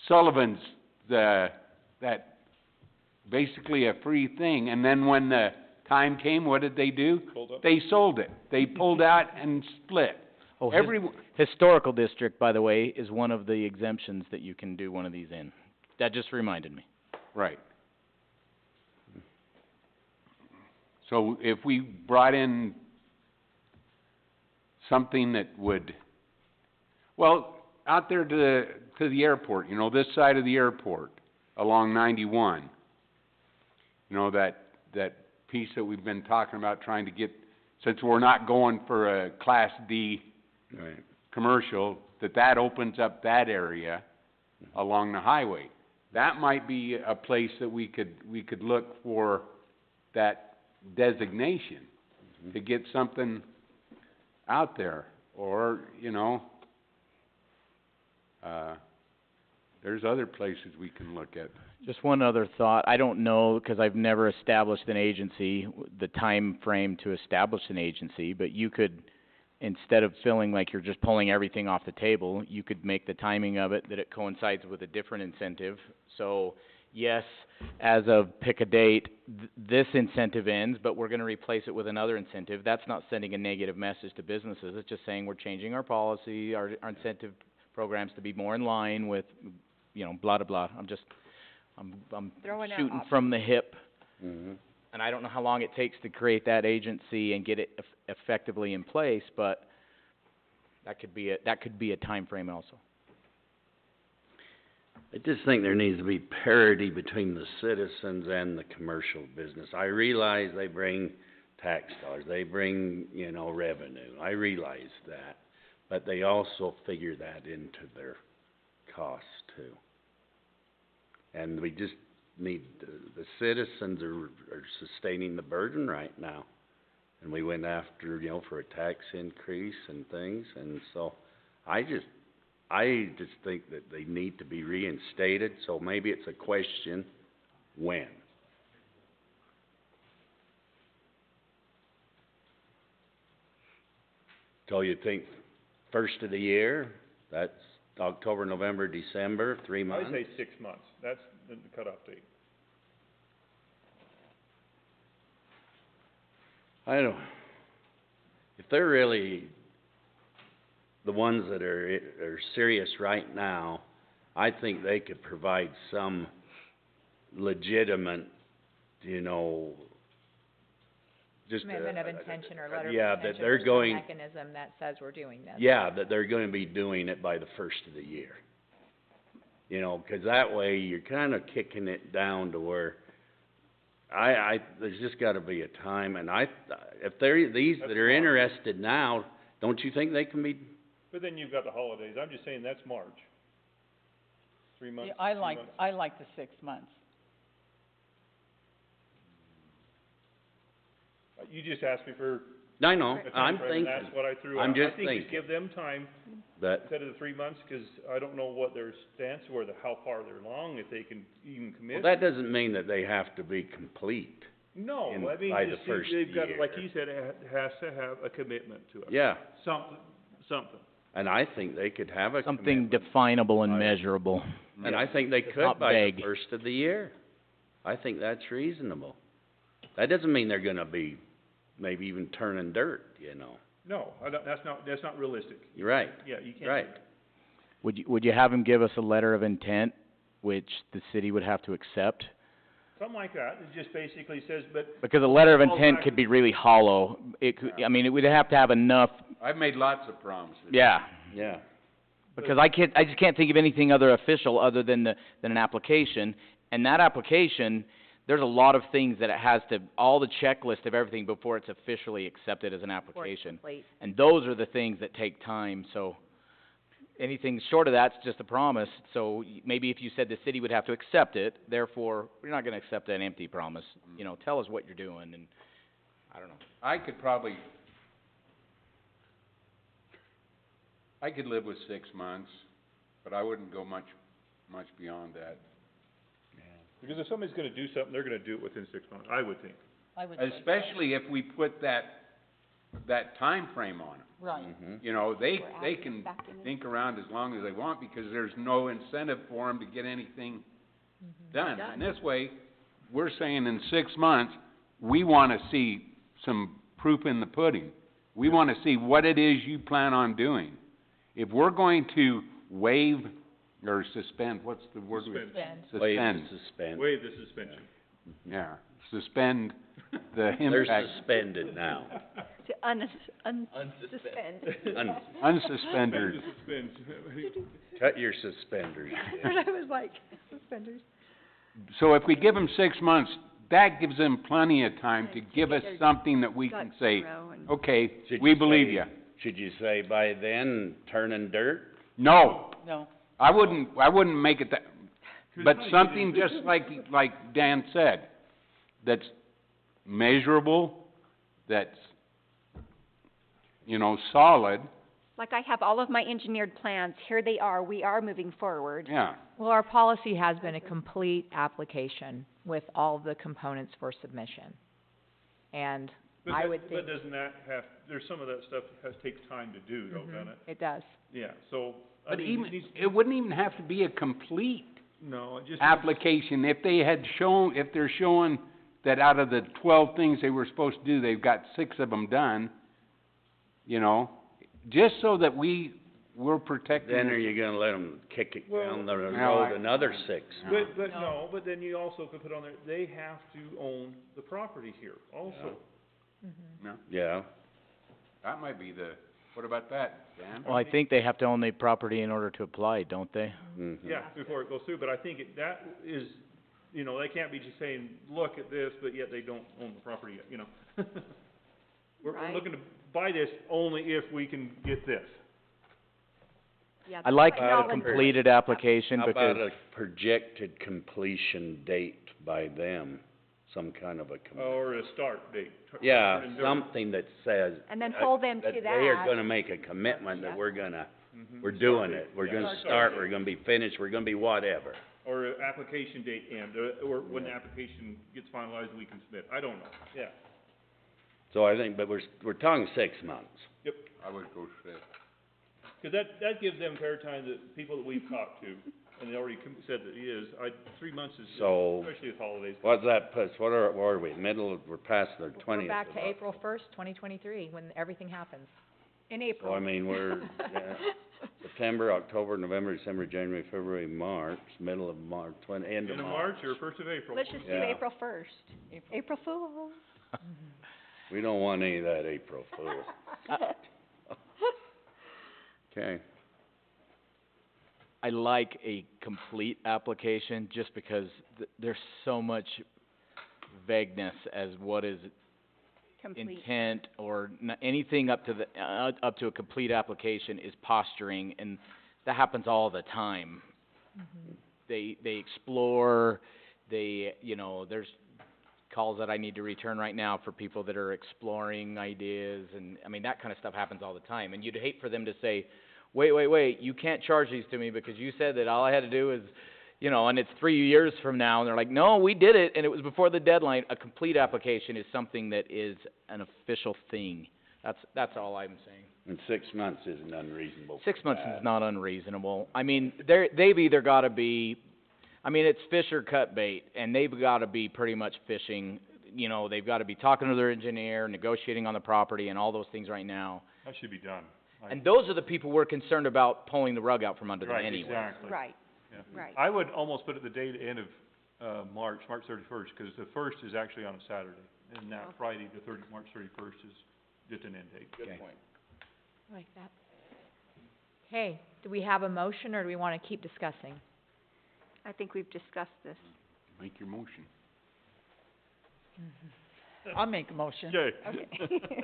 Sullivan's that basically a free thing, and then when the time came, what did they do? They sold it. They pulled out and split. Historical district, by the way, is one of the exemptions that you can do one of these in. That just reminded me. Right. So if we brought in something that would, out there to the airport, this side of the airport, along 91, You know, that piece that we've been talking about, trying to get, since we're not going for a Class D Right. commercial, that opens up that area along the highway. That might be a place that we could look for that designation to get something out there, or, you know, there's other places we can look at. Just one other thought. I don't know, 'cause I've never established an agency, the time frame to establish an agency, but you could, instead of feeling like you're just pulling everything off the table, you could make the timing of it that it coincides with a different incentive. So, yes, as of pick a date, this incentive ends, but we're gonna replace it with another incentive. That's not sending a negative message to businesses. It's just saying we're changing our policy, our incentive programs to be more in line with, you know, blah, blah, blah. I'm Throwing out shooting from the hip. Mm-hmm. And I don't know how long it takes to create that agency and get it effectively in place, but that could be a time frame also. I just think there needs to be parity between the citizens and the commercial business. I realize they bring tax dollars, they bring, you know, revenue. I realize that. But they also figure that into their costs too. And we just need, the citizens are sustaining the burden right now. And we went after, you know, for a tax increase and things, and so I just think that they need to be reinstated, so maybe it's a question, when? So you think first of the year, that's October, November, December, 3 months? I would say 6 months, that's the cutoff date. I don't, if they're really the ones that are serious right now, I think they could provide some legitimate, you know, just Commitment of intention or letter of yeah, intention that they're or some going, mechanism that says we're doing this. yeah, that they're gonna be doing it by the first of the year. You know, 'cause that way you're kinda kicking it down to where there's just gotta be a time, and if they're, these that are interested now, don't you think they can be? But then you've got the holidays, I'm just saying that's March. 3 months, Yeah, 2 months. I like the 6 months. You just asked me for I know, a I'm timeframe, thinking, and that's what I threw out. I'm just I think thinking. we give them time that, instead of the 3 months, 'cause I don't know what their stance, or how far they're along, if they can even commit. well, that doesn't mean that they have to be complete. No, in- I mean, by the just, first they've got, like year. you said, it has to have a commitment to it. Yeah, Something. and I think they could have a Something commitment. definable and Right. measurable. And I think they It's could not by the vague. first of the year. I think that's reasonable. That doesn't mean they're gonna be maybe even turning dirt, you know. No, that's not realistic. You're right, Yeah, you can't do right. that. Would you have them give us a letter of intent, which the city would have to accept? Something like that, it just basically says, but Because a letter of Falls intent back could to- be really hollow. It could, I mean, it would have to have enough, I've made lots of promises. yeah. Yeah. Because I just can't think of anything official other than an application. And that application, there's a lot of things that it has to, all the checklist of everything before it's officially accepted as an Before it's application. complete. And those are the things that take time, so anything short of that's just a promise. So maybe if you said the city would have to accept it, therefore, we're not gonna accept an empty promise. You know, tell us what you're doing, and, I don't know. I could live with 6 months, but I wouldn't go much beyond that. because if somebody's gonna do something, they're gonna do it within 6 months, I would think. I would think. Especially if we put that time frame on it. Right. Mhm. You know, they We're adding can back in. think around as long as they want, because there's no incentive for them to get anything done. And this way, we're saying in 6 months, we wanna see some proof in the pudding. We wanna see what it is you plan on doing. If we're going to waive or suspend, what's the word? Suspend. Waive Suspend, the suspension. Waive the suspension. yeah, suspend the They're impact, suspended now. To unsuspend. unsuspended. Cut your suspenders. That's what I was like, suspenders. So if we give them 6 months, that gives them plenty of time to give us something that we can say, okay, we believe you. Should you say by then, turning dirt? No, No. I wouldn't make it that, but something just like Dan said, that's measurable, that's, solid, Like I have all of my engineered plans, here they are, we are moving forward. yeah. Well, our policy has been a complete application with all the components for submission. And I would think. But doesn't that there's some of that stuff takes time to do though, doesn't it? It does. Yeah, so, But it wouldn't even have to be a complete no, it just. application. If they're showing that out of the 12 things they were supposed to do, they've got 6 of them done, just so that we're protecting. Then are you gonna let them kick it down the no, road another 6? But then you also could put on there, they have to own the property here also. No, Yeah. that might be what about that, Dan? Well, I think they have to own the property in order to apply, don't they? Mm-hmm. Yeah, before it goes through, but I think that is, they can't be just saying, look at this, but yet they don't own the property yet, We're looking to buy this only if we can get this. Yeah, I like but the not completed application How because, about a projected completion date by them, some kind of a Or a start date. Yeah, Turn and dirt. something that says. And then hold them to That they are that. gonna make a commitment that Yeah. we're doing it, we're Yeah. gonna start, we're gonna be finished, we're gonna be whatever. Or an application date end, or when the application gets finalized, we can submit, I don't know, yeah. So I think, but we're talking 6 months. Yep. I would go 6. Cause that gives them fair time, the people that we've talked to, and they already said that it is, 3 months is, So, especially with holidays. what's that puts, what are we, we're past the 20th. We're back of to October. April 1st, 2023, when everything happens. In So April. I mean, we're, September, October, November, December, January, February, March, middle of March, end of End of March. March or first of April. Let's just do Yeah. April 1st. April Fool. We don't want any of that April Fool. Okay. I like a complete application just because there's so much vagueness as what is Complete. intent or anything up to a complete application is posturing, and that happens all the time. They explore, there's calls that I need to return right now for people that are exploring ideas, and, I mean, that kind of stuff happens all the time, and you'd hate for them to say, wait, you can't charge these to me because you said that all I had to do is, and it's 3 years from now, and they're like, no, we did it, and it was before the deadline. A complete application is something that is an official thing. That's all I'm saying. And 6 months isn't unreasonable. 6 months is not unreasonable. I mean, they've either gotta be, it's fish or cut bait, and they've gotta be pretty much fishing. They've gotta be talking to their engineer, negotiating on the property, and all those things right now. That should be done. And those are the people we're concerned about pulling the rug out from under them Right, anyway. exactly. Right, Yeah. right. I would almost put it the day, end of, March 31st, cause the 1st is actually on a Saturday, and that Friday, March 31st is just an end date. Good point. Like that. Okay, do we have a motion, or do we wanna keep discussing? I think we've discussed this. Make your motion. I'll make a motion. Okay. Okay.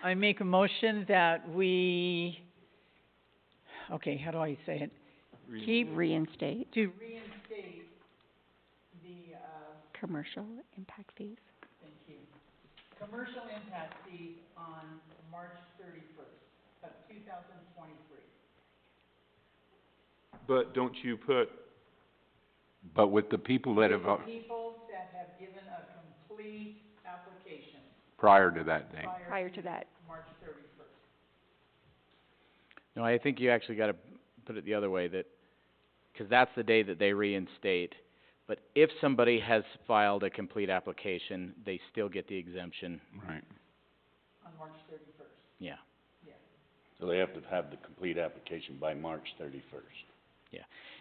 I make a motion that how do I say it? Keep, Reinstate to reinstate the, commercial impact fees. thank you, commercial impact fees on March 31st of 2023. But don't you put, but with the people that have, People that have given a complete application prior to that date. Prior to that. March 31st. No, I think you actually gotta put it the other way, cause that's the day that they reinstate. But if somebody has filed a complete application, they still get the exemption. Right. On March 31st, Yeah. yes. So they have to have the complete application by March 31st.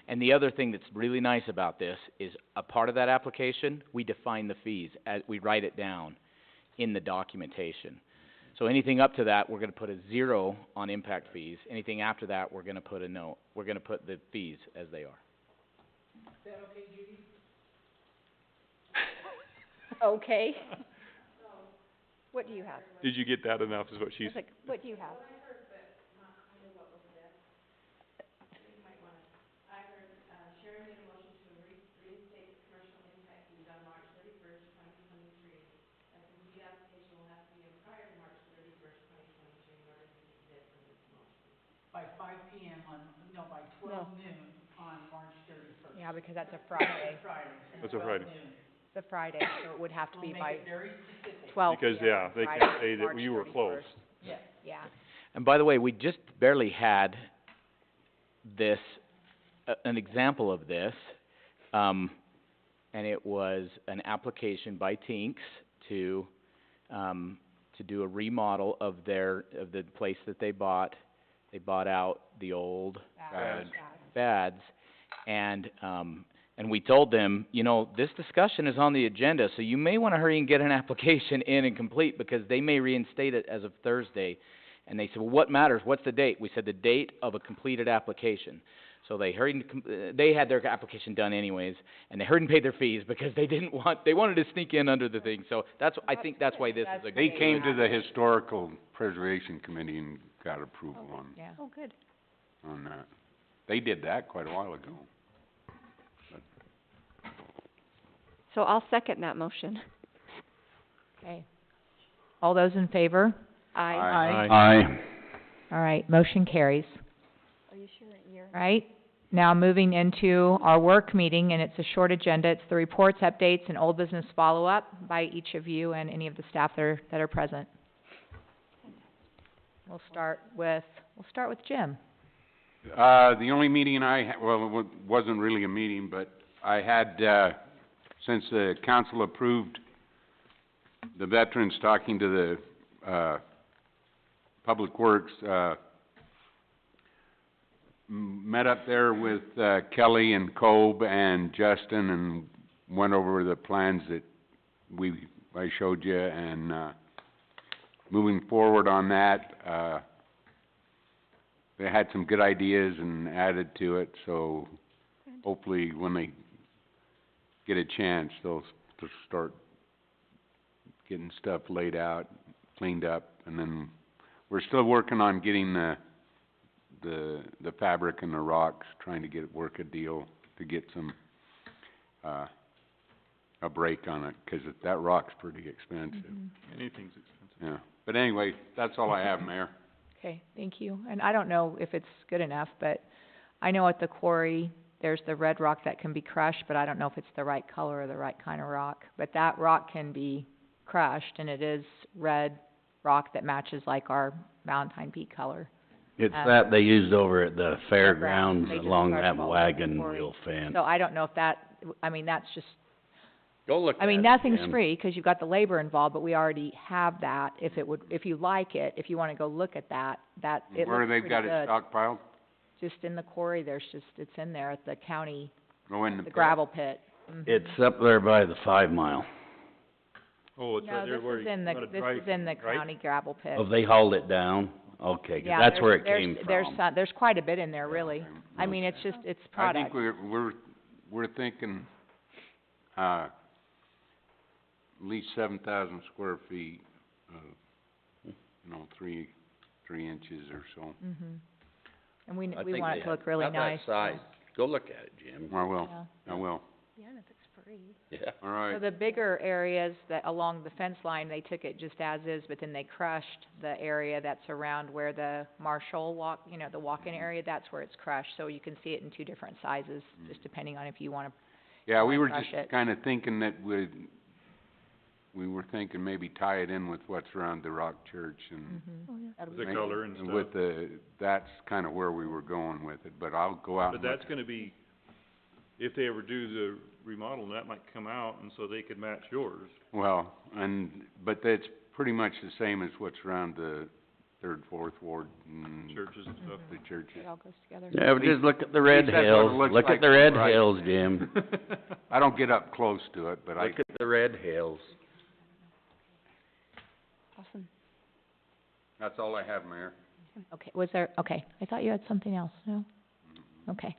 And the other thing that's really nice about this is a part of that application, we define the fees, we write it down in the documentation. So anything up to that, we're gonna put a 0 on impact fees. Anything after that, we're gonna put a note. We're gonna put the fees as they are. Is that okay, Judy? Okay. What do you have? Did you get that enough, is what I she's... was like, what do you have? By 5 p.m. by No. noon on March 31st. Yeah, because that's a Friday. Friday. That's a Friday. It's a Friday, so it would have to be We'll by make it very specific. 12 Because, p.m. yeah, on they Friday, can't say that March you were 31st. closed. Yes. Yeah. And by the way, we just barely had this, an example of this, and it was an application by Tinks to do a remodel of the place that they bought. They bought out the old fads, and we told them, you know, this discussion is on the agenda, so you may want to hurry and get an application in and complete, because they may reinstate it as of Thursday. And they said, well, what matters? What's the date? We said the date of a completed application. So they hurried and they had their application done anyways, and they hurried and paid their fees because they wanted to sneak in under the thing. So I think that's why this is a They good came to the Historical Preservation Committee and got approval Yeah. Oh, good. on that. They did that quite a while ago. So I'll second that motion. Okay. All those in favor? Aye. Aye. All right, motion carries. Are you sure you're? All right, now moving into our work meeting, and it's a short agenda. It's the reports, updates, and old business follow-up by each of you and any of the staff that are present. We'll start with Jim. The only meeting it wasn't really a meeting, but I had, since the council approved the veterans talking to the, Public Works, met up there with, Kelly and Cobe and Justin and went over the plans that I showed you, and, moving forward on that, they had some good ideas and added to it, so hopefully when they get a chance, they'll start getting stuff laid out, cleaned up, and then we're still working on getting the fabric and the rocks, trying to work a deal to get some, a break on it, 'cause that rock's pretty expensive. Anything's expensive. Yeah, but anyway, that's all I have, Mayor. Okay, thank you. And I don't know if it's good enough, but I know at the quarry, there's the red rock that can be crushed, but I don't know if it's the right color or the right kind of rock. But that rock can be crushed, and it is red rock that matches like our Valentine Peak color. It's that they used over at the fairgrounds They just along crushed that all the wagon quarry. wheel fence. So I don't know if that, I mean, that's just, Go look I mean, at it, nothing's Jim. free, 'cause you've got the labor involved, but we already have that. If you like it, if you wanna go look at that, it Where looks they've pretty got it good. stockpiled? Just in the quarry, it's in there at the county, Go in the the pit? gravel pit. It's up there by the 5 Mile. Oh, it's right there where you gotta This drive, is in the right? county gravel pit. Oh, they hauled it down? Okay, 'cause Yeah, that's where it came from. there's quite a bit in there, really. I mean, it's just, it's I think product. we're thinking, at least 7,000 square feet of, 3 inches or so. And we I want think it they to look really have nice. that size. Go look at it, Jim. I will, Yeah. I will. Yeah, and if it's free. Yeah. All right. So the bigger areas that, along the fence line, they took it just as is, but then they crushed the area that's around where the Marshall walk, the walk-in area, that's where it's crushed. So you can see it in 2 different sizes, just depending on if you wanna, Yeah, we were crush just it. kinda thinking that we were thinking maybe tie it in with what's around the Rock Church and Oh, yeah. that'll The be color and and stuff. with that's kinda where we were going with it, but I'll go out But and look. that's gonna be, if they ever do the remodel, that might come out, and so they could match yours. Well, but that's pretty much the same as what's around the 3rd, 4th Ward and Churches and stuff. the churches. it all goes together. Yeah, but just look at the red least that's what it hills. looks Look like at the red right hills, there. Jim. I don't get up close to it, but Look at the red hills. Awesome. that's all I have, Mayor. Okay, I thought you had something else, no? Okay.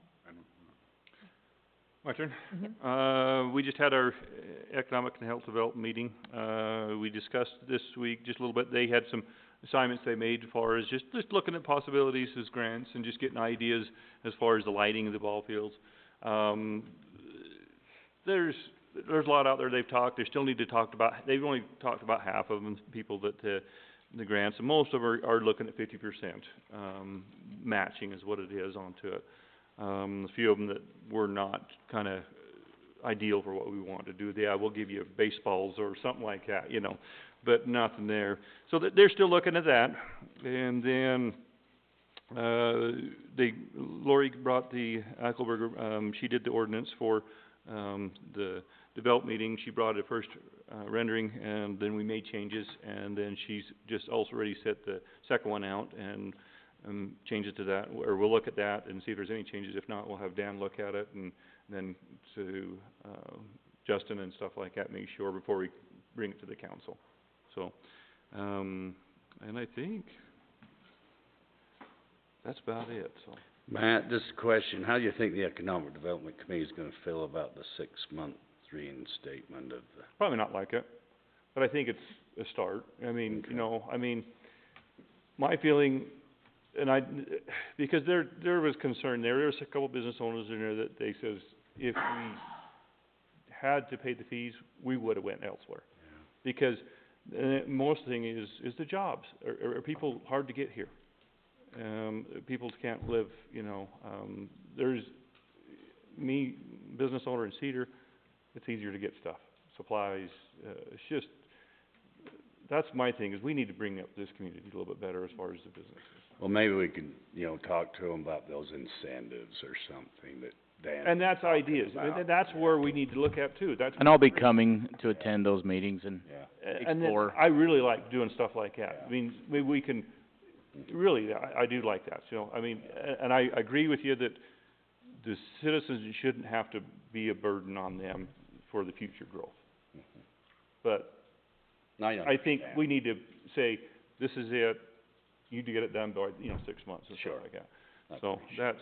My turn? Mhm. We just had our Economic and Health Development meeting. We discussed this week just a little bit. They had some assignments they made as far as just looking at possibilities as grants and just getting ideas as far as the lighting of the ball fields. There's a lot out there they've talked. They still need to talk about, they've only talked about half of them, people that, the grants, and most of them are looking at 50%. Matching is what it is onto it. A few of them that were not kinda ideal for what we want to do. Yeah, we'll give you baseballs or something like that, you know, but nothing there. So they're still looking at that. And then, Lori brought the Eichelberger, she did the ordinance for, the develop meeting. She brought a first, rendering, and then we made changes, and then she's just also already set the second one out and change it to that, or we'll look at that and see if there's any changes. If not, we'll have Dan look at it, and then to, Justin and stuff like that, make sure before we bring it to the council. So, and I think that's about it, so. Matt, just a question, how do you think the Economic Development Committee is gonna feel about the 6-month reinstatement of the? Probably not like it, but I think it's a start. I mean, Okay. you know, I mean, my feeling, and because there was concern there was a couple business owners in there that they says, if we had to pay the fees, we would've went elsewhere. Yeah. Because, most thing is the jobs. Are people hard to get here? People can't live, you know, there's, business owner in Cedar, it's easier to get stuff, supplies, it's just, that's my thing, is we need to bring up this community a little bit better as far as the businesses. Well, maybe we could, you know, talk to them about those incentives or something that Dan. And that's ideas, about. that's where we need to look at too, that's. And I'll be coming to attend those meetings and Yeah. And then, explore. I really like doing stuff like that. Yeah. I mean, maybe we can, really, I do like that, you know, I mean, and I agree with you that the citizens shouldn't have to be a burden on them for the future growth. But I think we need to say, this is it, you need to get it done by, 6 months or Sure. something like that. I So appreciate it.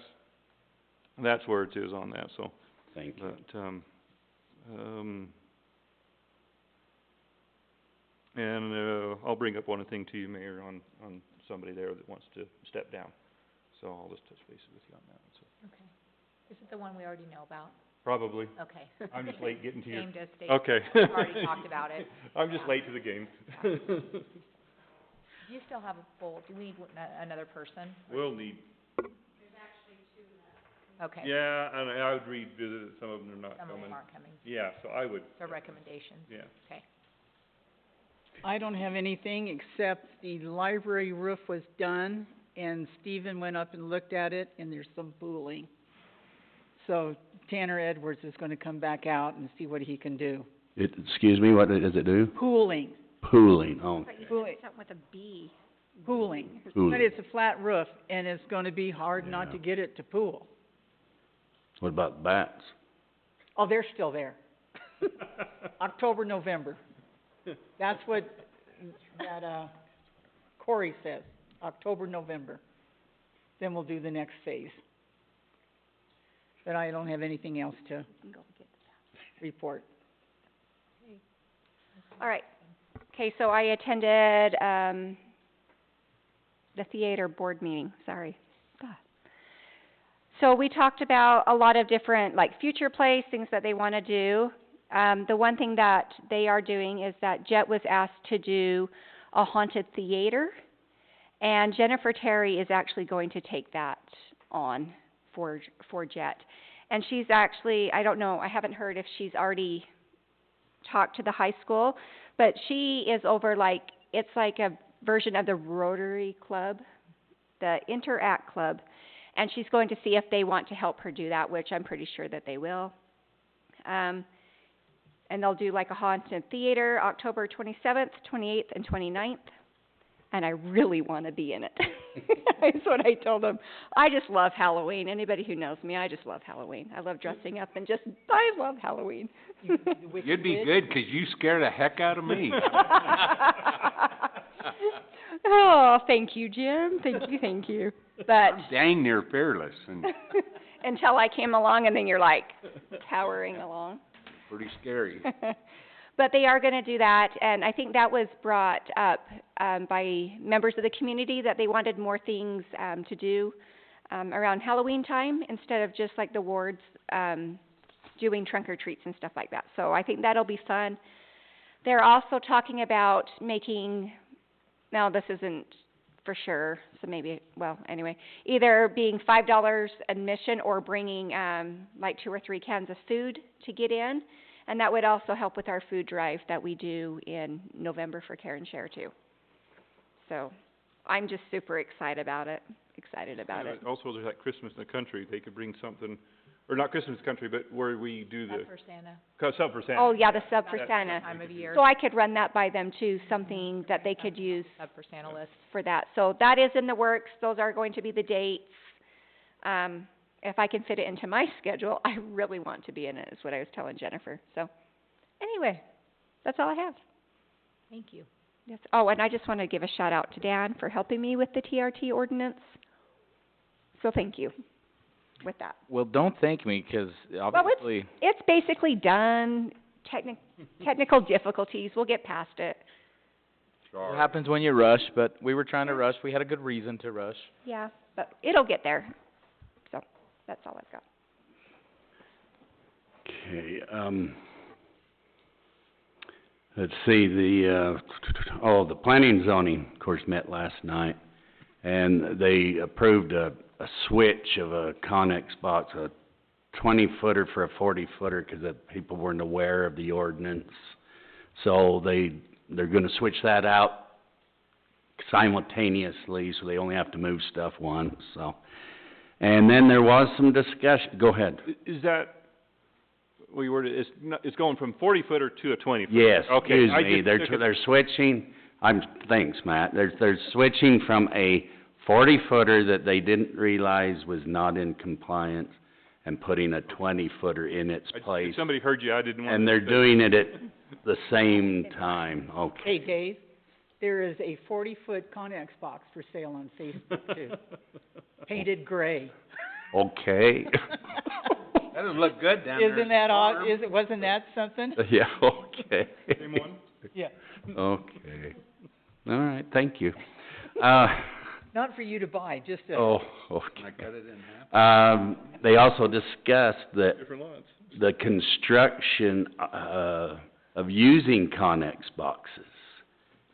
that's where it is on that, so. Thank you. But, and, I'll bring up one thing to you, Mayor, on somebody there that wants to step down. So I'll just touch base with you on that, so. Okay. Is it the one we already know about? Probably. Okay. I'm just late getting to you. Same as Dave. Okay. We've already talked about it. I'm just late to the game. Do you still have a full, do we need another person? We'll need, Okay. yeah, and I would revisit it, some of them are not Some of coming. them aren't coming. Yeah, so I would, So recommendations. yeah. Okay. I don't have anything except the library roof was done and Stephen went up and looked at it and there's some pooling. So Tanner Edwards is gonna come back out and see what he can do. Excuse me, what does it do? Pooling, Pooling, oh, But you Pooling. said something with a B. pooling. pooling. But it's a flat roof and it's gonna be hard not Yeah. to get it to pool. What about the bats? Oh, they're still there. October, November. That's what that, Corey says, October, November. Then we'll do the next phase. But I don't have anything else to report. All right. Okay, so I attended, the theater board meeting, sorry. God. So we talked about a lot of different, like, future plays, things that they wanna do. The one thing that they are doing is that Jet was asked to do a haunted theater, and Jennifer Terry is actually going to take that on for Jet. And she's actually, I don't know, I haven't heard if she's already talked to the high school, but she is over like, it's like a version of the Rotary Club, the Interact Club, and she's going to see if they want to help her do that, which I'm pretty sure that they will. And they'll do like a haunted theater, October 27th, 28th, and 29th. And I really want to be in it. That's what I told them. I just love Halloween. Anybody who knows me, I just love Halloween. I love dressing up and just, I love Halloween. You'd be good, 'cause you scare the heck out of me. Oh, thank you, Jim. Thank you. But I'm dang near fearless, and until I came along, and then you're like towering along. Pretty scary. But they are gonna do that, and I think that was brought up, by members of the community, that they wanted more things, to do, around Halloween time, instead of just like the wards, doing trunk or treats and stuff like that. So I think that'll be fun. They're also talking about making, now this isn't for sure, so maybe, well, anyway, either being $5 admission or bringing, like 2 or 3 cans of food to get in. And that would also help with our food drive that we do in November for Care and Share too. So I'm just super excited about it. But also, there's like Christmas in the country, they could bring something, or not Christmas country, but where we do the. Sub for Santa. Sub for Santa. Oh, yeah, the Sub for That Santa. Time of year. So I could run that by them too, something that they could use Sub for Santa list. for that. So that is in the works. Those are going to be the dates. If I can fit it into my schedule, I really want to be in it, is what I was telling Jennifer. So, anyway, that's all I have. Thank you. Yes. Oh, and I just want to give a shout out to Dan for helping me with the TRT ordinance. So thank you with that. Well, don't thank me, 'cause obviously... It's basically done. Technical difficulties, we'll get past it. It happens when you rush, but we were trying to rush. We had a good reason to rush. Yeah, but it'll get there. So, that's all I've got. Okay, let's see, the planning and zoning, of course, met last night, and they approved a switch of a Connex box, a 20-footer for a 40-footer, 'cause the people weren't aware of the ordinance. So they're gonna switch that out simultaneously, so they only have to move stuff once, so. And then there was some discussion, go ahead. Is that, we were, it's going from 40-footer to a 20-footer? Yes, Okay, excuse me, they're switching, thanks, Matt, they're switching from a 40-footer that they didn't realize was not in compliance and putting a 20-footer in its place. If somebody heard you, I didn't want to... And they're doing it at the same time, okay. Hey, Dave, there is a 40-foot Connex box for sale on Facebook too, painted gray. Okay. That doesn't look good down there. Isn't that odd, wasn't that something? Yeah, okay. Same one? Yeah. Okay. All right, thank you. Not for you to buy, just to. Oh, okay. I cut it in half. They also discussed that Different lots. the construction, of using Connex boxes.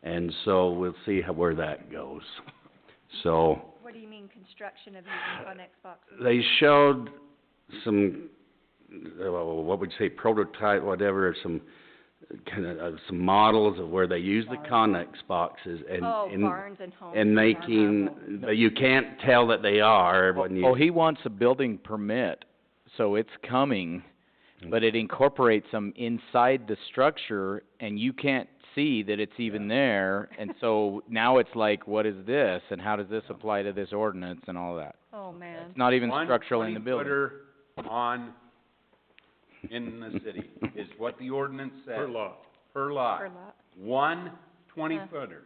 And so we'll see where that goes. So, What do you mean, construction of using Connex boxes? they showed some, what would you say, prototype, whatever, some some models of where they use the Connex boxes and barns and homes. and making, but you can't tell that they are when you. Oh, he wants a building permit, so it's coming, but it incorporates them inside the structure, and you can't see that it's even there, and so now it's like, what is this, and how does this apply to this ordinance and all that? Oh, man. It's not even structural in the building. 1 20-footer in the city is what the ordinance says. Per lot. Per lot. Per lot. 1 20-footer.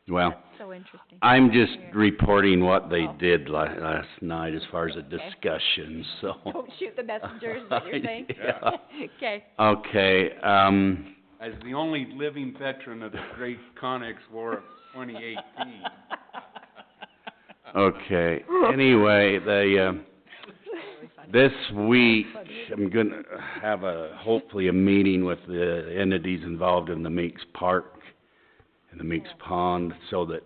Well, That's so interesting. I'm just reporting what they did last night as far as a discussion, so. Don't shoot the messenger, is what you're saying? Yeah. Okay. Okay, As the only living veteran of the great Connex War of 2018. okay, anyway, this week, I'm gonna have hopefully a meeting with the entities involved in the Meeks Park and the Meeks Pond, so that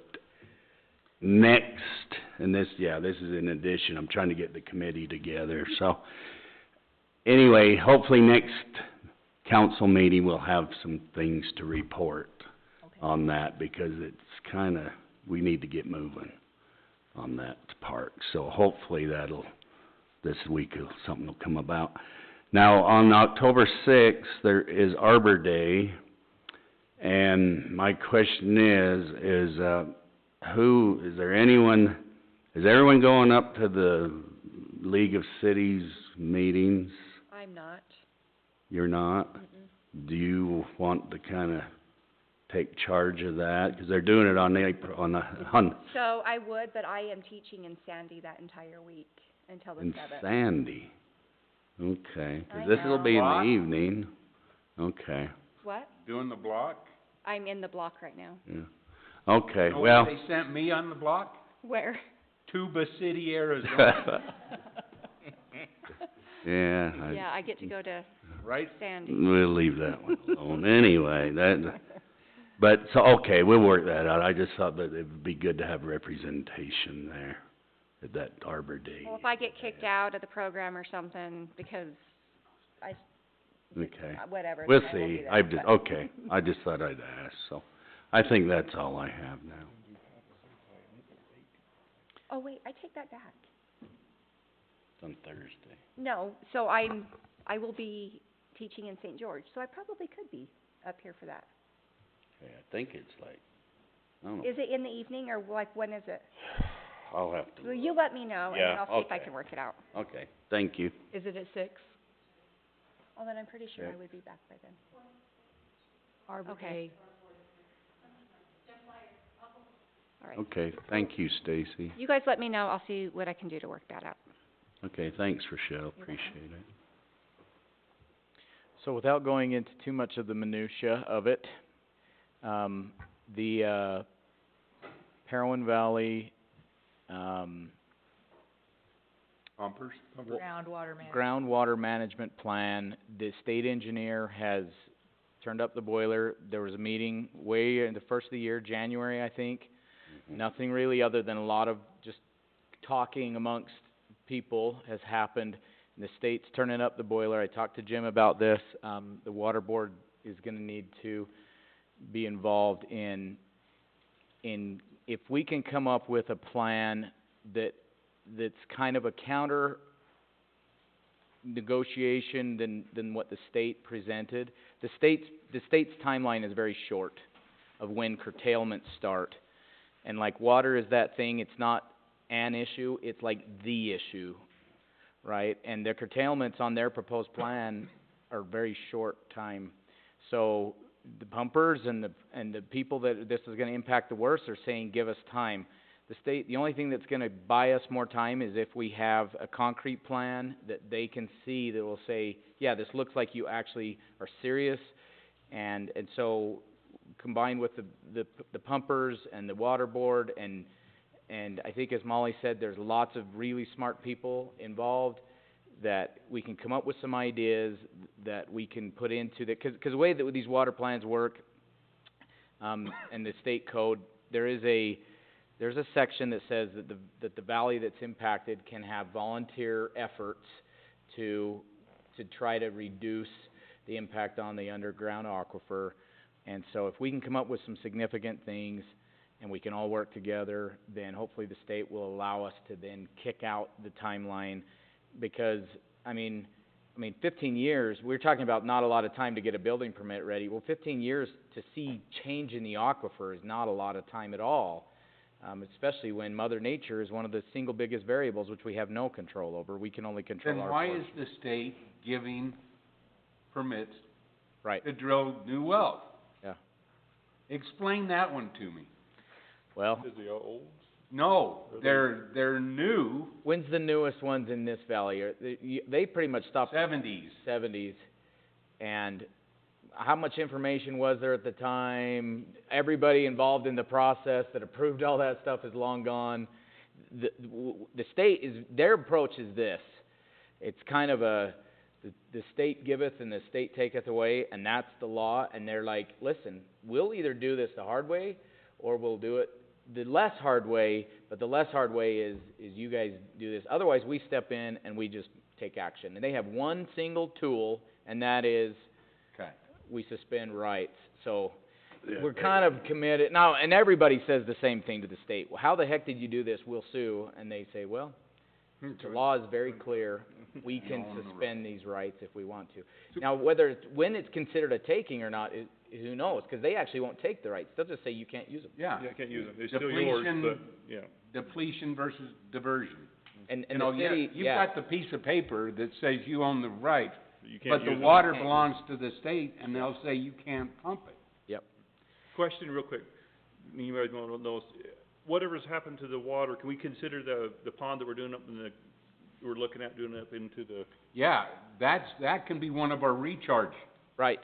next, and this is in addition, I'm trying to get the committee together, so. Anyway, hopefully next council meeting, we'll have some things to report on that, because it's kinda, we need to get moving on that park, so hopefully this week something will come about. Now, on October 6th, there is Arbor Day, and my question is everyone going up to the League of Cities meetings? I'm not. You're not? Mm-mm. Do you want to kinda take charge of that? 'Cause they're doing it on So I would, but I am teaching in Sandy that entire week. until the And 7th. Sandy, okay, I 'cause this will know. be in the Block? evening, okay, What? Doing the block? I'm in the block right now. yeah. Okay, Know well. where they sent me on the block? Where? Tuba City, Arizona. Yeah, Yeah, I get to go to Right? Sandy. we'll leave that one alone. Anyway, but, so, okay, we'll work that out. I just thought that it would be good to have representation there at that Arbor Day. Well, if I get kicked out of the program or something because I, Okay, whatever, we'll then I won't see. be there, I just, but- okay, I just thought I'd ask, so. I think that's all I have now. Oh, wait, I take that back. It's on Thursday. No, so I will be teaching in St. George, so I probably could be up here for that. Okay, I think it's like, I don't know, Is it in the evening or like when is it? I'll have to. Well, you let me know and then Yeah, I'll see if I okay. can work it out. Okay, thank you. Is it at 6? Oh, then I'm pretty sure Okay. I would be back by then. Arbor Okay. Day. All right. Okay, thank you, Stacy. You guys let me know, I'll see what I can do to work that out. Okay, thanks, Rochelle, appreciate it. So without going into too much of the minutia of it, the Parowan Valley, Pumpers? Groundwater management. groundwater management plan, the state engineer has turned up the boiler. There was a meeting way in the first of the year, January, I think. Nothing really other than a lot of just talking amongst people has happened. The state's turning up the boiler. I talked to Jim about this. The water board is gonna need to be involved in if we can come up with a plan that's kind of a counter negotiation than what the state presented. The state's timeline is very short of when curtailments start. And like water is that thing, it's not an issue, it's like the issue, right? And the curtailments on their proposed plan are very short time. So the pumpers and the people that this is gonna impact the worst are saying, give us time. The state, the only thing that's gonna buy us more time is if we have a concrete plan that they can see that will say, yeah, this looks like you actually are serious. And so combined with the pumpers and the water board and I think as Molly said, there's lots of really smart people involved that we can come up with some ideas that we can put into the, 'cause the way that these water plans work, and the state code, there's a section that says that the valley that's impacted can have volunteer efforts to try to reduce the impact on the underground aquifer. And so if we can come up with some significant things and we can all work together, then hopefully the state will allow us to then kick out the timeline. Because, I mean, 15 years, we're talking about not a lot of time to get a building permit ready. Well, 15 years to see change in the aquifer is not a lot of time at all. Especially when Mother Nature is one of the single biggest variables which we have no control over. We can only control Then our why portion. is the state giving permits Right, to drill new wells? yeah. Explain that one to me. Well, Is the old? No, they're new, when's the newest ones in this valley? They pretty much stopped seventies. 70s, and how much information was there at the time? Everybody involved in the process that approved all that stuff is long gone. The state is, their approach is this. It's kind of the state giveth and the state taketh away, and that's the law, and they're like, listen, we'll either do this the hard way, or we'll do it the less hard way, but the less hard way is you guys do this. Otherwise, we step in and we just take action. And they have one single tool, and that is we suspend rights. So we're kind of committed. Now, and everybody says the same thing to the state. Well, how the heck did you do this? We'll sue. And they say, well, the law is very clear. We can suspend these rights if we want to. Now, when it's considered a taking or not, who knows? Because they actually won't take the rights. They'll just say you can't use them. Yeah. Yeah, I can't use them, they're still yours, but, yeah. Depletion versus diversion. And You the know, city, you've got the piece of paper that says you own the right, You can't but the use them. water belongs to the state, and they'll say you can't pump it. Question real quick, you guys don't know, whatever's happened to the water, can we consider the pond that we're doing up in the we're looking at doing up into the, Yeah, that can be one of our recharge. Right.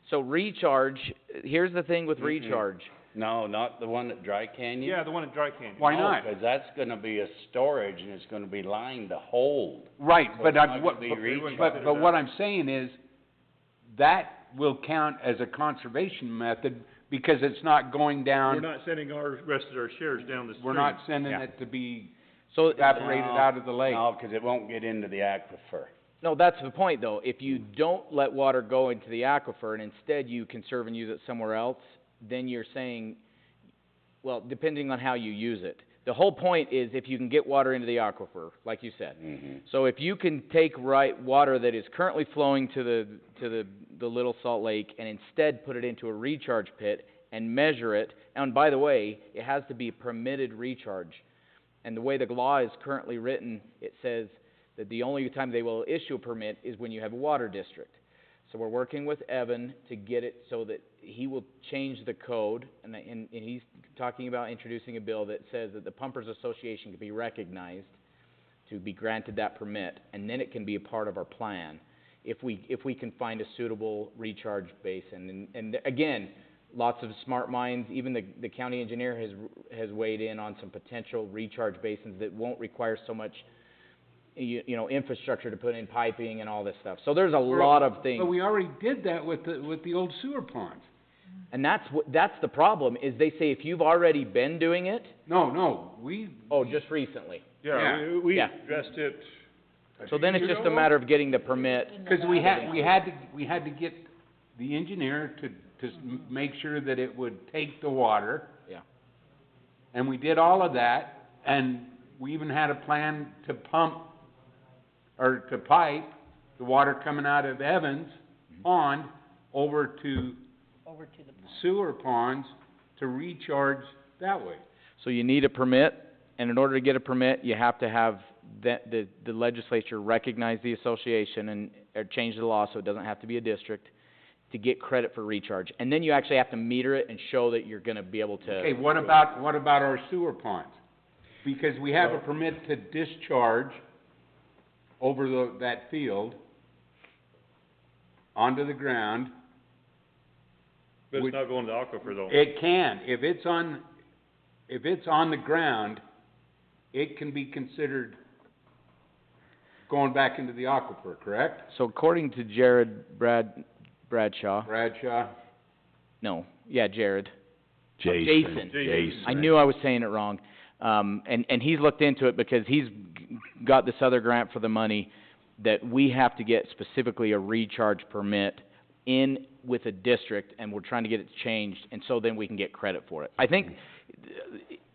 So recharge, here's the thing with recharge. No, not the one at Dry Canyon? yeah, the one at Dry Canyon. Why No, not? 'cause that's gonna be a storage and it's gonna be lined to hold. Right, So but it's not I'm, gonna be recharge. but what I'm saying is, that will count as a conservation method, because it's not going down. We're not sending our, rest of our shares down the stream. We're not sending Yeah. it to be So, evaporated out of the lake. No, 'cause it won't get into the aquifer. no, that's the point though. If you don't let water go into the aquifer and instead you conserve and use it somewhere else, then you're saying, well, depending on how you use it. The whole point is if you can get water into the aquifer, like you said. So if you can take water that is currently flowing to the Little Salt Lake and instead put it into a recharge pit and measure it, and by the way, it has to be a permitted recharge. And the way the law is currently written, it says that the only time they will issue a permit is when you have a water district. So we're working with Evan to get it so that he will change the code, and he's talking about introducing a bill that says that the Pumpers Association can be recognized to be granted that permit, and then it can be a part of our plan if we can find a suitable recharge basin. And again, lots of smart minds, even the county engineer has weighed in on some potential recharge basins that won't require so much you know, infrastructure to put in piping and all this stuff. So there's a lot of things. But we already did that with the old sewer ponds. And that's the problem, is they say if you've already been doing it. No, Oh, just recently. Yeah, we Yeah. addressed it. So then it's just a matter of getting the permit. Because we had to get the engineer to make sure that it would take the water. Yeah. And we did all of that, and we even had a plan to pump, or to pipe the water coming out of Evans Pond over to the sewer ponds to recharge that way. So you need a permit, and in order to get a permit, you have to have the legislature recognize the association or change the law so it doesn't have to be a district to get credit for recharge. And then you actually have to meter it and show that you're gonna be able to. Okay, what about our sewer ponds? Because we have a permit to discharge over that field onto the ground. But it's not going to the aquifer though. It can, if it's on the ground, it can be considered going back into the aquifer, correct? So according to Bradshaw. No, yeah, Jared. Jason. I knew I was saying it wrong. And he's looked into it because he's got this other grant for the money that we have to get specifically a recharge permit in with a district, and we're trying to get it changed, and so then we can get credit for it. I think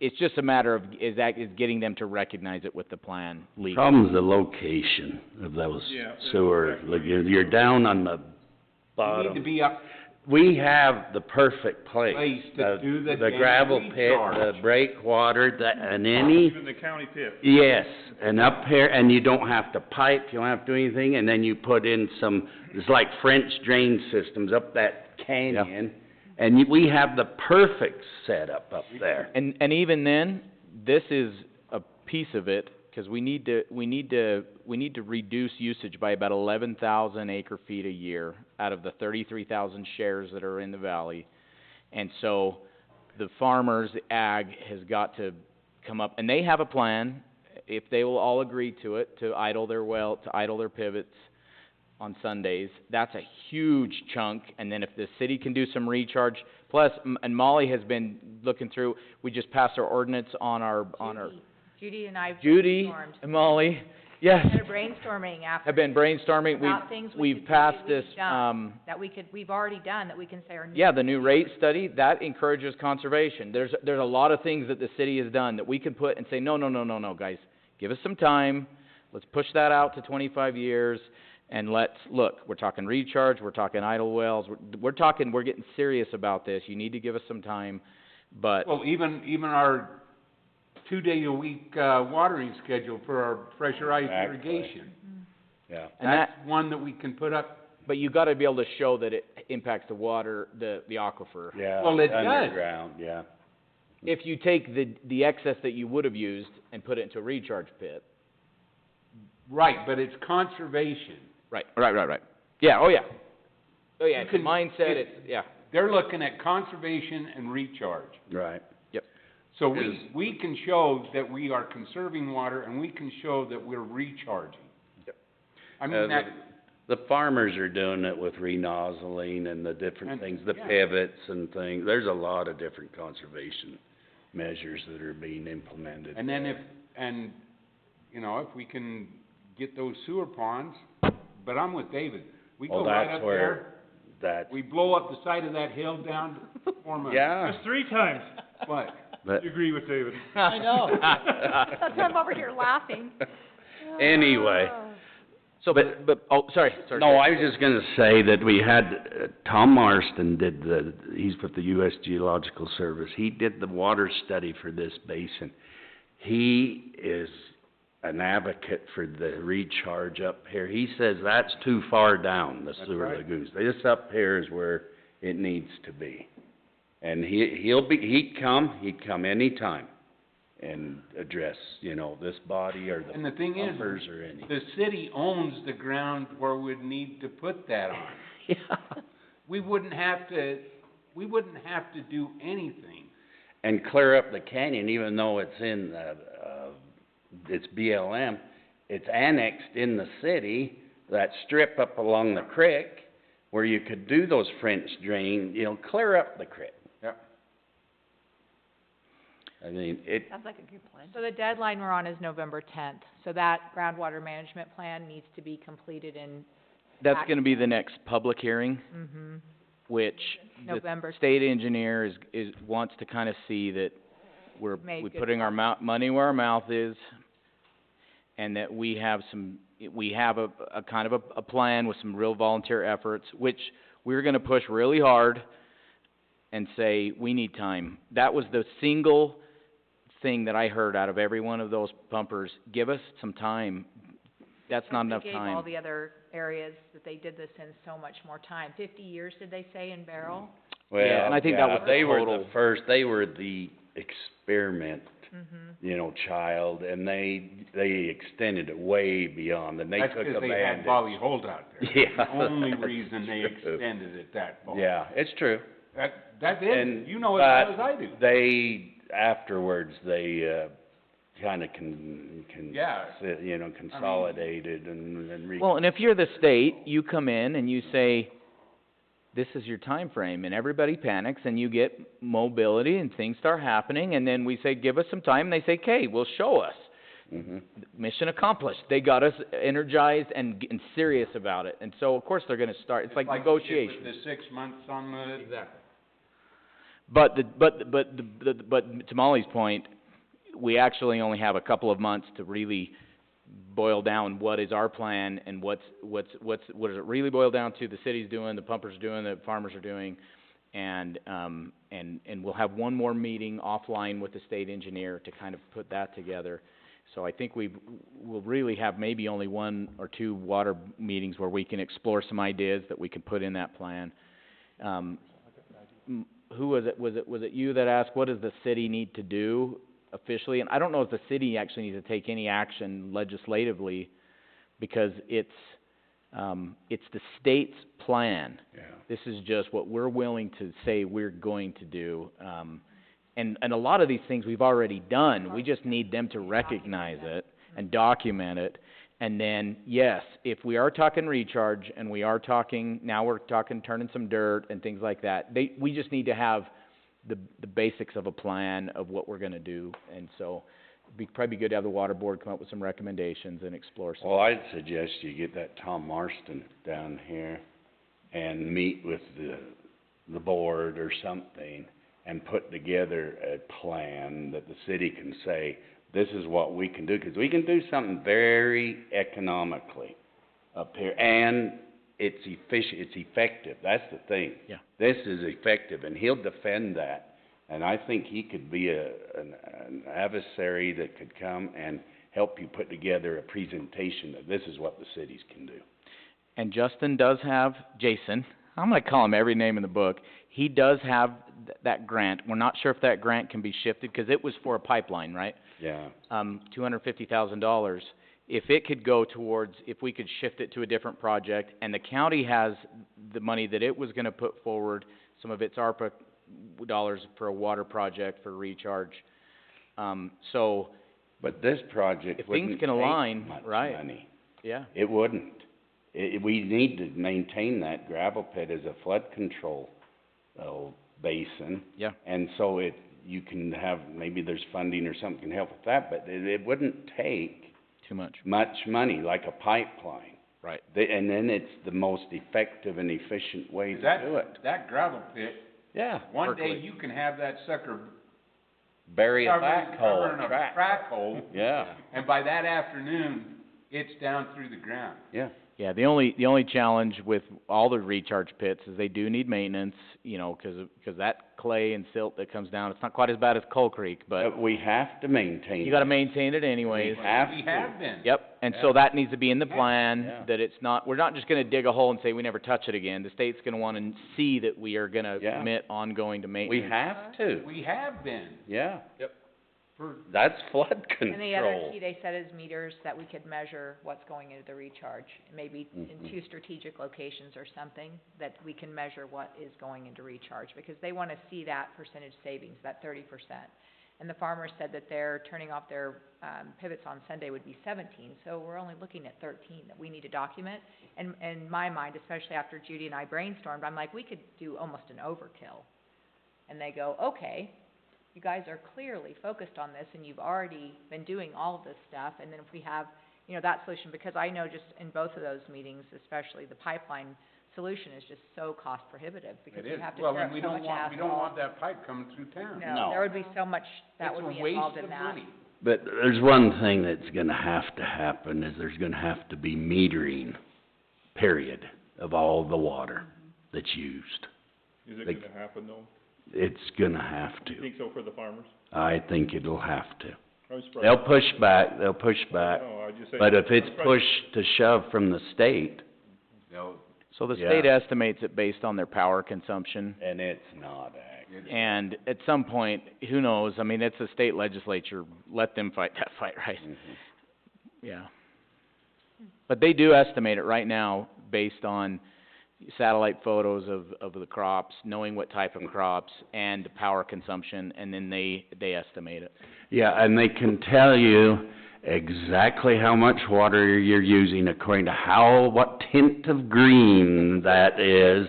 it's just a matter of is getting them to recognize it with the plan legally. Problem's the location of those sewer, like, you're down on the bottom. You need to be up. We have the perfect place. To do the gravel pit, the breakwater, and any, Even the county pit. yes, and up here, and you don't have to pipe, you don't have to do anything, and then you put in it's like French drain systems up that canyon, and we have the perfect setup up there. And even then, this is a piece of it, because we need to reduce usage by about 11,000 acre feet a year out of the 33,000 shares that are in the valley. And so the farmers, the ag, has got to come up, and they have a plan, if they will all agree to it, to idle their pivots on Sundays. That's a huge chunk, and then if the city can do some recharge, plus, and Molly has been looking through, we just passed our ordinance on our Judy and I have Judy brainstormed. and Molly, yes, They're brainstorming after. have been brainstorming. About things We've passed this, we've already done, that we can say are new. yeah, the new rate study, that encourages conservation. There's a lot of things that the city has done that we can put and say, no, guys, give us some time, let's push that out to 25 years, and look, we're talking recharge, we're talking idle wells, we're getting serious about this, you need to give us some time, but. Well, even our 2-day-a-week watering schedule for our pressurized irrigation. Yeah. And That's one that we can put up. But you gotta be able to show that it impacts the water, the aquifer. Yeah, Well, it does. underground, yeah. If you take the excess that you would have used and put it into a recharge pit, Right, but it's conservation. Right. Yeah, oh yeah. Oh yeah, You it's a can- mindset, it- yeah. They're looking at conservation and recharge. Right. So Is- we can show that we are conserving water and we can show that we're recharging. I mean, that, The farmers are doing it with renozzling and the different And- things, the yeah. pivots and things. There's a lot of different conservation measures that are being implemented. and then if we can get those sewer ponds, but I'm with David. We Well, go right that's up where, there, that's, we blow up the side of that hill down to form a. yeah, That's 3 times. What? but You agree with David. I know. That's why I'm over here laughing. anyway. So, oh, sorry. No, I was just gonna say that we had, Tom Marston he's with the U.S. Geological Service. He did the water study for this basin. He is an advocate for the recharge up here. He says that's too far down, the That's sewer right. lagoons. This up here is where it needs to be. And he'd come anytime and address, this body or And the the thing is, pumpers or any. the city owns the ground where we'd need to put that on. Yeah. We wouldn't have to do anything. And clear up the canyon, even though it's in, it's BLM, it's annexed in the city, that strip up along the creek, where you could do those French drain, clear up the creek. Yep. I mean, Sounds like a good plan. So the deadline we're on is November 10th. So that groundwater management plan needs to be completed in, That's gonna be the next public hearing, which the November. state engineer wants to kind of see that we're Made good putting our money where our mouth is, and that we have a kind of a plan with some real volunteer efforts, which we're gonna push really hard and say, we need time. That was the single thing that I heard out of every one of those pumpers, give us some time. That's not enough They gave all time. the other areas that they did this in so much more time. 50 years, did they say, in Barrel? well, Yeah, and I think that was the they were total. the first, they were the experiment, child, and they extended it way beyond, and they That's took because they advantage. had Bobby Holt out there. Yeah. The only reason they It's true. extended it that far. Yeah, it's true. That's it. And- You know as well as I do. Afterwards, they, kinda Yeah. consolidated and Well, and if you're the state, you come in and you say, this is your time frame, and everybody panics, and you get mobility, and things start happening, and then we say, give us some time, and they say, okay, well, show us. Mhm. Mission accomplished. They got us energized and serious about it, and so, of course, they're gonna start, it's like we did negotiation. with the 6 months on the. Exactly. But to Molly's point, we actually only have a couple of months to really boil down what is our plan and what does it really boil down to, the city's doing, the pumpers are doing, the farmers are doing, and we'll have one more meeting offline with the state engineer to kind of put that together. So I think we'll really have maybe only 1 or 2 water meetings where we can explore some ideas that we can put in that plan. Who was it? Was it you that asked, what does the city need to do officially? And I don't know if the city actually needs to take any action legislatively, because it's the state's plan. Yeah. This is just what we're willing to say we're going to do. And a lot of these things we've already done. We just need them to recognize it and document it. And then, yes, if we are talking recharge and we're talking turning some dirt and things like that, we just need to have the basics of a plan of what we're gonna do. And so, it'd probably be good to have the water board come up with some recommendations and explore some. Well, I'd suggest you get that Tom Marston down here and meet with the board or something and put together a plan that the city can say, this is what we can do, 'cause we can do something very economically up here, and it's efficient, it's effective, that's the thing. Yeah. This is effective, and he'll defend that, and I think he could be an adversary that could come and help you put together a presentation that this is what the cities can do. And Justin does have, Jason, I'm gonna call him every name in the book, he does have that grant. We're not sure if that grant can be shifted, 'cause it was for a pipeline, right? Yeah. $250,000. if it could go towards, if we could shift it to a different project, and the county has the money that it was gonna put forward, some of its ARPA dollars for a water project for recharge. So, But this project if wouldn't things can take align, much right. money. yeah, It wouldn't. We need to maintain that gravel pit as a flood control, basin. yeah, And so you can have, maybe there's funding or something can help with that, but it wouldn't take too much, much money, like a pipeline. right. And then it's the most effective and efficient way to do it. That gravel pit, Yeah. one day Percolate. you can have that sucker Bury a covering backhoe, a track. frack hole, Yeah, and by that afternoon, it's down through the ground. yeah. Yeah, the only challenge with all the recharge pits is they do need maintenance, you know, 'cause that clay and silt that comes down, it's not quite as bad as Coal Creek, but But we have to maintain you gotta it. maintain it anyways. We have We to. have been. Yep, and so Yeah. that needs to be in the Yeah. plan, Yeah. that it's not, we're not just gonna dig a hole and say we never touch it again. The state's gonna wanna see that we are gonna Yeah. commit ongoing to We maintenance. have to, We have been. yeah. Yep. That's flood control. And the other key they said is meters that we could measure what's going into the recharge, maybe in Mhm. 2 strategic locations or something, that we can measure what is going into recharge, because they wanna see that percentage savings, that 30%. And the farmers said that they're turning off their, pivots on Sunday would be 17, so we're only looking at 13 that we need to document. And in my mind, especially after Judy and I brainstormed, I'm like, we could do almost an overkill. And they go, okay, you guys are clearly focused on this, and you've already been doing all of this stuff, and then if we have, you know, that solution, because I know just in both of those meetings, especially the pipeline solution is just so cost prohibitive, because It you is. have to Well, tear and up we so don't much want, we don't want asphalt. that pipe coming through town. No, there would be so much that would be involved in that. It's a waste of money. But there's one thing that's gonna have to happen, is there's gonna have to be metering, period, of all the water that's used. Is it Like- gonna happen though? It's gonna have You to. think so for the farmers? I think it'll have to. I'm surprised. They'll push back, No, I just say. but if it's I'm surprised- pushed to shove from the state, No, So the Yeah. state estimates it based on their power consumption, and it's not accurate. and at some point, who knows, I mean, it's a state legislature, let them fight that fight, right? Mhm. Yeah. But they do estimate it right now based on satellite photos of the crops, knowing what type of crops and power consumption, and then they estimate it. Yeah, and they can tell you exactly how much water you're using according to what tint of green that is,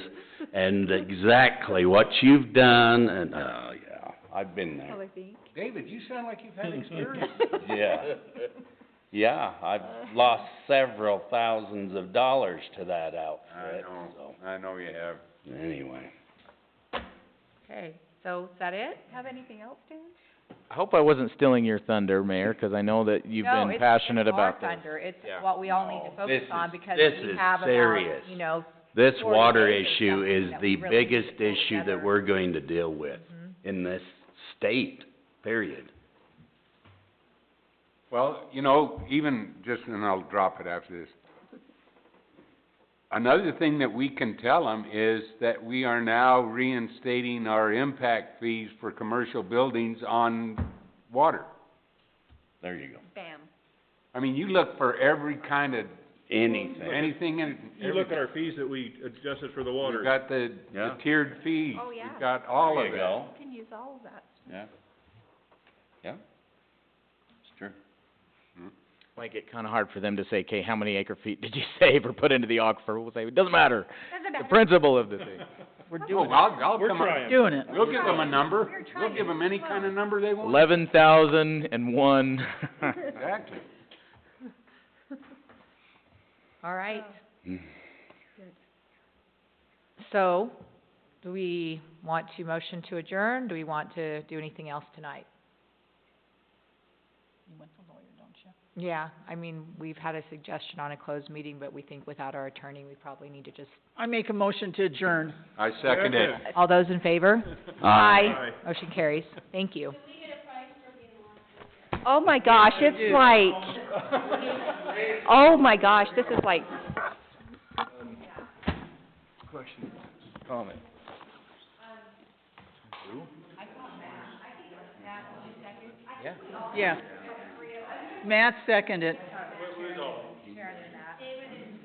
and exactly what you've done, and, yeah, I've been there. David, you sound like you've had experience. Yeah. Yeah, I've lost several thousands of dollars to that outfit, so, I know you have. anyway. Okay, so is that it? Have anything else, Dan? I hope I wasn't stealing your thunder, Mayor, 'cause I know that you've been passionate about No, this. it's our thunder, it's Yeah. what we all need to No, focus this on, is- because this we is have about, serious. you know, This 40 water days or issue something is that the we really need to biggest pull issue that together. we're going to deal with Mhm. in this state, period. Well, you know, even just, and I'll drop it after this. Another thing that we can tell them is that we are now reinstating our impact fees for commercial buildings on water. There you go. Bam. I mean, you look for every kind of, Anything. anything and You look at everything. our fees that we adjusted for the water. We've got the Yeah. tiered fees. Oh, yeah. We've got all There of you it. go. You can use all of that. Yeah. Yeah. It's true. Might get kinda hard for them to say, okay, how many acre feet did you save or put into the aquifer? We'll say, it doesn't matter. The principle of the thing. We're Oh, doing it, I'll We're come up, trying. doing it. we'll give them a number. We'll give them any kind of number they want. 11,001. Exactly. All right, Mm. so, do we want to motion to adjourn? Do we want to do anything else tonight? You want the lawyer, don't you? Yeah, I mean, we've had a suggestion on a closed meeting, but we think without our attorney, we probably need to just, I make a motion to adjourn. I second it. all those in favor? Aye. Motion carries. Thank you. Oh my gosh, it's like, oh my gosh, this is like, Question, comment. Yeah. Matt seconded it.